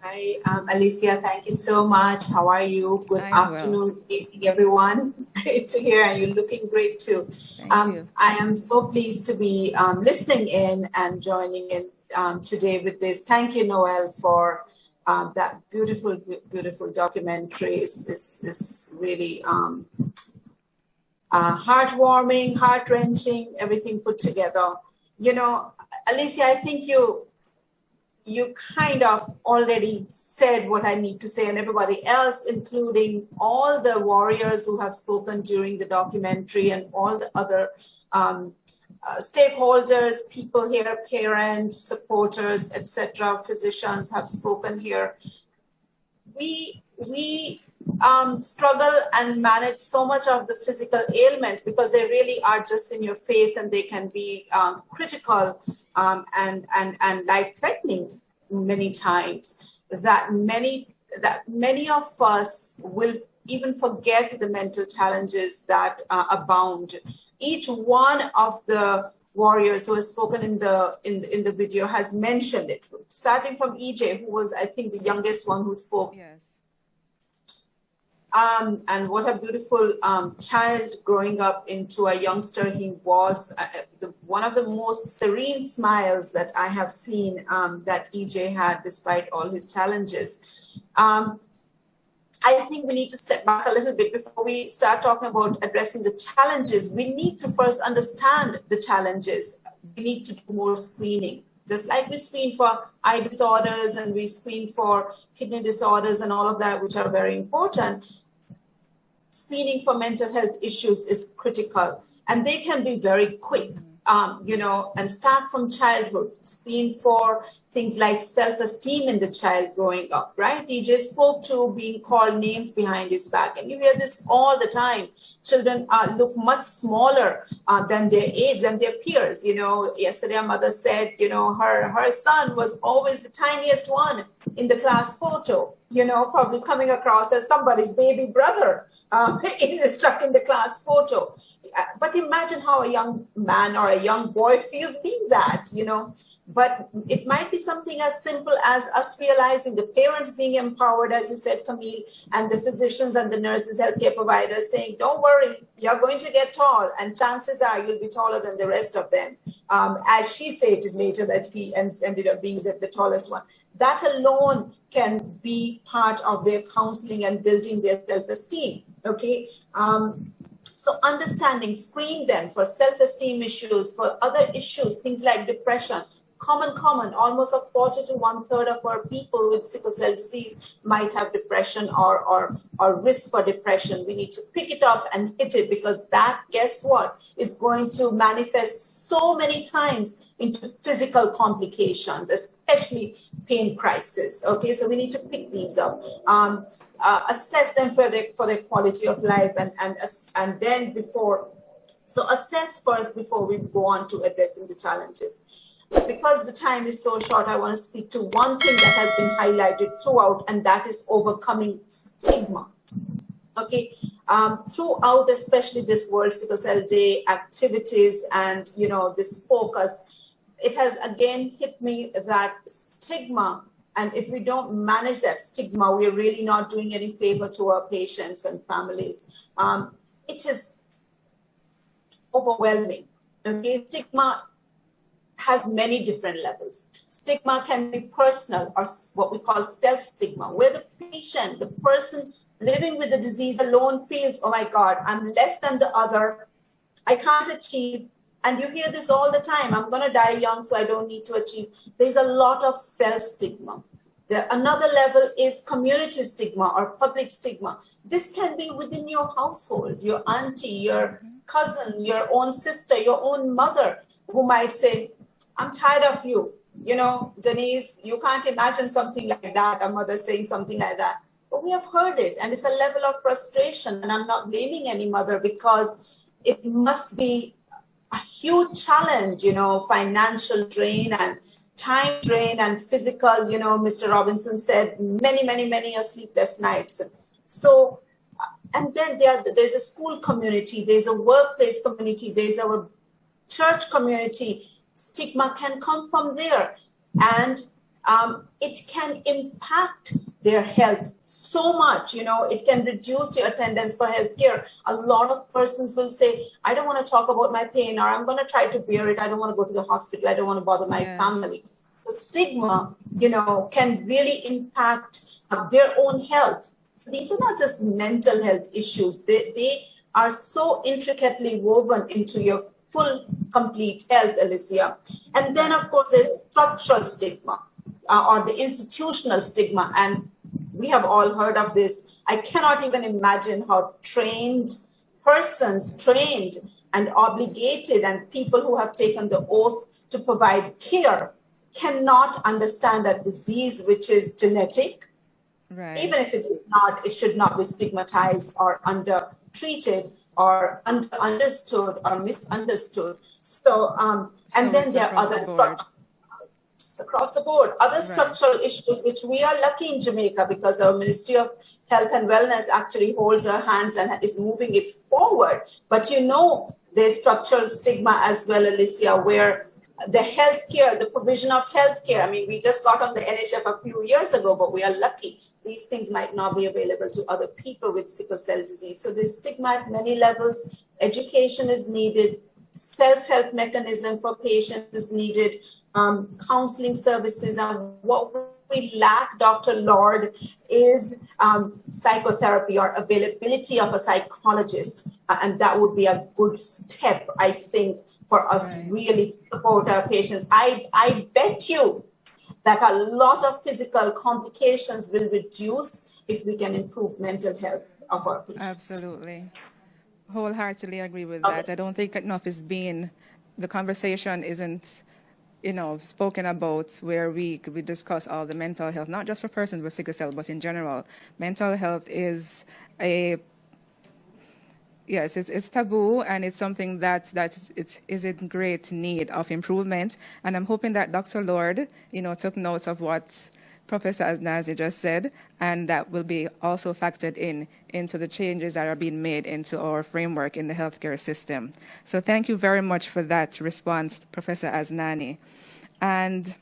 Hi, Alicia. Thank you so much. How are you? Good afternoon, evening, everyone. Great to hear, and you're looking great too. Thank you. I am so pleased to be listening in and joining in today with this. Thank you, Noel, for that beautiful, beautiful documentary. It's really heartwarming, heart-wrenching, everything put together. You know, Alicia, I think you kind of already said what I need to say, and everybody else, including all the warriors who have spoken during the documentary and all the other stakeholders, people here, parents, supporters, etc., physicians have spoken here. We struggle and manage so much of the physical ailments because they really are just in your face, and they can be critical and life-threatening many times. That many of us will even forget the mental challenges that abound. Each one of the warriors who has spoken in the video has mentioned it, starting from EJ, who was, I think, the youngest one who spoke. Yes. And what a beautiful child growing up into a youngster he was. One of the most serene smiles that I have seen that EJ had despite all his challenges. I think we need to step back a little bit before we start talking about addressing the challenges. We need to first understand the challenges. We need to do more screening. Just like we screen for eye disorders and we screen for kidney disorders and all of that, which are very important, screening for mental health issues is critical. And they can be very quick, and start from childhood. Screen for things like self-esteem in the child growing up, right? DJ spoke to being called names behind his back. And you hear this all the time. Children look much smaller than their age, than their peers. Yesterday a mother said, her son was always the tiniest one in the class photo, probably coming across as somebody's baby brother. Stuck in the class photo. But imagine how a young man or a young boy feels being that, But it might be something as simple as us realizing the parents being empowered, as you said, Camille, and the physicians and the nurses, healthcare providers saying, don't worry, you're going to get tall, and chances are you'll be taller than the rest of them. As she stated later that he ended up being the tallest one. That alone can be part of their counseling and building their self-esteem, okay? So understanding, screen them for self-esteem issues, for other issues, things like depression. Common, almost a quarter to 1/3 of our people with sickle cell disease might have depression or risk for depression. We need to pick it up and hit it, because that, guess what, is going to manifest so many times into physical complications, especially pain crisis. Okay, so we need to pick these up. Assess them for their quality of life, and then assess first before we go on to addressing the challenges. Because the time is so short, I want to speak to one thing that has been highlighted throughout, and that is overcoming stigma. Okay, throughout, especially this World Sickle Cell Day activities and this focus, it has again hit me that stigma. And if we don't manage that stigma, we're really not doing any favor to our patients and families. It is overwhelming. Okay, stigma has many different levels. Stigma can be personal, or what we call self-stigma, where the patient, the person living with the disease alone feels, oh my God, I'm less than the other, I can't achieve. And you hear this all the time, I'm gonna die young, so I don't need to achieve. There's a lot of self-stigma. Another level is community stigma or public stigma. This can be within your household, your auntie, your cousin, your own sister, your own mother, who might say, I'm tired of you. Denise, you can't imagine something like that, a mother saying something like that. But we have heard it, and it's a level of frustration. And I'm not blaming any mother, because it must be a huge challenge, financial drain and time drain and physical, Mr. Robinson said, many sleepless nights. So, and then there's a school community, there's a workplace community, there's our church community. Stigma can come from there. And it can impact their health so much. It can reduce your attendance for healthcare. A lot of persons will say, I don't want to talk about my pain, or I'm going to try to bear it. I don't want to go to the hospital. I don't want to bother my family. The stigma, can really impact their own health. So these are not just mental health issues. They are so intricately woven into your full, complete health, Alicia. And then, of course, there's structural stigma or the institutional stigma. And we have all heard of this. I cannot even imagine how trained and obligated, and people who have taken the oath to provide care cannot understand a disease which is genetic. Right. Even if it is not, it should not be stigmatized or undertreated or understood or misunderstood. So, and then there are other structures across the board, other structural issues, which we are lucky in Jamaica because our Ministry of Health and Wellness actually holds our hands and is moving it forward. But there's structural stigma as well, Alicia, where the healthcare, the provision of healthcare. I mean, we just got on the NHF a few years ago, but we are lucky. These things might not be available to other people with sickle cell disease. So there's stigma at many levels. Education is needed. Self-help mechanism for patients is needed. Counseling services. And what we lack, Dr. Lord, is psychotherapy or availability of a psychologist. And that would be a good step, I think, for us really to support our patients. I bet you that a lot of physical complications will reduce if we can improve mental health of our patients. Absolutely. Wholeheartedly agree with that. I don't think enough is being, the conversation isn't, spoken about where we discuss all the mental health, not just for persons with sickle cell, but in general. Mental health is it's taboo, and it's something that is in great need of improvement. And I'm hoping that Dr. Lord, took notes of what Professor Aznazi just said, and that will be also factored into the changes that are being made into our framework in the healthcare system. So thank you very much for that response, Professor Aznani. And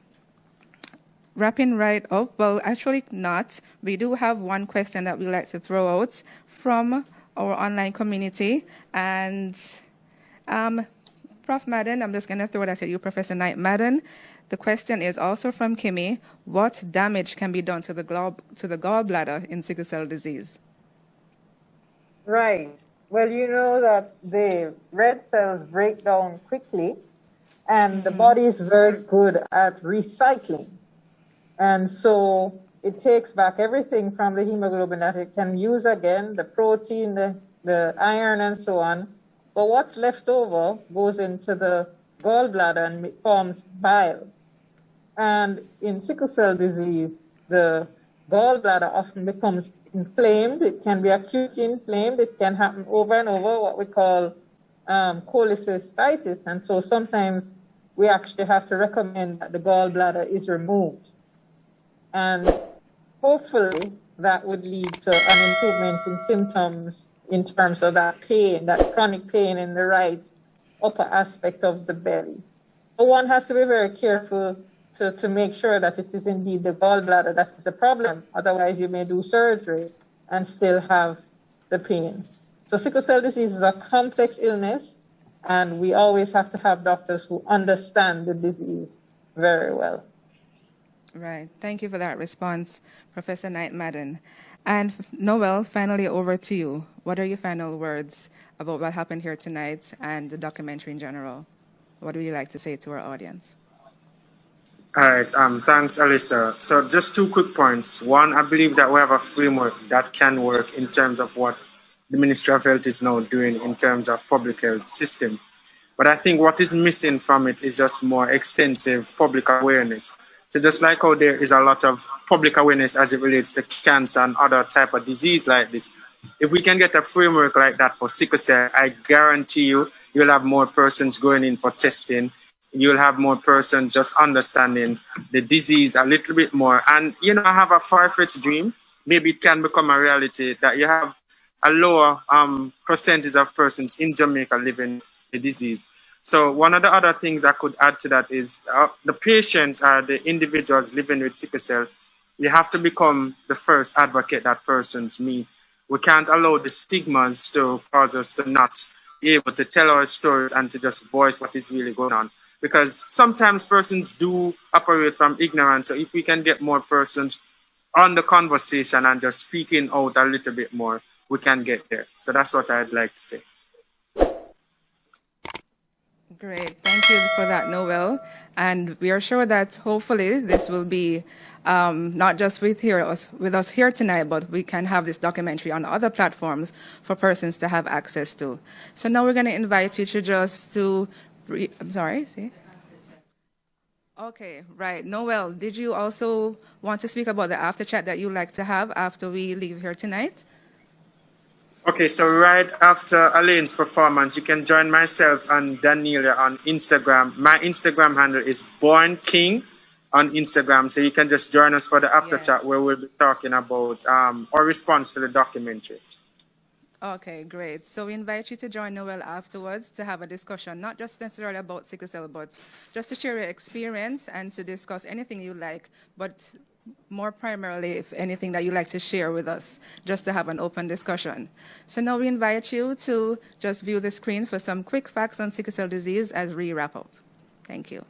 wrapping right up, well, actually not. We do have one question that we like to throw out from our online community. And Prof. Madden, I'm just going to throw that at you, Professor Knight Madden. The question is also from Kimmy. What damage can be done to the gallbladder in sickle cell disease? Right. Well, you know that the red cells break down quickly, and the body is very good at recycling. And so it takes back everything from the hemoglobin that it can use again, the protein, the iron, and so on. But what's left over goes into the gallbladder and forms bile. And in sickle cell disease, the gallbladder often becomes inflamed. It can be acutely inflamed. It can happen over and over, what we call cholecystitis. And so sometimes we actually have to recommend that the gallbladder is removed. And hopefully that would lead to an improvement in symptoms in terms of that pain, that chronic pain in the right upper aspect of the belly. But one has to be very careful to make sure that it is indeed the gallbladder that is the problem. Otherwise, you may do surgery and still have the pain. So sickle cell disease is a complex illness, and we always have to have doctors who understand the disease very well. Right. Thank you for that response, Professor Knight Madden. And Noel, finally over to you. What are your final words about what happened here tonight and the documentary in general? What would you like to say to our audience? All right, thanks, Alyssa. So just 2 quick points. One, I believe that we have a framework that can work in terms of what the Ministry of Health is now doing in terms of public health system. But I think what is missing from it is just more extensive public awareness. So just like how there is a lot of public awareness as it relates to cancer and other type of disease like this, if we can get a framework like that for sickle cell, I guarantee you'll have more persons going in for testing. You'll have more persons just understanding the disease a little bit more. And, I have a far-fetched dream. Maybe it can become a reality that you have a lower percentage of persons in Jamaica living the disease. So one of the other things I could add to that is the patients are the individuals living with sickle cell. You have to become the first advocate that persons meet. We can't allow the stigmas to cause us to not be able to tell our stories and to just voice what is really going on. Because sometimes persons do operate from ignorance. So if we can get more persons on the conversation and just speaking out a little bit more, we can get there. So that's what I'd like to say. Great. Thank you for that, Noel. And we are sure that hopefully this will be not just with us here tonight, but we can have this documentary on other platforms for persons to have access to. So now we're going to invite you to I'm sorry, see? Okay, right. Noel, did you also want to speak about the after chat that you'd like to have after we leave here tonight? Okay, so right after Alaine's performance, you can join myself and Daniela on Instagram. My Instagram handle is Born King on Instagram, so you can just join us for the after chat where we'll be talking about our response to the documentary. Okay, great. So we invite you to join Noel afterwards to have a discussion, not just necessarily about sickle cell, but just to share your experience and to discuss anything you like, but more primarily, if anything that you'd like to share with us, just to have an open discussion. So now we invite you to just view the screen for some quick facts on sickle cell disease as we wrap up. Thank you.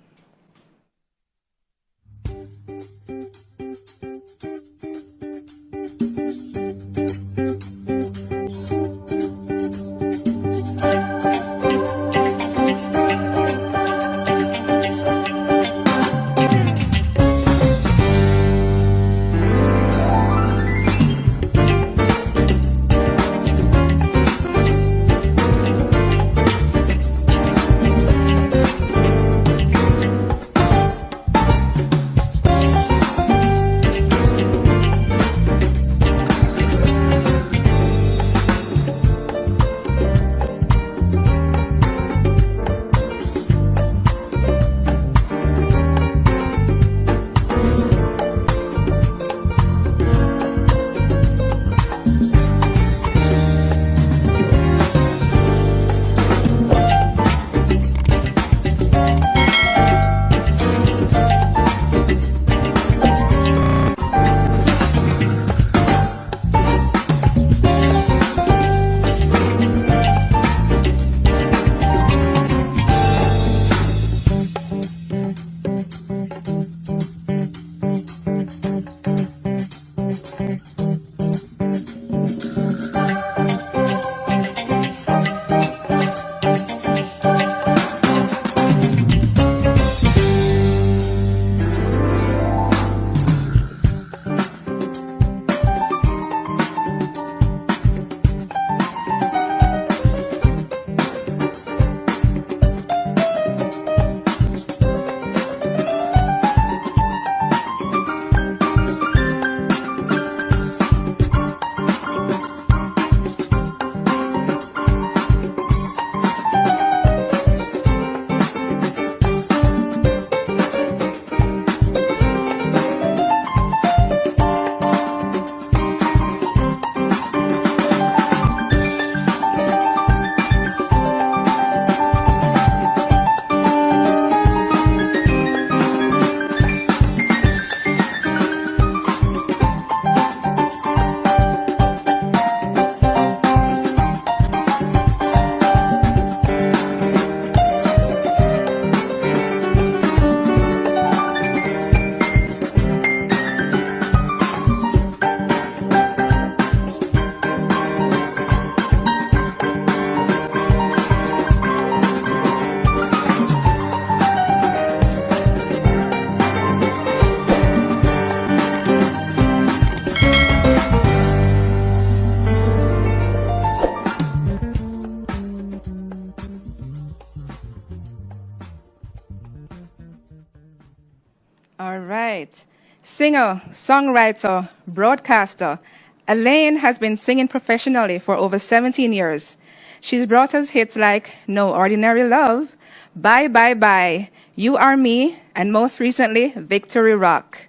All right. Singer, songwriter, broadcaster, Alaine has been singing professionally for over 17 years. She's brought us hits like No Ordinary Love, Bye Bye Bye, You Are Me, and most recently, Victory Rock.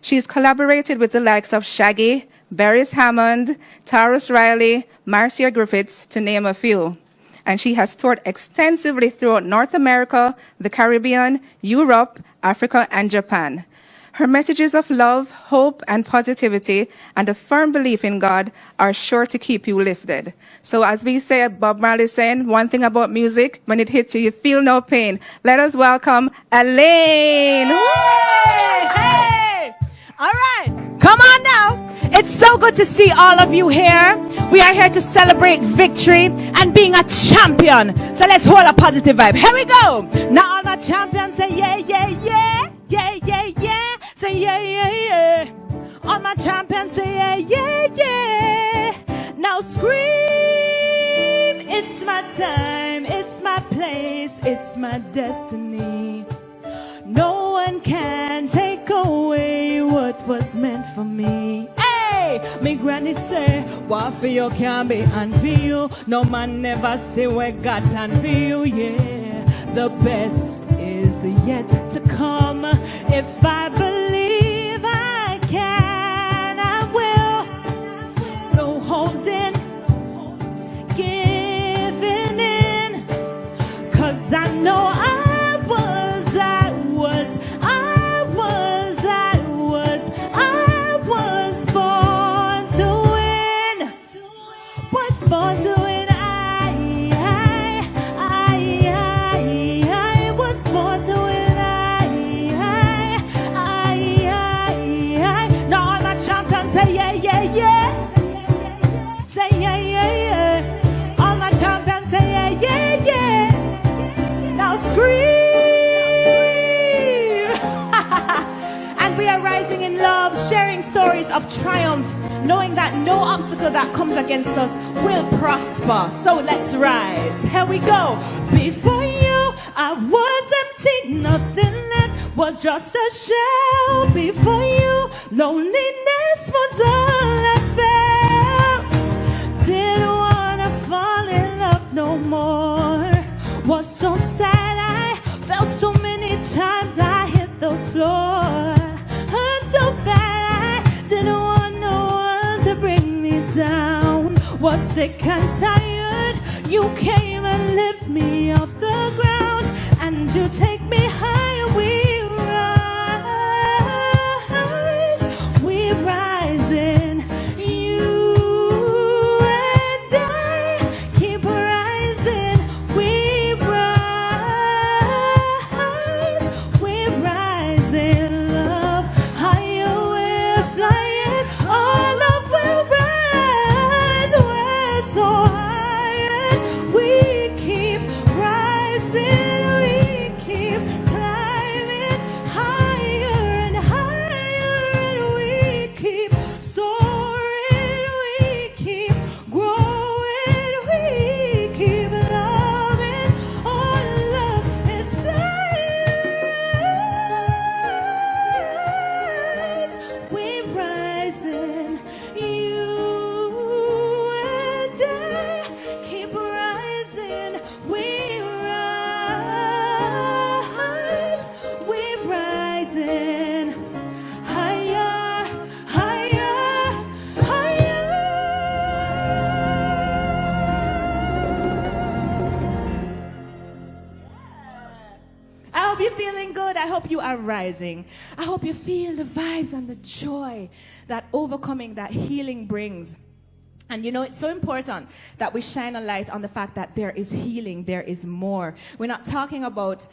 She's collaborated with the likes of Shaggy, Beres Hammond, Tarrus Riley, Marcia Griffiths, to name a few. and she has toured extensively throughout North America, the Caribbean, Europe, Africa, and Japan. Her messages of love, hope, and positivity, and a firm belief in God are sure to keep you lifted. So as we say, Bob Marley saying, one thing about music, when it hits you, you feel no pain. Let us welcome Alaine. Hey, hey. All right, come on now. It's so good to see all of you here. We are here to celebrate victory and being a champion. So let's hold a positive vibe. Here we go. Now all my champions say yeah, yeah, yeah. Yeah, yeah, yeah. Say yeah, yeah, yeah. All my champions say yeah, yeah, yeah. Now scream. It's my time. It's my place. It's my destiny. No one can take away what was meant for me. Hey, me granny say, what for you can be and for you. No man never say where God plan for you. Yeah, the best is yet to come. If I believe I can, I will. No holding, giving in. 'Cause I know I was born to win. Was born to win. I was born to win. Now all my champions say yeah, yeah, yeah. Say yeah, yeah, yeah. All my champions say yeah, yeah, yeah. Now scream. And we are rising in love, sharing stories of triumph, knowing that no obstacle that comes against us will prosper. So let's rise. Here we go. Before you, I was empty, nothing left was just a shell. Before you, loneliness was all I felt. Didn't wanna fall in love no more. Was so sad, I felt so many times I hit the floor. Hurt so bad, I didn't want no one to bring me down. Was sick and tired, you came and lifted me off the ground. And you take me higher, we rising. You and I keep rising. We rising. Love higher, we're flying. All of will rise. We're so high and we keep rising. We keep climbing higher and higher, and we keep soaring. We keep growing. We keep loving. All love is flying. We're rising. You and I keep rising. We rise. We're rising. Higher, higher, higher. I hope you're feeling good. I hope you are rising. I hope you feel the vibes and the joy that overcoming, that healing brings. And you know, it's so important that we shine a light on the fact that there is healing, there is more. We're not talking about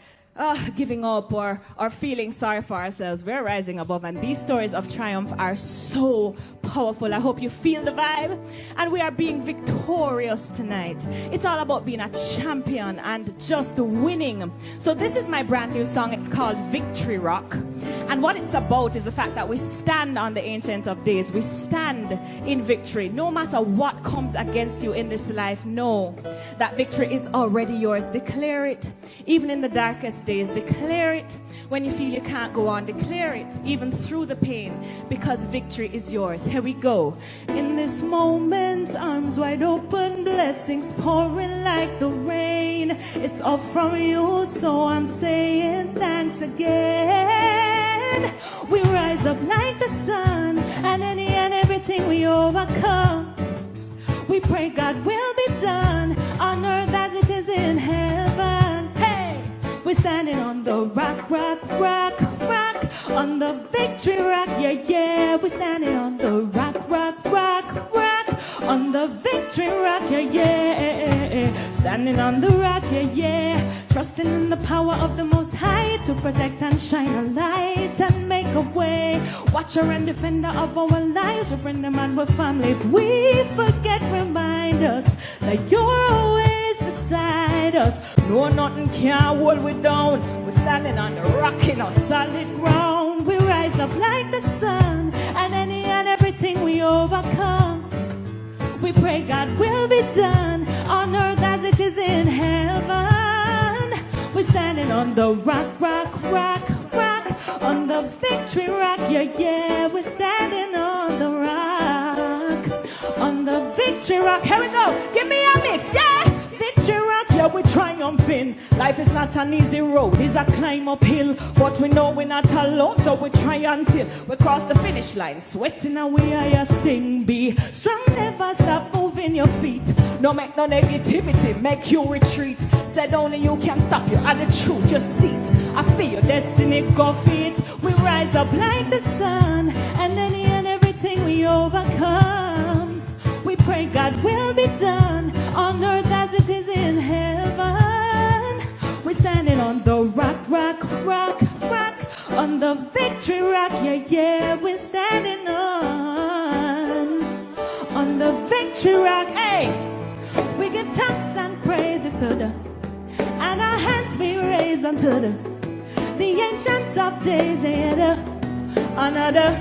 giving up or feeling sorry for ourselves. We're rising above, and these stories of triumph are so powerful. I hope you feel the vibe, and we are being victorious tonight. It's all about being a champion and just winning. So this is my brand new song. It's called Victory Rock, and what it's about is the fact that we stand on the Ancient of Days. We stand in victory. No matter what comes against you in this life, know that victory is already yours. Declare it even in the darkest days. Declare it when you feel you can't go on. Declare it even through the pain, because victory is yours. Here we go. In this moment, arms wide open, blessings pouring like the rain. It's all from you, so I'm saying thanks again. We rise up like the sun, and any and everything we overcome, we pray God will be done on earth as it in heaven. Hey, we're standing on the rock, rock, rock, rock. On the victory rock, yeah, yeah. We're standing on the rock, rock, rock, rock. On the victory rock, yeah, yeah. Standing on the rock, yeah, yeah. Trusting in the power of the Most High to protect and shine a light and make a way. Watcher and defender of our lives, we're friend and man, we're family. If we forget, remind us that you're always beside us. No, nothing can hold we down. We're standing on the rock in our solid ground. We rise up like the sun, and any and everything we overcome. We pray God will be done on earth as it is in heaven. We're standing on the rock, rock, rock, rock. On the victory rock, yeah, yeah. We're standing on the rock. On the victory rock. Here we go. Give me a mix, yeah. Victory rock, yeah, we're triumphing. Life is not an easy road, it's a climb uphill. But we know we're not alone, so we try until we cross the finish line. Sweating away are your sting. Be strong, never stop moving your feet. No make no negativity, make you retreat. Said only you can stop you at the truth, just see it. I feel your destiny go feet. We rise up like the sun, and any and everything we overcome. We pray God will be done on earth as it is in heaven. We're standing on the rock, rock, rock, rock. On the victory rock, yeah, yeah. We're standing on the victory rock. Hey, we give thanks and praises to the, and our hands we raise unto the ancient of days, yeah, another.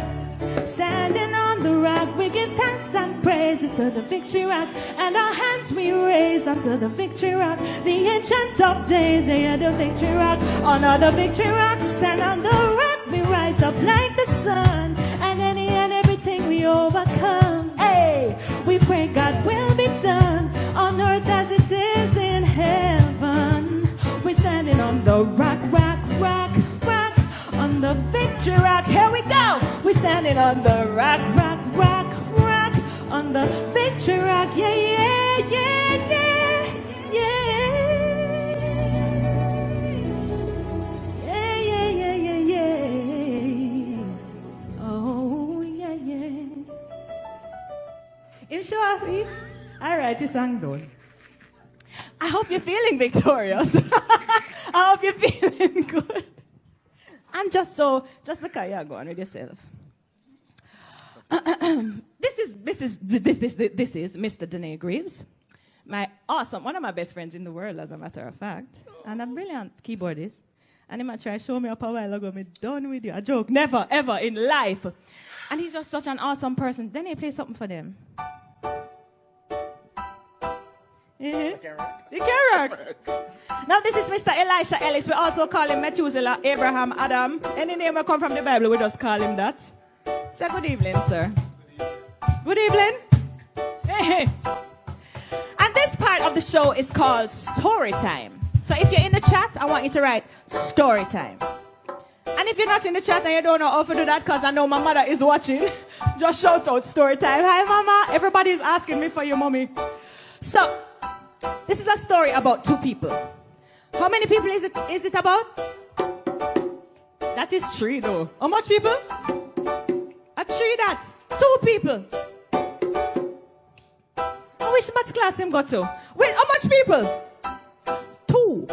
Standing on the rock, we give thanks and praises to the victory rock, and our hands we raise unto the victory rock, the ancient of days, yeah, the victory rock. On the victory rock, stand on the rock, we rise up like the sun, and any and everything we overcome. Hey, we pray God will be done on earth as it is in heaven. We're standing on the rock, rock, rock, rock. On the victory rock, here we go. We're standing on the rock, rock, rock, rock. On the victory rock, yeah, yeah, yeah, yeah, yeah. Yeah, yeah, yeah, yeah, yeah. Oh, yeah, yeah. You sure happy? All right, you sang done. I hope you're feeling victorious. I hope you're feeling good. And just because you're going with yourself. This is Mr. Danae Greaves, one of my best friends in the world, as a matter of fact, and a brilliant keyboardist. And he might try to show me up a while ago, me done with you. A joke, never, ever in life. And he's just such an awesome person. Then he plays something for them. You can't rock. Now this is Mr. Elisha Ellis. We also call him Methuselah, Abraham, Adam. Any name that come from the Bible, we just call him that. Say good evening, sir. Good evening. Hey. And this part of the show is called Story Time. So if you're in the chat, I want you to write Story Time. And if you're not in the chat and you don't know how to do that, because I know my mother is watching, just shout out Story Time. Hi, Mama. Everybody's asking me for your mommy. So this is a story about two people. How many people is it about? That is 3 though. How much people? A 3 that. 2 people. Which maths class him got to? Wait, how much people? 2.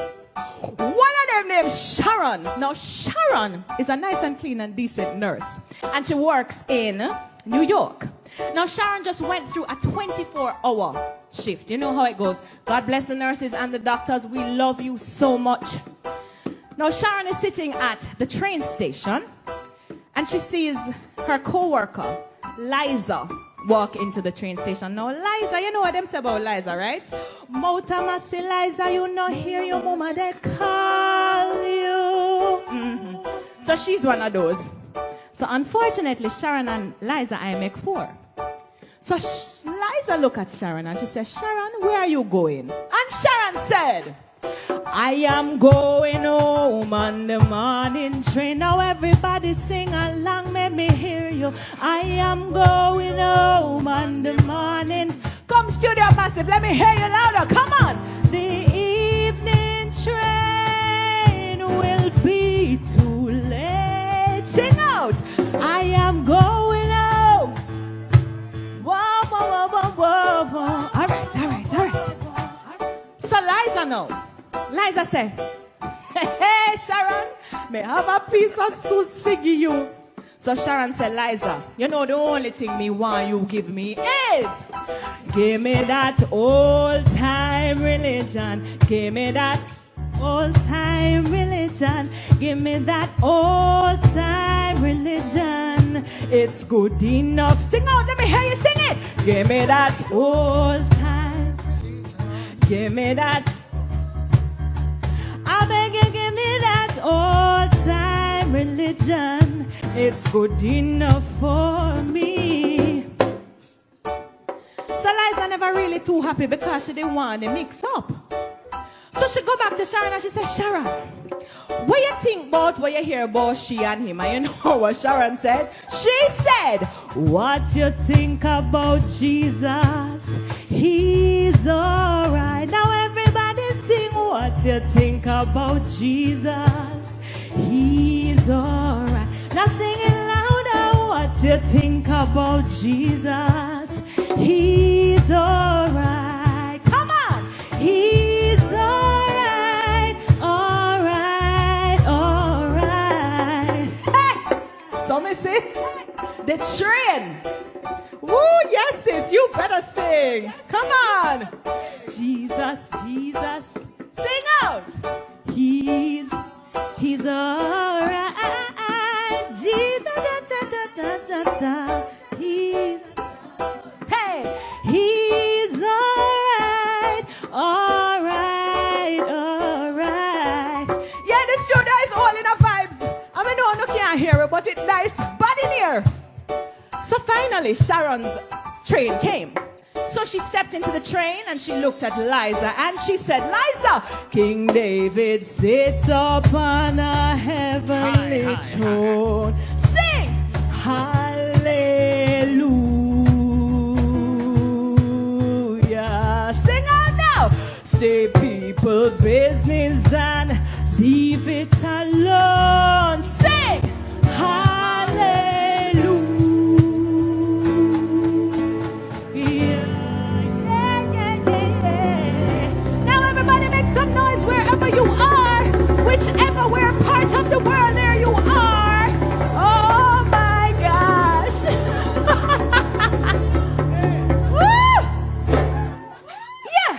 One of them named Sharon. Now Sharon is a nice and clean and decent nurse. And she works in New York. Now Sharon just went through a 24-hour shift. You know how it goes. God bless the nurses and the doctors. We love you so much. Now Sharon is sitting at the train station and she sees her co-worker, Liza, walk into the train station. Now Liza, you know what them say about Liza, right? Mouta say Liza, you know hear your mama, they call you. So she's one of those. So unfortunately, Sharon and Liza, I make 4. So Liza look at Sharon and she says, Sharon, where are you going? And Sharon said, I am going home on the morning train. Now everybody sing along, let me hear you. I am going home on the morning. Come Studio Massive, let me hear you louder, come on. The say, hey, Sharon, may I have a piece of sauce for you. So Sharon said, Liza, you know the only thing me want you give me is give me that old-time religion. Give me that old-time religion. Give me that old-time religion. It's good enough. Sing out, let me hear you sing it. Give me that old-time. Give me that. I beg you, give me that old-time religion. It's good enough for me. So Liza never really too happy because she didn't want to mix up. So she go back to Sharon and she said, Sharon, what you think about what you hear about she and him? And you know what Sharon said? She said, what you think about Jesus? He's alright. Now everybody sing what you think about Jesus. He's alright. Now sing it louder. What you think about Jesus? He's alright. Come on. He's alright. Alright. Alright. Hey! So Mrs. The train. Woo, yes, sis. You better sing. Come on. Jesus, Jesus. Sing out. He's alright. Jesus, da, da, da, da, da, da. He's alright, alright, alright. Yeah, the studio is all in a vibes. I mean, no one can't hear it, but it's nice bad in here. So finally, Sharon's train came. So she stepped into the train and she looked at Liza and she said, Liza, King David sits upon a heavenly throne. Sing hallelujah. Sing out now. Say people business and leave it alone. Sing some noise wherever you are, whichever we're part of the world, there you are. Oh my gosh. Woo! Yeah,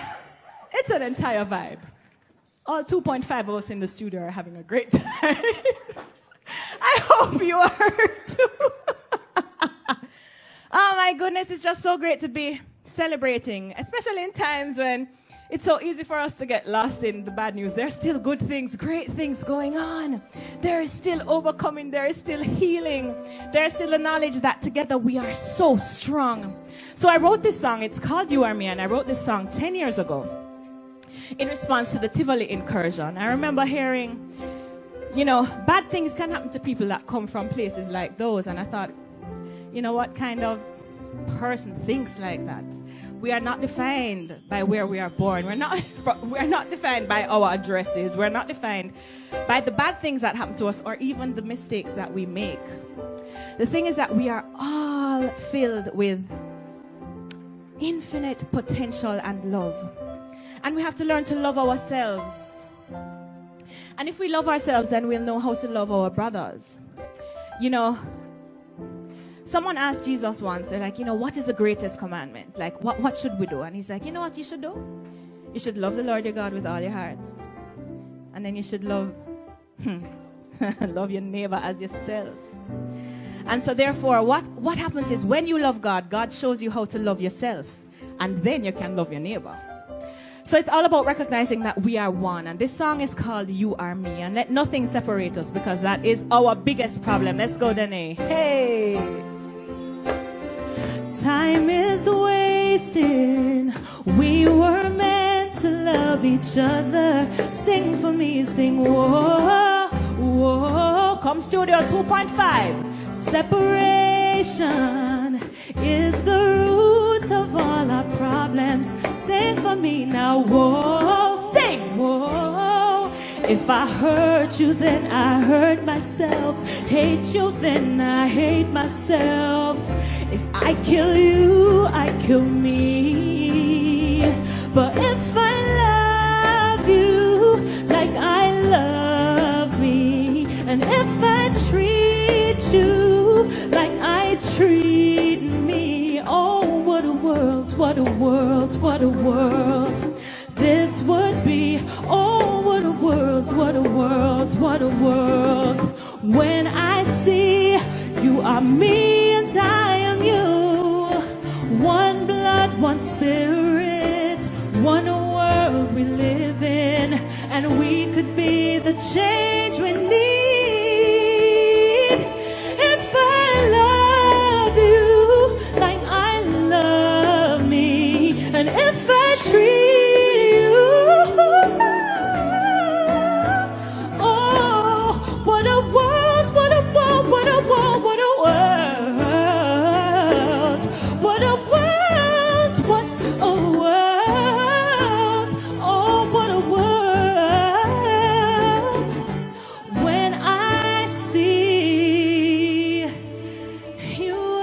it's an entire vibe. All 2.5 of us in the studio are having a great time. I hope you are too. Oh my goodness, it's just so great to be celebrating, especially in times when it's so easy for us to get lost in the bad news. There's still good things, great things going on. There is still overcoming. There is still healing. There is still the knowledge that together we are so strong. So I wrote this song. It's called You Are Me, and I wrote this song 10 years ago in response to the Tivoli incursion. I remember hearing, you know, bad things can happen to people that come from places like those. And I thought, you know, what kind of person thinks like that? We are not defined by where we are born. We're not defined by our addresses. We're not defined by the bad things that happen to us or even the mistakes that we make. The thing is that we are all filled with infinite potential and love. And we have to learn to love ourselves. And if we love ourselves, then we'll know how to love our brothers. You know, someone asked Jesus once, they're like, you know, what is the greatest commandment? Like, what should we do? And he's like, you know what you should do? You should love the Lord your God with all your heart. And then you should love your neighbor as yourself. And so therefore, what happens is when you love God, God shows you how to love yourself. And then you can love your neighbor. So it's all about recognizing that we are one. And this song is called You Are Me. And let nothing separate us, because that is our biggest problem. Let's go, Danae. Hey! Time is wasting. We were meant to love each other. Sing for me, sing whoa, whoa. Come studio 2.5. Separation is the root of all our problems. Sing for me now, whoa, sing, whoa. If I hurt you, then I hurt myself. Hate you, then I hate myself. If I kill you, I kill me. But if I love you like world, what a world this would be. Oh, what a world, what a world, what a world. When I see you are me and I am you, one blood, one spirit, one world we live in, and we could be the change we need. If I love you like I love me, and if I treat you, oh, what a world, what a world, what a world, what a world, what a world, what a world, oh, what a world. When I see you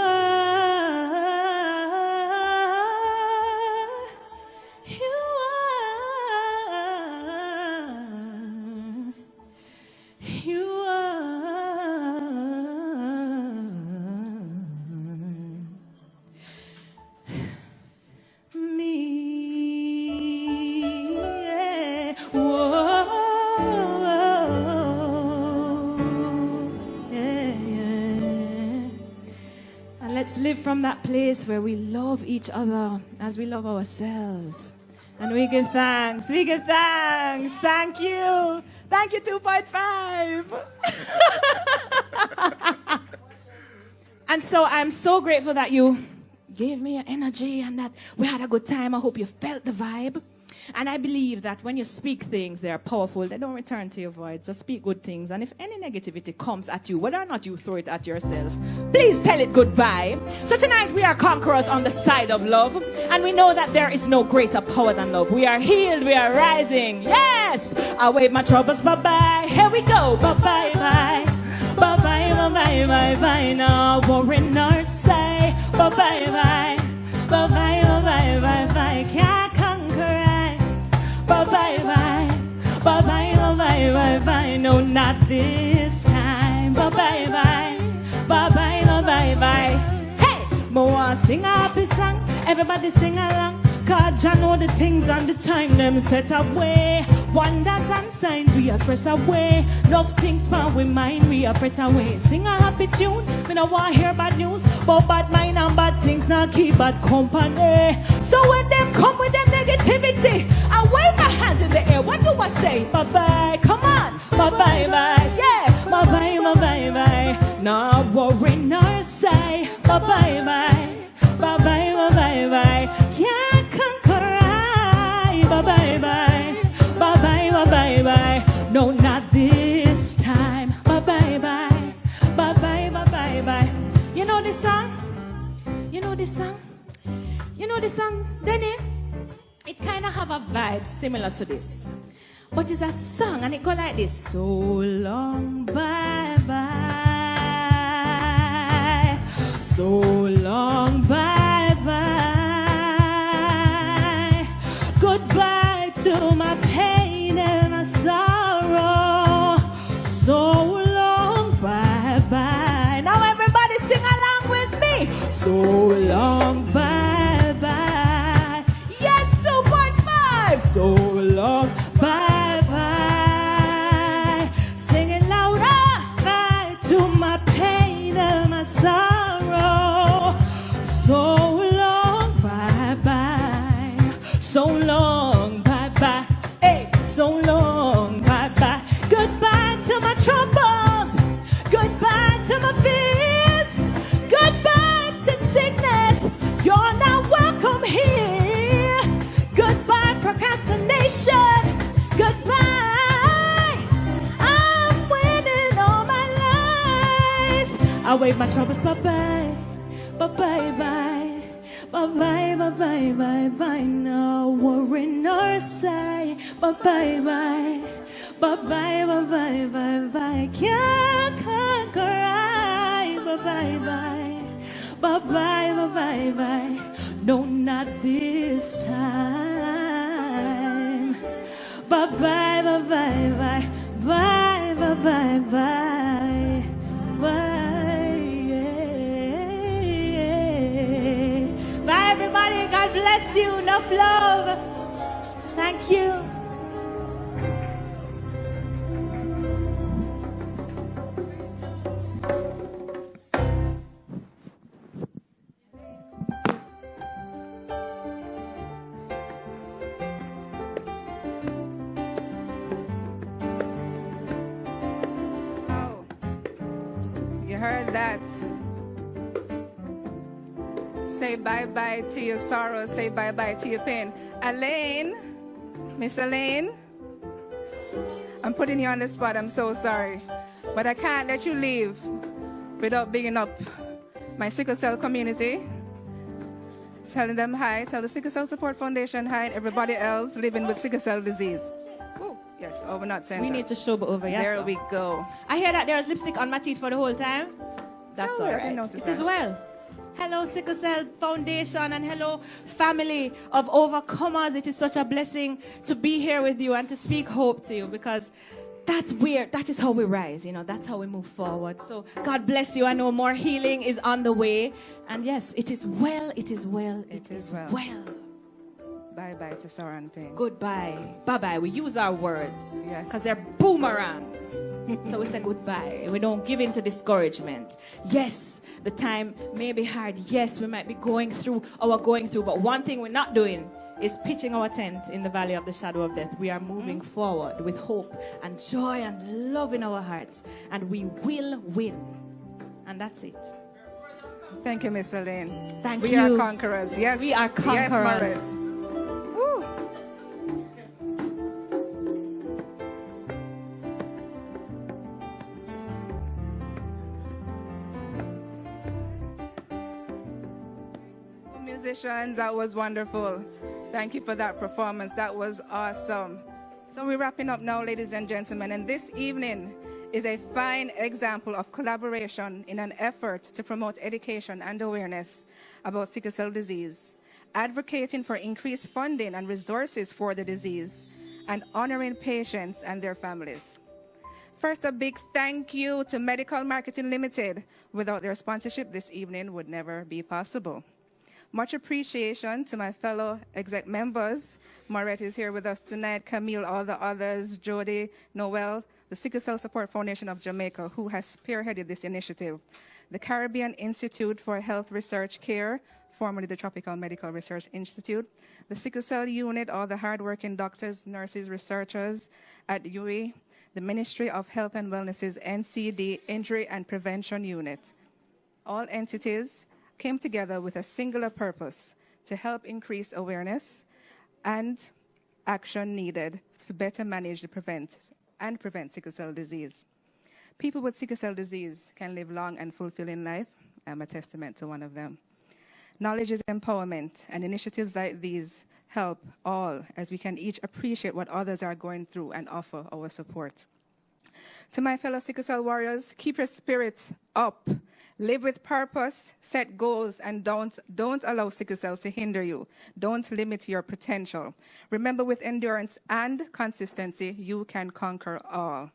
me, yeah. Whoa, yeah, yeah. And let's live from that place where we love each other as we love ourselves. And we give thanks. We give thanks. Thank you. Thank you, 2.5. And so I'm so grateful that you gave me your energy and that we had a good time. I hope you felt the vibe. And I believe that when you speak things, they are powerful. They don't return to your void. So speak good things. And if any negativity comes at you, whether or not you throw it at yourself, please tell it goodbye. So tonight we are conquerors on the side of love. And we know that there is no greater power than love. We are healed. We are rising. Yes! I wave my troubles bye-bye. Here we go. Bye-bye-bye. Bye-bye, bye-bye, bye-bye. No worrying or say. Bye-bye-bye. Bye-bye, bye-bye, bye-bye. Can't conquer. Bye-bye-bye, bye-bye, bye-bye, bye-bye. No, not this time. Bye-bye-bye, bye-bye, bye-bye. Hey, mo want sing a happy song. Everybody sing along. Cause I know the things and the time them set away. Wonders and signs we are stress away. Love things but we mind we are fret away. Sing a happy tune. Me no want hear bad news, but bad mind and bad things now keep bad company. So when them come with them negativity, I wave my hands in the air. What do I say? Bye-bye, come on. Bye-bye-bye, yeah. Bye-bye, bye-bye-bye. No worry nor say. Bye-bye-bye. Bye-bye, bye-bye-bye. Can't conquer I. Bye-bye-bye. Bye-bye, bye-bye-bye. No, not this time. Bye-bye-bye. Bye-bye, bye-bye-bye. You know this song? You know this song? You know this song, Denny? It kind of have a vibe similar to this. But it's a song and it go like this. So long, bye-bye. So long, bye-bye. Goodbye to my pain and my sorrow. So long, bye-bye. Now everybody sing along with me. So long, bye-bye. Yes, 2.5. So long, bye-bye. Sing it louder. Bye to my pain and my sorrow. So long, bye-bye. So long, bye-bye. Hey, so long, bye-bye. Goodbye to my troubles. Goodbye to my fears. Goodbye to sickness. You're not welcome here. Goodbye, procrastination. Goodbye. I'm winning all my life. I wave my troubles bye-bye. Bye-bye-bye. Bye-bye, bye-bye, bye-bye. No worry nor say. Bye-bye-bye. Bye-bye, bye-bye, bye-bye. Can't conquer I. Bye-bye-bye. Bye-bye, bye-bye-bye. No, not this time. Bye-bye, bye-bye-bye. Bye-bye-bye-bye. Bye, yeah. Bye, everybody. God bless you. Enough enough love. Thank you. You heard that. Say bye-bye to your sorrow. Say bye-bye to your pain. Alaine, Miss Alaine, I'm putting you on the spot. I'm so sorry. But I can't let you leave without bigging up my sickle cell community. Telling them hi. Tell the Sickle Cell Support Foundation hi and everybody else living with sickle cell disease. Ooh, yes, over not center. We need to show over, yes. There we go. I hear that there's lipstick on my teeth for the whole time. That's all I right. didn't notice It that. is well. Hello, Sickle Cell Foundation, and hello, family of overcomers. It is such a blessing to be here with you and to speak hope to you, because that's where, that is how we rise, you know, that's how we move forward. So God bless you. I know more healing is on the way. And yes, it is well, it is well, it is well. Bye-bye to sorrow and pain. Goodbye. Bye-bye. We use our words. Yes. Because they're boomerangs. So we say goodbye. We don't give in to discouragement. Yes, the time may be hard. Yes, we might be going through our going through. But one thing we're not doing is pitching our tent in the valley of the shadow of death. We are moving forward with hope and joy and love in our hearts. And we will win. And that's it. Thank you, Miss Alaine. Thank we you. We are conquerors. Yes. We are conquerors. Yes, Marit. Woo. Musicians, that was wonderful. Thank you for that performance. That was awesome. So we're wrapping up now, ladies and gentlemen, and this evening is a fine example of collaboration in an effort to promote education and awareness about sickle cell disease, advocating for increased funding and resources for the disease, and honoring patients and their families. First, a big thank you to Medical Marketing Limited. Without their sponsorship, this evening would never be possible. Much appreciation to my fellow exec members. Maurette is here with us tonight, Camille, all the others, Jody, Noel, the Sickle Cell Support Foundation of Jamaica, who has spearheaded this initiative, the Caribbean Institute for Health Research Care, formerly the Tropical Medical Research Institute, the Sickle Cell Unit, all the hardworking doctors, nurses, researchers at UE, the Ministry of Health and Wellness's NCD Injury and Prevention Unit. All entities came together with a singular purpose to help increase awareness and action needed to better manage the prevent sickle cell disease. People with sickle cell disease can live long and fulfilling life. I'm a testament to one of them. Knowledge is empowerment, and initiatives like these help all as we can each appreciate what others are going through and offer our support. To my fellow sickle cell warriors, keep your spirits up. Live with purpose, set goals, and don't allow sickle cells to hinder you. Don't limit your potential. Remember, with endurance and consistency, you can conquer all.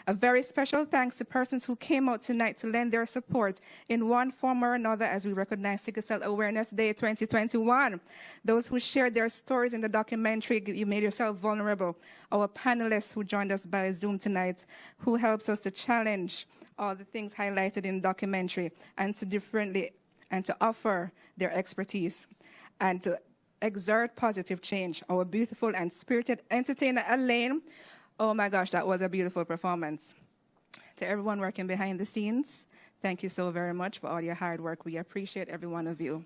A very special thanks to persons who came out tonight to lend their support in one form or another as we recognize Sickle Cell Awareness Day 2021. Those who shared their stories in the documentary, you made yourself vulnerable. Our panelists who joined us by Zoom tonight, who helps us to challenge all the things highlighted in the documentary and to offer their expertise and to exert positive change. Our beautiful and spirited entertainer, Alaine. Oh my gosh, that was a beautiful performance. To everyone working behind the scenes, thank you so very much for all your hard work. We appreciate every one of you.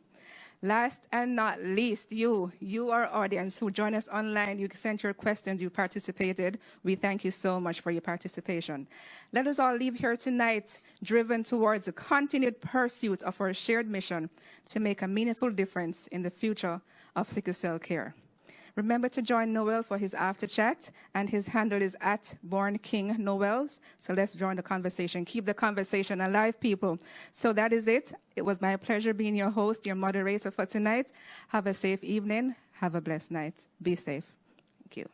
Last and not least, you, our audience who join us online, you sent your questions, you participated. We thank you so much for your participation. Let us all leave here tonight driven towards the continued pursuit of our shared mission to make a meaningful difference in the future of sickle cell care. Remember to join Noel for his after chat, and his handle is @BornKingNoels. So let's join the conversation. Keep the conversation alive, people. So that is it. It was my pleasure being your host, your moderator for tonight. Have a safe evening. Have a blessed night. Be safe. Thank you.